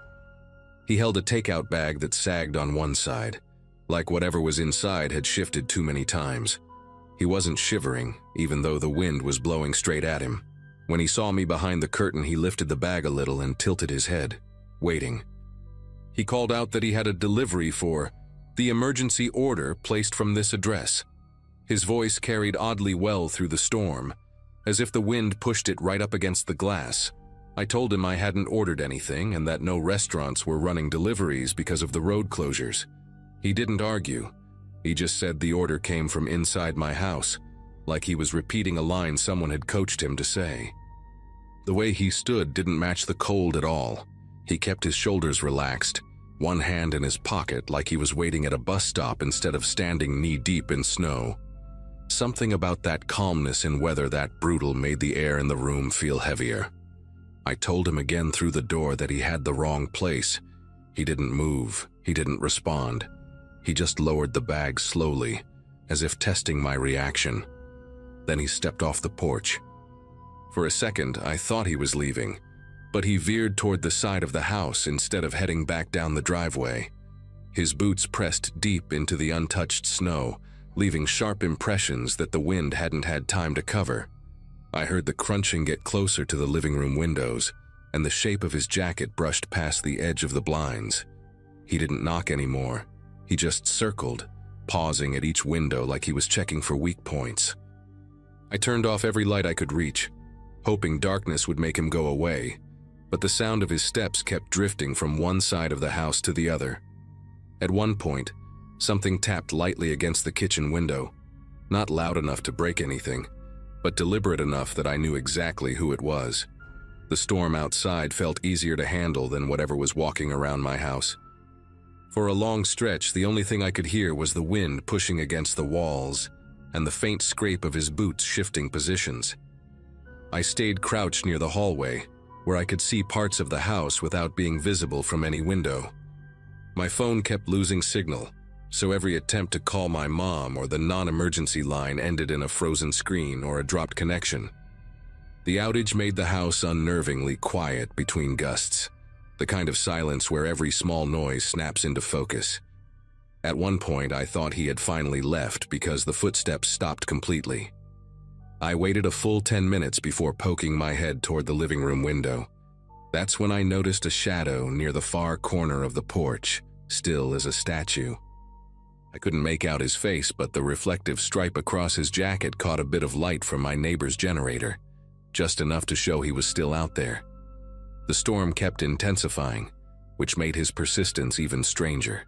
[SPEAKER 1] He held a takeout bag that sagged on one side, like whatever was inside had shifted too many times. He wasn't shivering, even though the wind was blowing straight at him. When he saw me behind the curtain, he lifted the bag a little and tilted his head, waiting. He called out that he had a delivery for the emergency order placed from this address. His voice carried oddly well through the storm, as if the wind pushed it right up against the glass. I told him I hadn't ordered anything and that no restaurants were running deliveries because of the road closures. He didn't argue. He just said the order came from inside my house, like he was repeating a line someone had coached him to say. The way he stood didn't match the cold at all. He kept his shoulders relaxed, one hand in his pocket like he was waiting at a bus stop instead of standing knee-deep in snow. Something about that calmness in weather that brutal made the air in the room feel heavier. I told him again through the door that he had the wrong place. He didn't move. He didn't respond. He just lowered the bag slowly, as if testing my reaction. Then he stepped off the porch. For a second, I thought he was leaving, but he veered toward the side of the house instead of heading back down the driveway. His boots pressed deep into the untouched snow, leaving sharp impressions that the wind hadn't had time to cover. I heard the crunching get closer to the living room windows, and the shape of his jacket brushed past the edge of the blinds. He didn't knock anymore. He just circled, pausing at each window like he was checking for weak points. I turned off every light I could reach, hoping darkness would make him go away, but the sound of his steps kept drifting from one side of the house to the other. At one point, something tapped lightly against the kitchen window, not loud enough to break anything, but deliberate enough that I knew exactly who it was. The storm outside felt easier to handle than whatever was walking around my house. For a long stretch, the only thing I could hear was the wind pushing against the walls and the faint scrape of his boots shifting positions. I stayed crouched near the hallway, where I could see parts of the house without being visible from any window. My phone kept losing signal, so every attempt to call my mom or the non-emergency line ended in a frozen screen or a dropped connection. The outage made the house unnervingly quiet between gusts, the kind of silence where every small noise snaps into focus. At one point, I thought he had finally left because the footsteps stopped completely. I waited a full 10 minutes before poking my head toward the living room window. That's when I noticed a shadow near the far corner of the porch, still as a statue. I couldn't make out his face, but the reflective stripe across his jacket caught a bit of light from my neighbor's generator, just enough to show he was still out there. The storm kept intensifying, which made his persistence even stranger.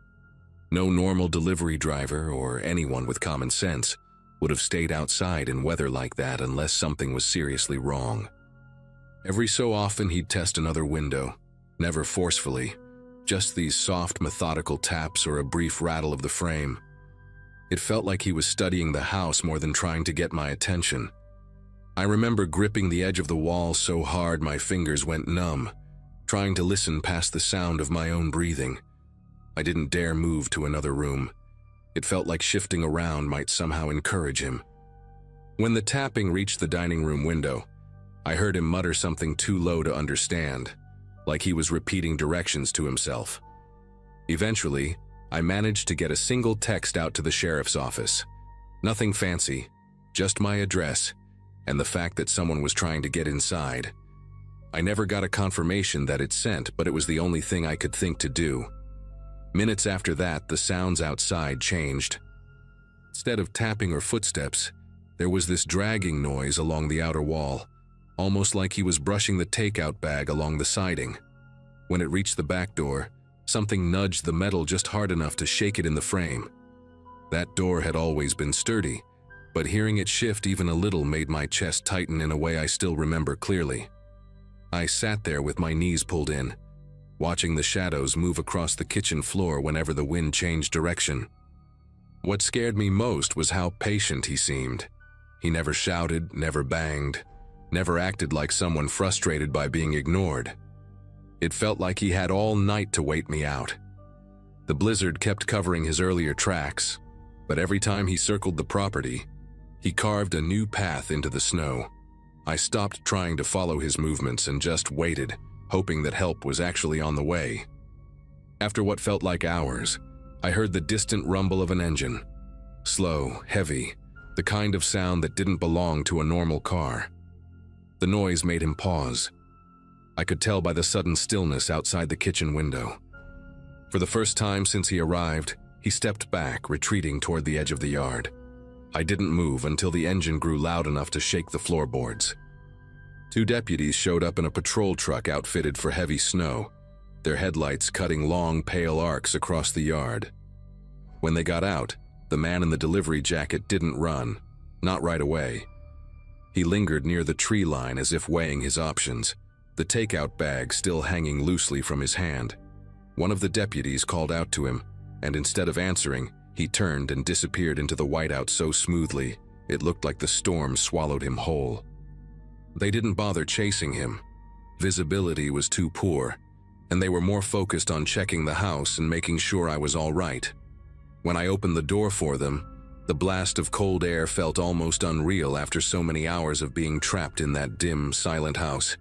[SPEAKER 1] No normal delivery driver or anyone with common sense would have stayed outside in weather like that unless something was seriously wrong. Every so often he'd test another window, never forcefully, just these soft, methodical taps or a brief rattle of the frame. It felt like he was studying the house more than trying to get my attention. I remember gripping the edge of the wall so hard my fingers went numb, trying to listen past the sound of my own breathing. I didn't dare move to another room. It felt like shifting around might somehow encourage him. When the tapping reached the dining room window, I heard him mutter something too low to understand, like he was repeating directions to himself. Eventually, I managed to get a single text out to the sheriff's office. Nothing fancy, just my address and the fact that someone was trying to get inside. I never got a confirmation that it sent, but it was the only thing I could think to do. Minutes after that, the sounds outside changed. Instead of tapping or footsteps, there was this dragging noise along the outer wall, almost like he was brushing the takeout bag along the siding. When it reached the back door, something nudged the metal just hard enough to shake it in the frame. That door had always been sturdy, but hearing it shift even a little made my chest tighten in a way I still remember clearly. I sat there with my knees pulled in, watching the shadows move across the kitchen floor whenever the wind changed direction. What scared me most was how patient he seemed. He never shouted, never banged, never acted like someone frustrated by being ignored. It felt like he had all night to wait me out. The blizzard kept covering his earlier tracks, but every time he circled the property, he carved a new path into the snow. I stopped trying to follow his movements and just waited, hoping that help was actually on the way. After what felt like hours, I heard the distant rumble of an engine. Slow, heavy, the kind of sound that didn't belong to a normal car. The noise made him pause. I could tell by the sudden stillness outside the kitchen window. For the first time since he arrived, he stepped back, retreating toward the edge of the yard. I didn't move until the engine grew loud enough to shake the floorboards. 2 deputies showed up in a patrol truck outfitted for heavy snow, their headlights cutting long, pale arcs across the yard. When they got out, the man in the delivery jacket didn't run, not right away. He lingered near the tree line as if weighing his options, the takeout bag still hanging loosely from his hand. One of the deputies called out to him, and instead of answering, he turned and disappeared into the whiteout so smoothly, it looked like the storm swallowed him whole. They didn't bother chasing him. Visibility was too poor, and they were more focused on checking the house and making sure I was all right. When I opened the door for them, the blast of cold air felt almost unreal after so many hours of being trapped in that dim, silent house.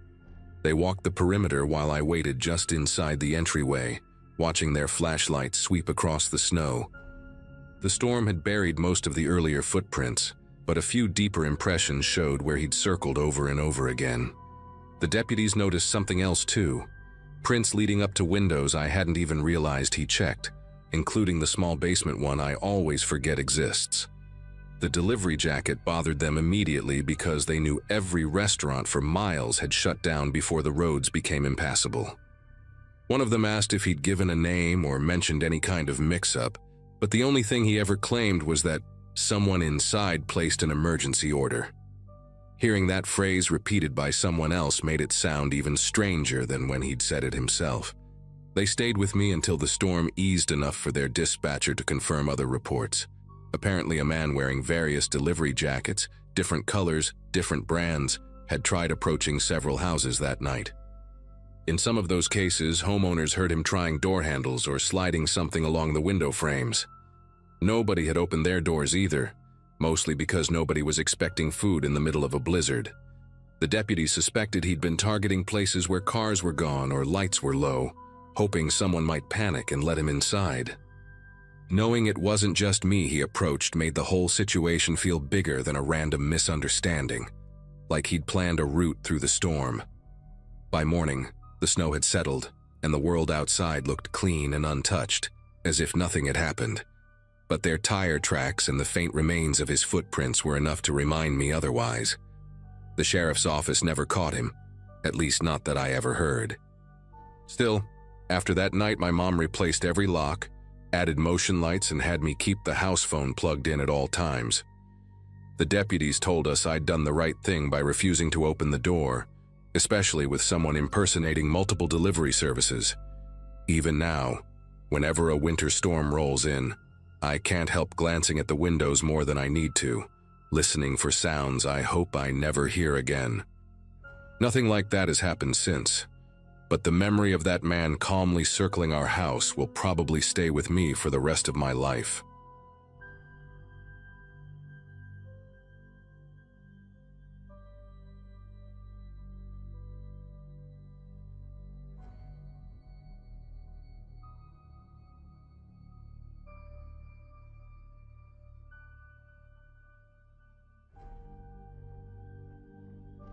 [SPEAKER 1] They walked the perimeter while I waited just inside the entryway, watching their flashlights sweep across the snow. The storm had buried most of the earlier footprints, but a few deeper impressions showed where he'd circled over and over again. The deputies noticed something else too. Prints leading up to windows I hadn't even realized he checked, including the small basement one I always forget exists. The delivery jacket bothered them immediately because they knew every restaurant for miles had shut down before the roads became impassable. One of them asked if he'd given a name or mentioned any kind of mix-up, but the only thing he ever claimed was that someone inside placed an emergency order. Hearing that phrase repeated by someone else made it sound even stranger than when he'd said it himself. They stayed with me until the storm eased enough for their dispatcher to confirm other reports. Apparently a man wearing various delivery jackets, different colors, different brands, had tried approaching several houses that night. In some of those cases, homeowners heard him trying door handles or sliding something along the window frames. Nobody had opened their doors either, mostly because nobody was expecting food in the middle of a blizzard. The deputies suspected he'd been targeting places where cars were gone or lights were low, hoping someone might panic and let him inside. Knowing it wasn't just me he approached made the whole situation feel bigger than a random misunderstanding, like he'd planned a route through the storm. By morning, the snow had settled, and the world outside looked clean and untouched, as if nothing had happened. But their tire tracks and the faint remains of his footprints were enough to remind me otherwise. The sheriff's office never caught him, at least not that I ever heard. Still, after that night my mom replaced every lock, added motion lights, and had me keep the house phone plugged in at all times. The deputies told us I'd done the right thing by refusing to open the door, especially with someone impersonating multiple delivery services. Even now, whenever a winter storm rolls in, I can't help glancing at the windows more than I need to, listening for sounds I hope I never hear again. Nothing like that has happened since, but the memory of that man calmly circling our house will probably stay with me for the rest of my life.